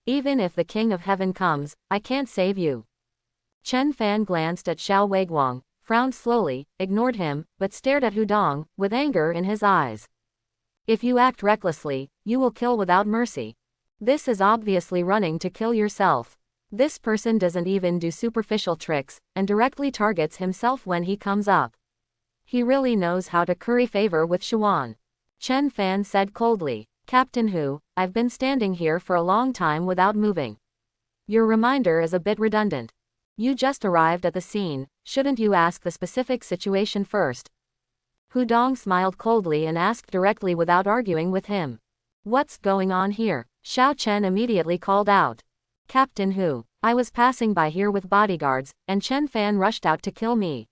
Even if the King of Heaven comes, I can't save you. Chen Fan glanced at Xiao Weiguang, frowned slowly, ignored him, but stared at Hu Dong, with anger in his eyes. If you act recklessly, you will kill without mercy. This is obviously running to kill yourself. This person doesn't even do superficial tricks, and directly targets himself when he comes up. He really knows how to curry favor with Xuan. Chen Fan said coldly, Captain Hu, I've been standing here for a long time without moving. Your reminder is a bit redundant. You just arrived at the scene, shouldn't you ask the specific situation first? Hu Dong smiled coldly and asked directly without arguing with him. What's going on here? Xiao Chen immediately called out. Captain Hu, I was passing by here with bodyguards, and Chen Fan rushed out to kill me.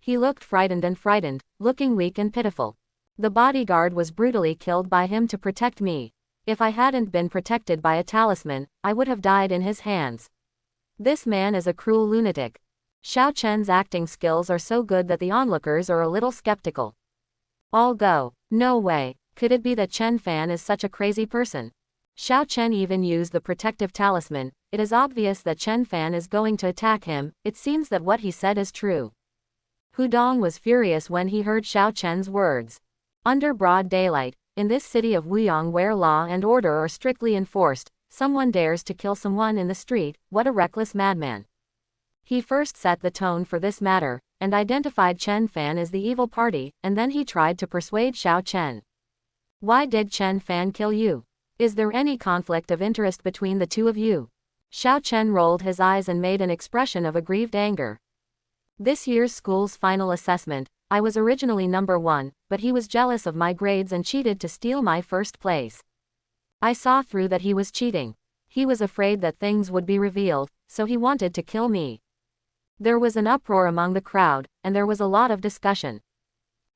He looked frightened, looking weak and pitiful. The bodyguard was brutally killed by him to protect me. If I hadn't been protected by a talisman, I would have died in his hands. This man is a cruel lunatic. Xiao Chen's acting skills are so good that the onlookers are a little skeptical. All go. No way. Could it be that Chen Fan is such a crazy person? Xiao Chen even used the protective talisman. It is obvious that Chen Fan is going to attack him. It seems that what he said is true. Hu Dong was furious when he heard Xiao Chen's words. Under broad daylight, in this city of Wuyang where law and order are strictly enforced, someone dares to kill someone in the street. What a reckless madman. He first set the tone for this matter, and identified Chen Fan as the evil party, and then he tried to persuade Xiao Chen. Why did Chen Fan kill you? Is there any conflict of interest between the two of you? Xiao Chen rolled his eyes and made an expression of aggrieved anger. This year's school's final assessment, I was originally number 1, but he was jealous of my grades and cheated to steal my first place. I saw through that he was cheating. He was afraid that things would be revealed, so he wanted to kill me. There was an uproar among the crowd, and there was a lot of discussion.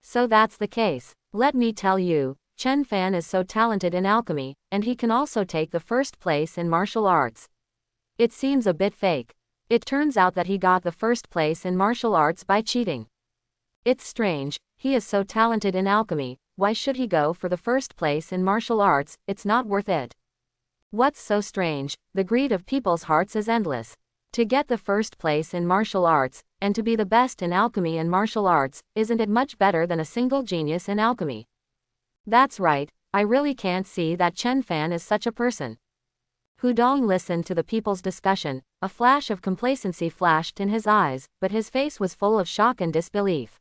So that's the case. Let me tell you, Chen Fan is so talented in alchemy, and he can also take the first place in martial arts. It seems a bit fake. It turns out that he got the first place in martial arts by cheating. It's strange, he is so talented in alchemy, why should he go for the first place in martial arts? It's not worth it. What's so strange? The greed of people's hearts is endless. To get the first place in martial arts, and to be the best in alchemy and martial arts, isn't it much better than a single genius in alchemy? That's right, I really can't see that Chen Fan is such a person. Hudong listened to the people's discussion, a flash of complacency flashed in his eyes, but his face was full of shock and disbelief.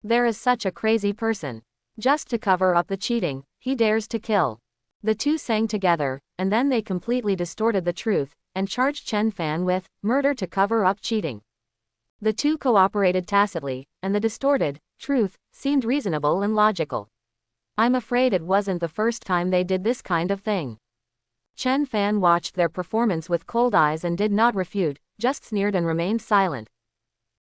There is such a crazy person. Just to cover up the cheating, he dares to kill. The two sang together, and then they completely distorted the truth, and charged Chen Fan with murder to cover up cheating. The two cooperated tacitly, and the distorted truth seemed reasonable and logical. I'm afraid it wasn't the first time they did this kind of thing. Chen Fan watched their performance with cold eyes and did not refute, just sneered and remained silent.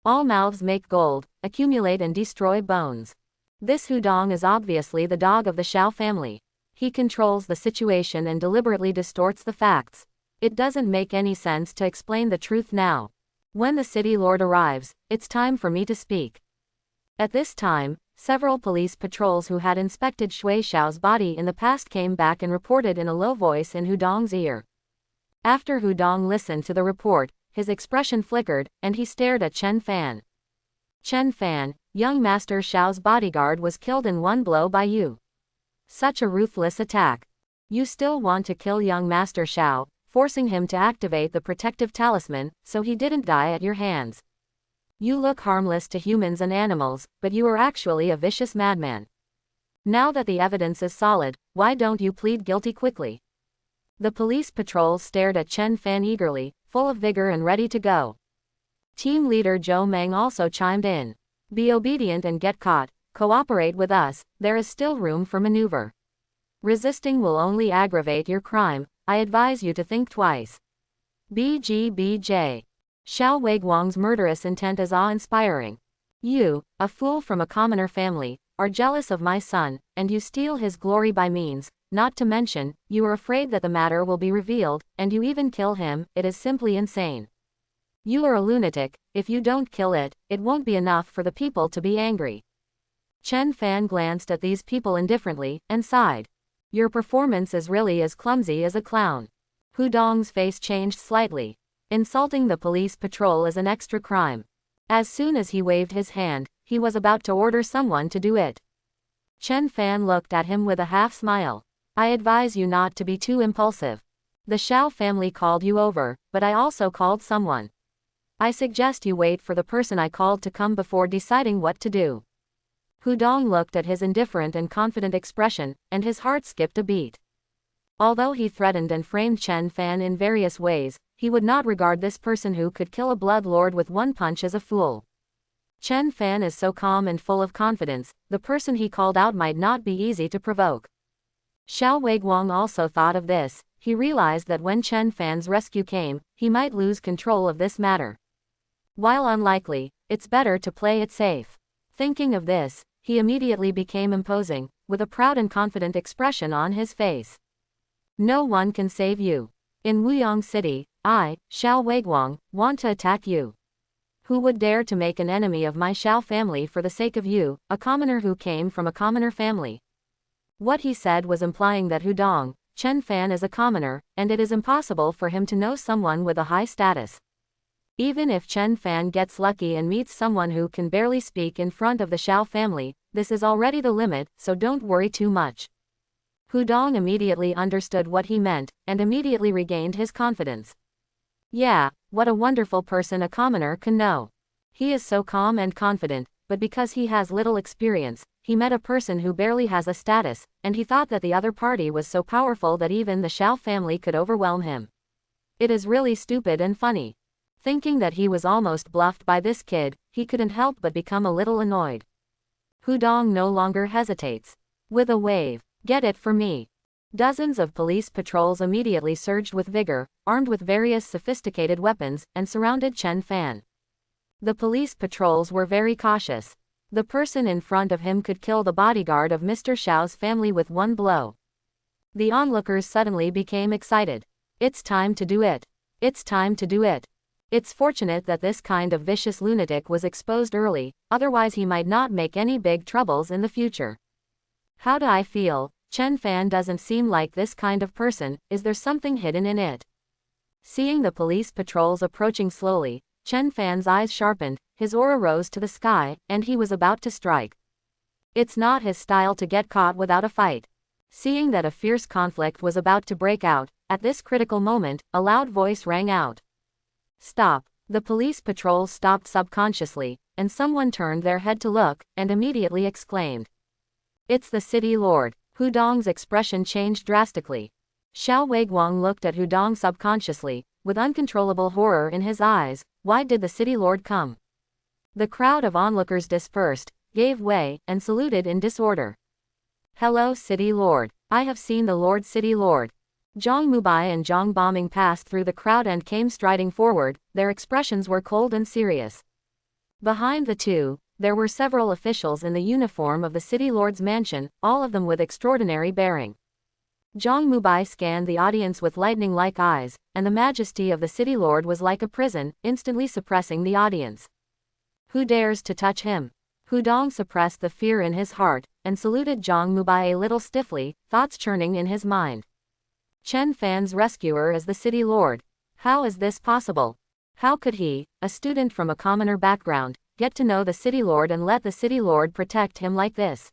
All mouths make gold, accumulate and destroy bones. This Hudong is obviously the dog of the Xiao family. He controls the situation and deliberately distorts the facts. It doesn't make any sense to explain the truth now. When the city lord arrives, it's time for me to speak. At this time, several police patrols who had inspected Shui Xiao's body in the past came back and reported in a low voice in Hudong's ear. After Hudong listened to the report, his expression flickered, and he stared at Chen Fan. Chen Fan, young Master Xiao's bodyguard, was killed in one blow by you. Such a ruthless attack. You still want to kill young Master Xiao, forcing him to activate the protective talisman, so he didn't die at your hands. You look harmless to humans and animals, but you are actually a vicious madman. Now that the evidence is solid, why don't you plead guilty quickly? The police patrol stared at Chen Fan eagerly, full of vigor and ready to go. Team leader Zhou Meng also chimed in. Be obedient and get caught, cooperate with us, there is still room for maneuver. Resisting will only aggravate your crime, I advise you to think twice. BGBJ. Xiao Weiguang's murderous intent is awe-inspiring. You, a fool from a commoner family, are jealous of my son, and you steal his glory by means, not to mention, you are afraid that the matter will be revealed, and you even kill him. It is simply insane. You are a lunatic. If you don't kill it, it won't be enough for the people to be angry. Chen Fan glanced at these people indifferently, and sighed. Your performance is really as clumsy as a clown. Hudong's face changed slightly. Insulting the police patrol is an extra crime. As soon as he waved his hand, he was about to order someone to do it. Chen Fan looked at him with a half-smile. I advise you not to be too impulsive. The Xiao family called you over, but I also called someone. I suggest you wait for the person I called to come before deciding what to do. Hudong looked at his indifferent and confident expression, and his heart skipped a beat. Although he threatened and framed Chen Fan in various ways, he would not regard this person who could kill a blood lord with one punch as a fool. Chen Fan is so calm and full of confidence, the person he called out might not be easy to provoke. Xiao Weiguang also thought of this. He realized that when Chen Fan's rescue came, he might lose control of this matter. While unlikely, it's better to play it safe. Thinking of this, he immediately became imposing, with a proud and confident expression on his face. No one can save you. In Wuyang City, I, Xiao Weiguang, want to attack you. Who would dare to make an enemy of my Xiao family for the sake of you, a commoner who came from a commoner family? What he said was implying that Hudong, Chen Fan is a commoner, and it is impossible for him to know someone with a high status. Even if Chen Fan gets lucky and meets someone who can barely speak in front of the Xiao family, this is already the limit, so don't worry too much. Hudong immediately understood what he meant, and immediately regained his confidence. Yeah, what a wonderful person a commoner can know. He is so calm and confident, but because he has little experience, he met a person who barely has a status, and he thought that the other party was so powerful that even the Xiao family could overwhelm him. It is really stupid and funny. Thinking that he was almost bluffed by this kid, he couldn't help but become a little annoyed. Hudong no longer hesitates. With a wave, "Get it for me." Dozens of police patrols immediately surged with vigor, armed with various sophisticated weapons, and surrounded Chen Fan. The police patrols were very cautious. The person in front of him could kill the bodyguard of Mr. Xiao's family with one blow. The onlookers suddenly became excited. It's time to do it. It's time to do it. It's fortunate that this kind of vicious lunatic was exposed early, otherwise he might not make any big troubles in the future. How do I feel? Chen Fan doesn't seem like this kind of person, is there something hidden in it? Seeing the police patrols approaching slowly, Chen Fan's eyes sharpened, his aura rose to the sky, and he was about to strike. It's not his style to get caught without a fight. Seeing that a fierce conflict was about to break out, at this critical moment, a loud voice rang out. Stop! The police patrol stopped subconsciously, and someone turned their head to look, and immediately exclaimed. It's the city lord. Hudong's expression changed drastically. Xiao Weiguang looked at Hudong subconsciously, with uncontrollable horror in his eyes. Why did the city lord come? The crowd of onlookers dispersed, gave way, and saluted in disorder. Hello city lord. I have seen the lord city lord. Zhang Mubai and Zhang Bombing passed through the crowd and came striding forward, their expressions were cold and serious. Behind the two, there were several officials in the uniform of the city lord's mansion, all of them with extraordinary bearing. Zhang Mubai scanned the audience with lightning-like eyes, and the majesty of the city lord was like a prison, instantly suppressing the audience. Who dares to touch him? Hudong suppressed the fear in his heart, and saluted Zhang Mubai a little stiffly, thoughts churning in his mind. Chen Fan's rescuer is the city lord. How is this possible? How could he, a student from a commoner background, get to know the city lord and let the city lord protect him like this?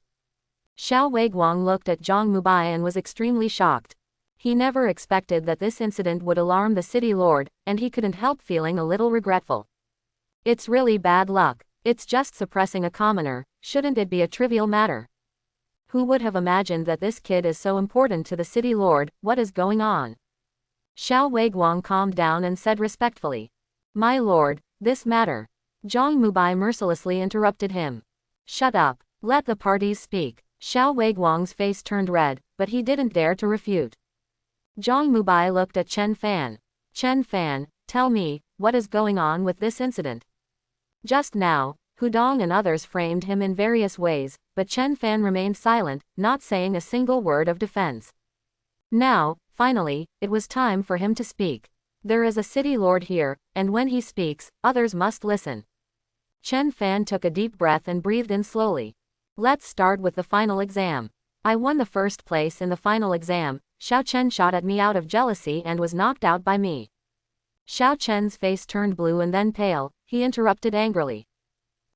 Xiao Weiguang looked at Zhang Mubai and was extremely shocked. He never expected that this incident would alarm the city lord, and he couldn't help feeling a little regretful. It's really bad luck. It's just suppressing a commoner, shouldn't it be a trivial matter? Who would have imagined that this kid is so important to the city lord? What is going on? Xiao Weiguang calmed down and said respectfully. My lord, this matter. Zhang Mubai mercilessly interrupted him. Shut up. Let the parties speak. Xiao Weiguang's face turned red, but he didn't dare to refute. Zhang Mubai looked at Chen Fan. Chen Fan, tell me, what is going on with this incident? Just now, Hudong and others framed him in various ways, but Chen Fan remained silent, not saying a single word of defense. Now, finally, it was time for him to speak. There is a city lord here, and when he speaks, others must listen. Chen Fan took a deep breath and breathed in slowly. Let's start with the final exam. I won the first place in the final exam. Xiao Chen shot at me out of jealousy and was knocked out by me. Xiao Chen's face turned blue and then pale. He interrupted angrily.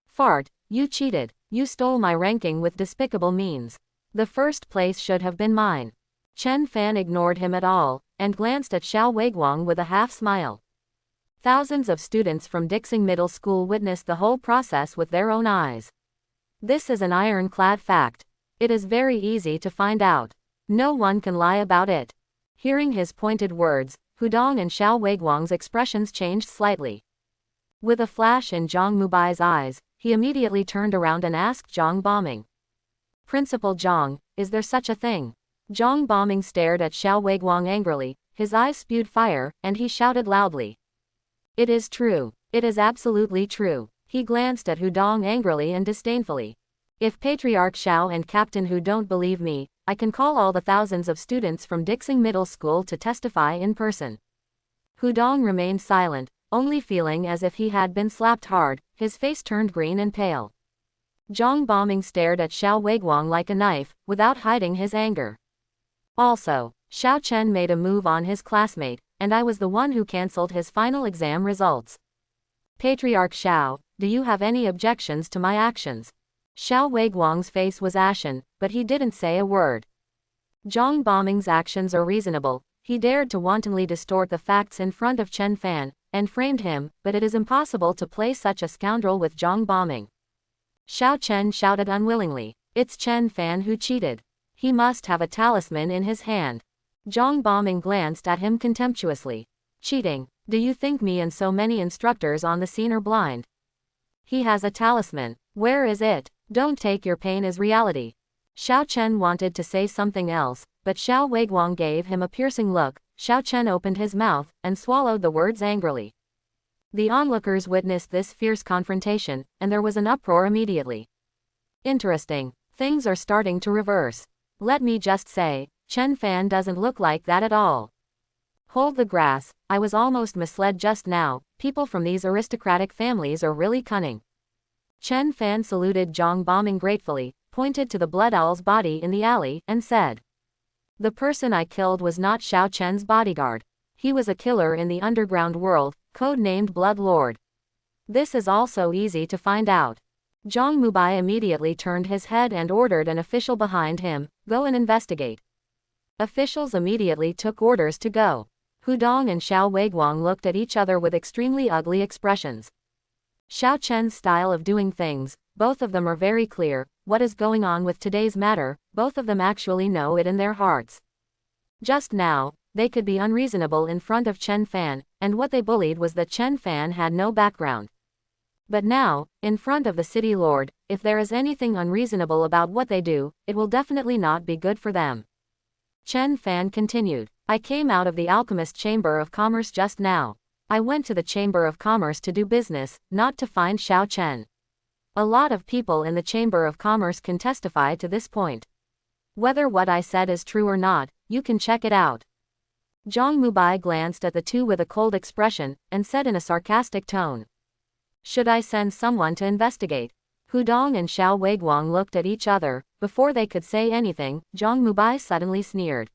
Fart, you cheated. You stole my ranking with despicable means. The first place should have been mine. Chen Fan ignored him at all, and glanced at Xiao Weiguang with a half-smile. Thousands of students from Dixing Middle School witnessed the whole process with their own eyes. This is an ironclad fact. It is very easy to find out. No one can lie about it. Hearing his pointed words, Hudong and Xiao Weiguang's expressions changed slightly. With a flash in Zhang Mubai's eyes, he immediately turned around and asked Zhang Bombing. Principal Zhang, is there such a thing? Zhang Bombing stared at Xiao Weiguang angrily, his eyes spewed fire, and he shouted loudly. It is true. It is absolutely true. He glanced at Hudong angrily and disdainfully. If Patriarch Xiao and Captain Hu don't believe me, I can call all the thousands of students from Dixing Middle School to testify in person. Hudong remained silent, only feeling as if he had been slapped hard, his face turned green and pale. Zhang Bombing stared at Xiao Weiguang like a knife, without hiding his anger. Also, Xiao Chen made a move on his classmate, and I was the one who cancelled his final exam results. Patriarch Xiao, do you have any objections to my actions? Xiao Weiguang's face was ashen, but he didn't say a word. Zhang Bombing's actions are reasonable. He dared to wantonly distort the facts in front of Chen Fan, and framed him, but it is impossible to play such a scoundrel with Zhang Bombing. Xiao Chen shouted unwillingly. It's Chen Fan who cheated. He must have a talisman in his hand. Zhang Bombing glanced at him contemptuously. Cheating? Do you think me and so many instructors on the scene are blind? He has a talisman. Where is it? Don't take your pain as reality. Xiao Chen wanted to say something else, but Xiao Weiguang gave him a piercing look. Xiao Chen opened his mouth and swallowed the words angrily. The onlookers witnessed this fierce confrontation, and there was an uproar immediately. Interesting. Things are starting to reverse. Let me just say, Chen Fan doesn't look like that at all. Hold the grass, I was almost misled just now. People from these aristocratic families are really cunning. Chen Fan saluted Zhang Bombing gratefully, pointed to the blood owl's body in the alley, and said, "The person I killed was not Xiao Chen's bodyguard. He was a killer in the underground world, code-named Blood Lord. This is also easy to find out." Zhang Mubai immediately turned his head and ordered an official behind him, "Go and investigate." Officials immediately took orders to go. Hudong and Xiao Weiguang looked at each other with extremely ugly expressions. Xiao Chen's style of doing things, both of them are very clear. What is going on with today's matter, both of them actually know it in their hearts. Just now, they could be unreasonable in front of Chen Fan, and what they bullied was that Chen Fan had no background. But now, in front of the city lord, if there is anything unreasonable about what they do, it will definitely not be good for them. Chen Fan continued, "I came out of the Alchemist Chamber of Commerce just now. I went to the Chamber of Commerce to do business, not to find Xiao Chen. A lot of people in the Chamber of Commerce can testify to this point. Whether what I said is true or not, you can check it out." Zhang Mubai glanced at the two with a cold expression, and said in a sarcastic tone, "Should I send someone to investigate?" Hudong and Xiao Weiguang looked at each other. Before they could say anything, Zhang Mubai suddenly sneered.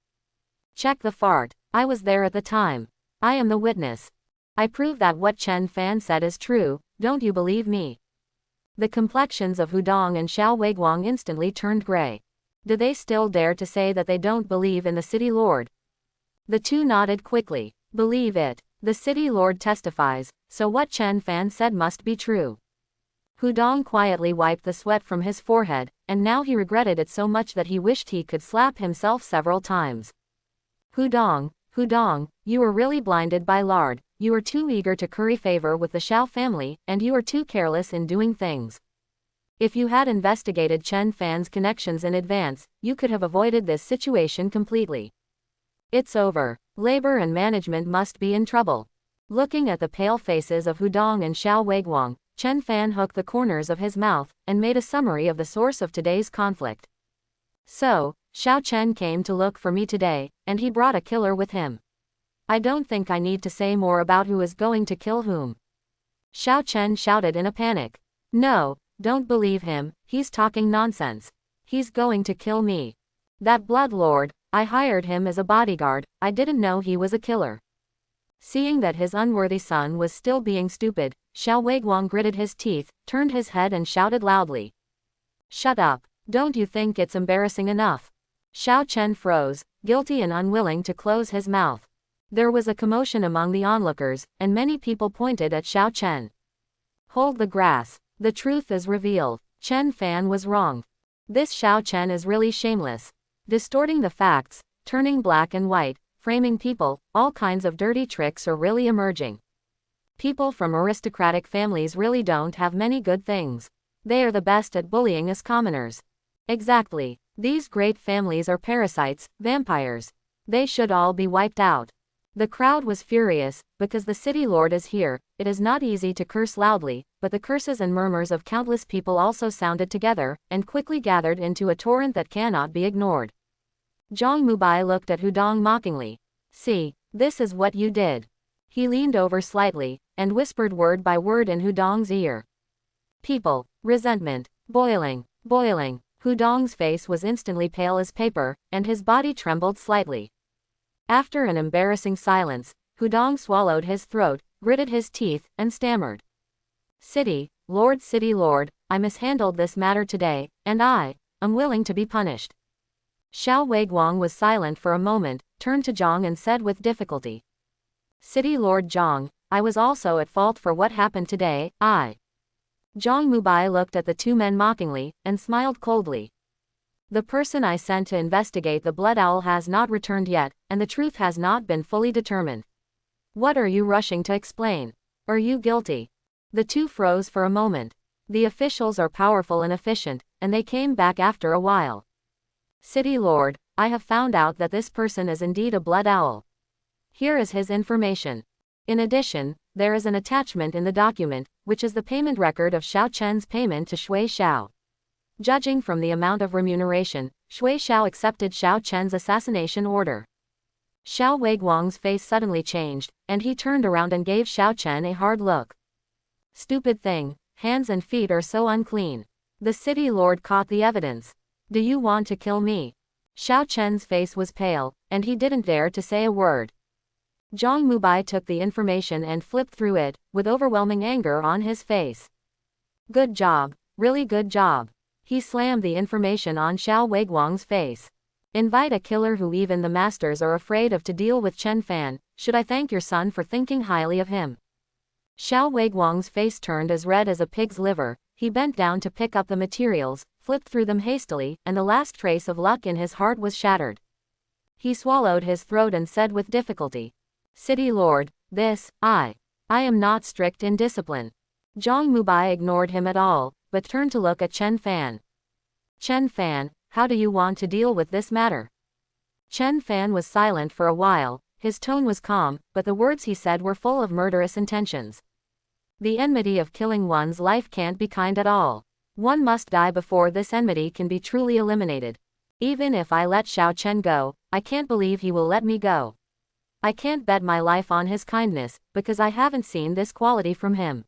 "Check the fart. I was there at the time. I am the witness. I prove that what Chen Fan said is true. Don't you believe me?" The complexions of Hudong and Xiao Weiguang instantly turned gray. Do they still dare to say that they don't believe in the city lord? The two nodded quickly. "Believe it. The city lord testifies, so what Chen Fan said must be true." Hudong quietly wiped the sweat from his forehead, and now he regretted it so much that he wished he could slap himself several times. Hudong, you were really blinded by lard. You were too eager to curry favor with the Xiao family, and you were too careless in doing things. If you had investigated Chen Fan's connections in advance, you could have avoided this situation completely. It's over. Labor and management must be in trouble. Looking at the pale faces of Hudong and Xiao Weiguang, Chen Fan hooked the corners of his mouth, and made a summary of the source of today's conflict. "So, Xiao Chen came to look for me today, and he brought a killer with him. I don't think I need to say more about who is going to kill whom." Xiao Chen shouted in a panic. "No, don't believe him, he's talking nonsense. He's going to kill me. That blood lord, I hired him as a bodyguard, I didn't know he was a killer." Seeing that his unworthy son was still being stupid, Xiao Weiguang gritted his teeth, turned his head and shouted loudly. "Shut up. Don't you think it's embarrassing enough?" Xiao Chen froze, guilty and unwilling to close his mouth. There was a commotion among the onlookers, and many people pointed at Xiao Chen. "Hold the grass. The truth is revealed. Chen Fan was wrong. This Xiao Chen is really shameless. Distorting the facts, turning black and white, framing people, all kinds of dirty tricks are really emerging. People from aristocratic families really don't have many good things. They are the best at bullying us commoners. Exactly. These great families are parasites, vampires. They should all be wiped out." The crowd was furious, because the city lord is here. It is not easy to curse loudly, but the curses and murmurs of countless people also sounded together, and quickly gathered into a torrent that cannot be ignored. Zhang Mubai looked at Hudong mockingly. "See, this is what you did." He leaned over slightly, and whispered word by word in Hudong's ear. "People, resentment, boiling. Hudong's face was instantly pale as paper, and his body trembled slightly. After an embarrassing silence, Hudong swallowed his throat, gritted his teeth, and stammered. City Lord, I mishandled this matter today, and I am willing to be punished." Xiao Weiguang was silent for a moment, turned to Zhang and said with difficulty. "City Lord Zhang, I was also at fault for what happened today. Zhang Mubai looked at the two men mockingly, and smiled coldly. "The person I sent to investigate the blood owl has not returned yet, and the truth has not been fully determined. What are you rushing to explain? Are you guilty?" The two froze for a moment. The officials are powerful and efficient, and they came back after a while. City Lord, I have found out that this person is indeed a blood owl. Here is his information. In addition, there is an attachment in the document, which is the payment record of Xiao Chen's payment to Shui Xiao. Judging from the amount of remuneration, Shui Xiao accepted Xiao Chen's assassination order. Xiao Weiguang's face suddenly changed, and he turned around and gave Xiao Chen a hard look. Stupid thing, hands and feet are so unclean. The city lord caught the evidence. Do you want to kill me? Xiao Chen's face was pale, and he didn't dare to say a word. Zhang Mubai took the information and flipped through it, with overwhelming anger on his face. Good job, really good job. He slammed the information on Xiao Weiguang's face. Invite a killer who even the masters are afraid of to deal with Chen Fan. Should I thank your son for thinking highly of him? Xiao Weiguang's face turned as red as a pig's liver. He bent down to pick up the materials, flipped through them hastily, and the last trace of luck in his heart was shattered. He swallowed his throat and said with difficulty, City Lord, I am not strict in discipline. Zhang Mubai ignored him at all, but turned to look at Chen Fan. Chen Fan, how do you want to deal with this matter? Chen Fan was silent for a while. His tone was calm, but the words he said were full of murderous intentions. The enmity of killing one's life can't be kind at all. One must die before this enmity can be truly eliminated. Even if I let Xiao Chen go, I can't believe he will let me go. I can't bet my life on his kindness, because I haven't seen this quality from him.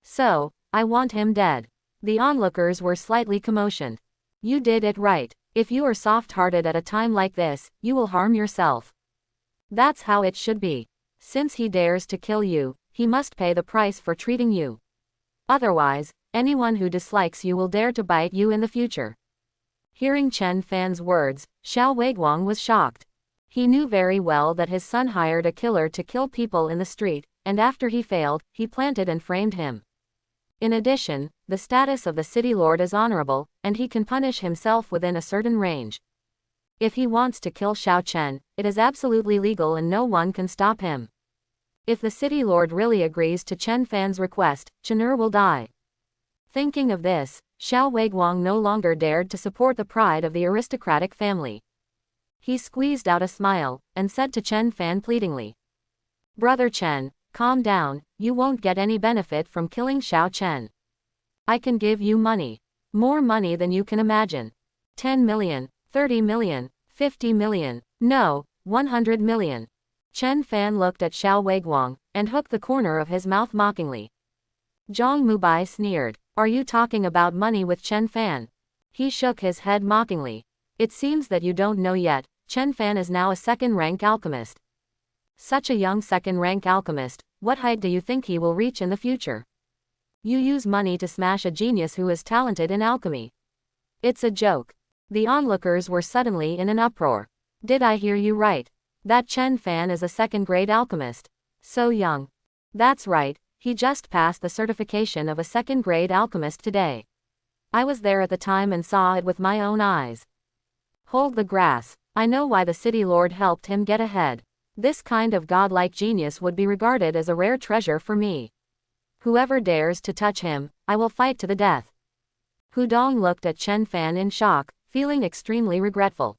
So, I want him dead. The onlookers were slightly commotioned. You did it right. If you are soft-hearted at a time like this, you will harm yourself. That's how it should be. Since he dares to kill you, he must pay the price for treating you. Otherwise, anyone who dislikes you will dare to bite you in the future. Hearing Chen Fan's words, Xiao Weiguang was shocked. He knew very well that his son hired a killer to kill people in the street, and after he failed, he planted and framed him. In addition, the status of the city lord is honorable, and he can punish himself within a certain range. If he wants to kill Xiao Chen, it is absolutely legal and no one can stop him. If the city lord really agrees to Chen Fan's request, Chener will die. Thinking of this, Xiao Weiguang no longer dared to support the pride of the aristocratic family. He squeezed out a smile, and said to Chen Fan pleadingly, Brother Chen, calm down, you won't get any benefit from killing Xiao Chen. I can give you money. More money than you can imagine. 10 million, 30 million, 50 million, no, 100 million. Chen Fan looked at Xiao Weiguang, and hooked the corner of his mouth mockingly. Zhang Mubai sneered, Are you talking about money with Chen Fan? He shook his head mockingly. It seems that you don't know yet, Chen Fan is now a second-rank alchemist. Such a young second-rank alchemist, what height do you think he will reach in the future? You use money to smash a genius who is talented in alchemy. It's a joke. The onlookers were suddenly in an uproar. Did I hear you right? That Chen Fan is a second-grade alchemist. So young. That's right, he just passed the certification of a second-grade alchemist today. I was there at the time and saw it with my own eyes. Hold the grass. I know why the city lord helped him get ahead. This kind of godlike genius would be regarded as a rare treasure for me. Whoever dares to touch him, I will fight to the death. Hudong looked at Chen Fan in shock, feeling extremely regretful.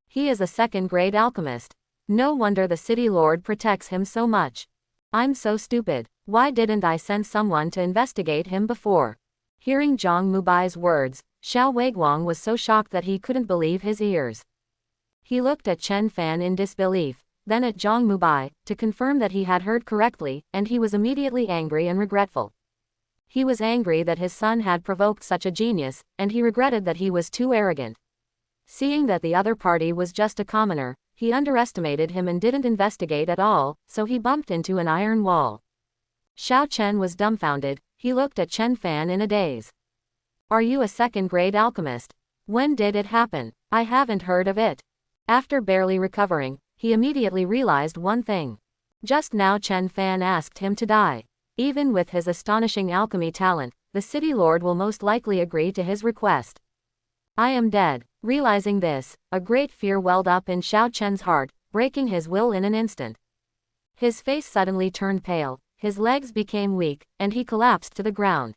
He is a second-grade alchemist. No wonder the city lord protects him so much. I'm so stupid. Why didn't I send someone to investigate him before? Hearing Zhang Mubai's words, Xiao Weiguang was so shocked that he couldn't believe his ears. He looked at Chen Fan in disbelief, then at Zhang Mubai, to confirm that he had heard correctly, and he was immediately angry and regretful. He was angry that his son had provoked such a genius, and he regretted that he was too arrogant. Seeing that the other party was just a commoner, he underestimated him and didn't investigate at all, so he bumped into an iron wall. Xiao Chen was dumbfounded. He looked at Chen Fan in a daze. Are you a second-grade alchemist? When did it happen? I haven't heard of it. After barely recovering, he immediately realized one thing. Just now Chen Fan asked him to die. Even with his astonishing alchemy talent, the city lord will most likely agree to his request. I am dead. Realizing this, a great fear welled up in Xiao Chen's heart, breaking his will in an instant. His face suddenly turned pale, his legs became weak, and he collapsed to the ground.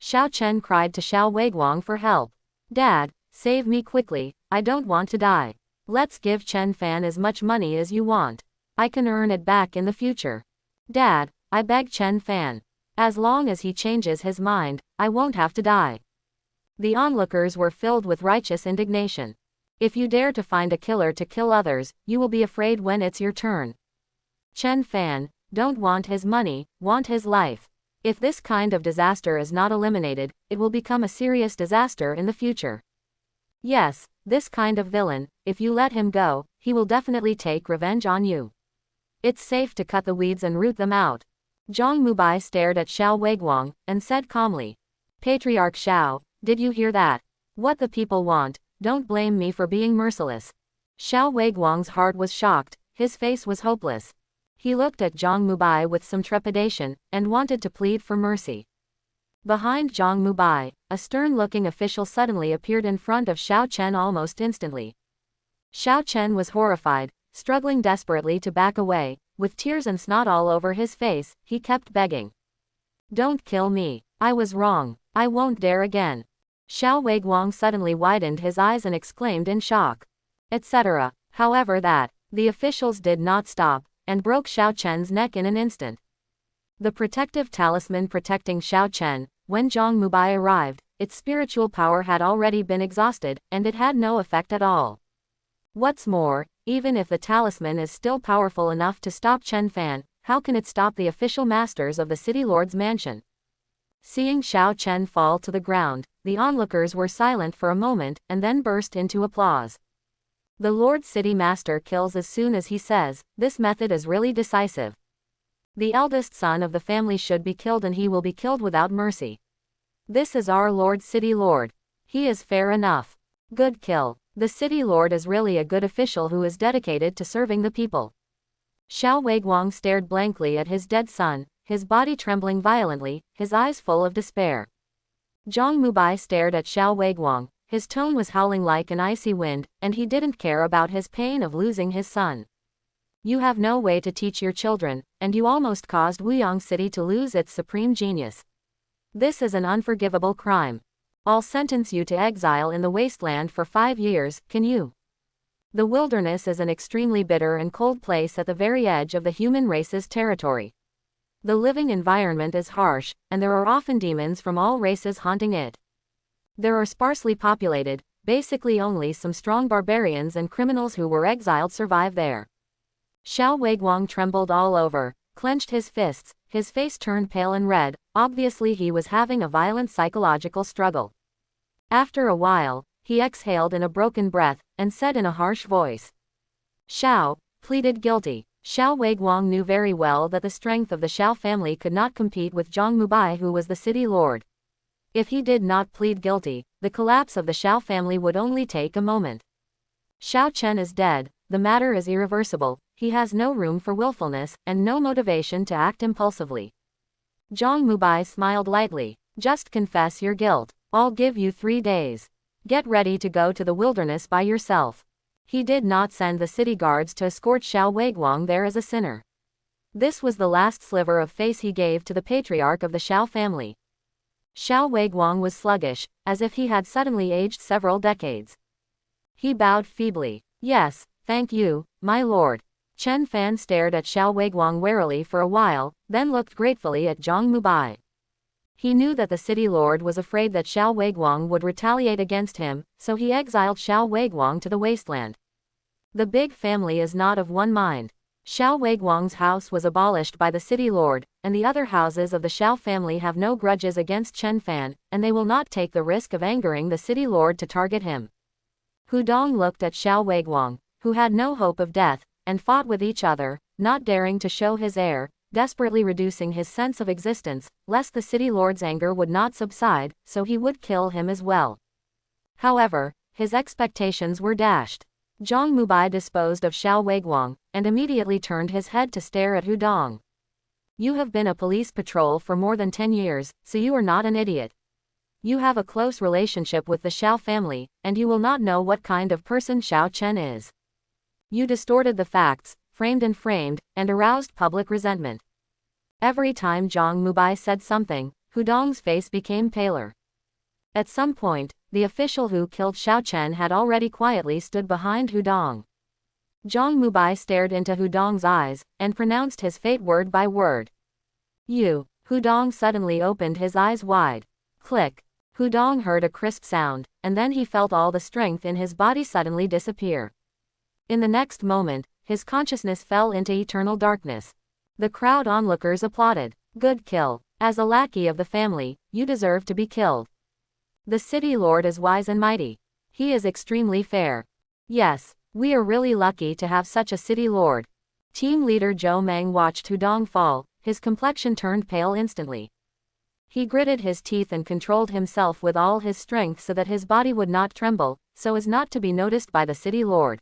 Xiao Chen cried to Xiao Weiguang for help. Dad, save me quickly, I don't want to die. Let's give Chen Fan as much money as you want. I can earn it back in the future. Dad, I beg Chen Fan. As long as he changes his mind, I won't have to die. The onlookers were filled with righteous indignation. If you dare to find a killer to kill others, you will be afraid when it's your turn. Chen Fan, don't want his money, want his life. If this kind of disaster is not eliminated, it will become a serious disaster in the future. Yes, this kind of villain, if you let him go, he will definitely take revenge on you. It's safe to cut the weeds and root them out. Zhang Mubai stared at Xiao Weiguang, and said calmly. Patriarch Xiao, did you hear that? What the people want, don't blame me for being merciless. Xiao Weiguang's heart was shocked, his face was hopeless. He looked at Zhang Mubai with some trepidation, and wanted to plead for mercy. Behind Zhang Mubai, a stern-looking official suddenly appeared in front of Xiao Chen almost instantly. Xiao Chen was horrified, struggling desperately to back away. With tears and snot all over his face, he kept begging. Don't kill me. I was wrong. I won't dare again. Xiao Weiguang suddenly widened his eyes and exclaimed in shock. Etc. However the officials did not stop, and broke Xiao Chen's neck in an instant. The protective talisman protecting Xiao Chen, when Zhang Mubai arrived, its spiritual power had already been exhausted, and it had no effect at all. What's more, even if the talisman is still powerful enough to stop Chen Fan, how can it stop the official masters of the city lord's mansion? Seeing Xiao Chen fall to the ground, the onlookers were silent for a moment, and then burst into applause. The Lord City Master kills as soon as he says, this method is really decisive. The eldest son of the family should be killed and he will be killed without mercy. This is our Lord City Lord. He is fair enough. Good kill. The City Lord is really a good official who is dedicated to serving the people. Xiao Weiguang stared blankly at his dead son, his body trembling violently, his eyes full of despair. Zhang Mubai stared at Xiao Weiguang, his tone was howling like an icy wind, and he didn't care about his pain of losing his son. You have no way to teach your children, and you almost caused Wuyang City to lose its supreme genius. This is an unforgivable crime. I'll sentence you to exile in the wasteland for 5 years, can you? The wilderness is an extremely bitter and cold place at the very edge of the human race's territory. The living environment is harsh, and there are often demons from all races haunting it. There are sparsely populated, basically only some strong barbarians and criminals who were exiled survive there. Xiao Weiguang trembled all over, clenched his fists, his face turned pale and red, obviously he was having a violent psychological struggle. After a while, he exhaled in a broken breath, and said in a harsh voice. Xiao, pleaded guilty. Xiao Weiguang knew very well that the strength of the Xiao family could not compete with Zhang Mubai who was the city lord. If he did not plead guilty, the collapse of the Xiao family would only take a moment. Xiao Chen is dead, the matter is irreversible, he has no room for willfulness, and no motivation to act impulsively. Zhang Mubai smiled lightly. Just confess your guilt. I'll give you 3 days. Get ready to go to the wilderness by yourself. He did not send the city guards to escort Xiao Weiguang there as a sinner. This was the last sliver of face he gave to the patriarch of the Xiao family. Xiao Weiguang was sluggish, as if he had suddenly aged several decades. He bowed feebly. Yes, thank you, my lord. Chen Fan stared at Xiao Weiguang warily for a while, then looked gratefully at Zhang Mubai. He knew that the city lord was afraid that Xiao Weiguang would retaliate against him, so he exiled Xiao Weiguang to the wasteland. The big family is not of one mind. Xiao Weiguang's house was abolished by the city lord, and the other houses of the Xiao family have no grudges against Chen Fan, and they will not take the risk of angering the city lord to target him. Hu Dong looked at Xiao Weiguang, who had no hope of death, and fought with each other, not daring to show his heir, desperately reducing his sense of existence, lest the city lord's anger would not subside, so he would kill him as well. However, his expectations were dashed. Zhang Mubai disposed of Xiao Weiguang, and immediately turned his head to stare at Hu Dong. You have been a police patrol for more than 10 years, so you are not an idiot. You have a close relationship with the Xiao family, and you will not know what kind of person Xiao Chen is. You distorted the facts, framed, and aroused public resentment. Every time Zhang Mubai said something, Hudong's face became paler. At some point, the official who killed Xiao Chen had already quietly stood behind Hudong. Zhang Mubai stared into Hudong's eyes, and pronounced his fate word by word. You. Hudong suddenly opened his eyes wide. Click. Hudong heard a crisp sound, and then he felt all the strength in his body suddenly disappear. In the next moment, his consciousness fell into eternal darkness. The crowd onlookers applauded. Good kill. As a lackey of the family, you deserve to be killed. The city lord is wise and mighty. He is extremely fair. Yes, we are really lucky to have such a city lord. Team leader Zhou Meng watched Hudong fall, his complexion turned pale instantly. He gritted his teeth and controlled himself with all his strength so that his body would not tremble, so as not to be noticed by the city lord.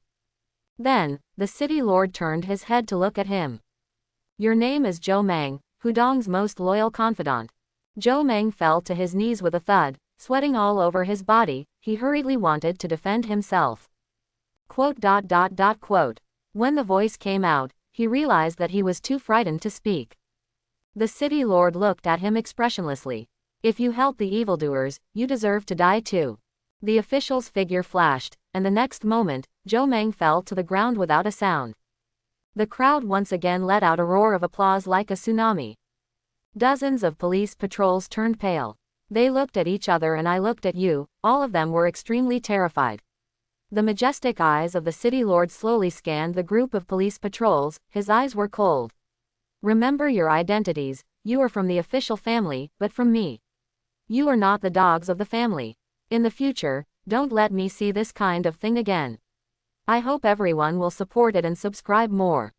Then, the city lord turned his head to look at him. Your name is Zhou Meng, Hudong's most loyal confidant. Zhou Meng fell to his knees with a thud, sweating all over his body. He hurriedly wanted to defend himself. When the voice came out, he realized that he was too frightened to speak. The city lord looked at him expressionlessly. If you help the evildoers, you deserve to die too. The official's figure flashed, and the next moment, Zhou Meng fell to the ground without a sound. The crowd once again let out a roar of applause like a tsunami. Dozens of police patrols turned pale. They looked at each other and I looked at you, all of them were extremely terrified. The majestic eyes of the city lord slowly scanned the group of police patrols, his eyes were cold. Remember your identities, you are from the official family, but from me. You are not the dogs of the family. In the future, don't let me see this kind of thing again. I hope everyone will support it and subscribe more.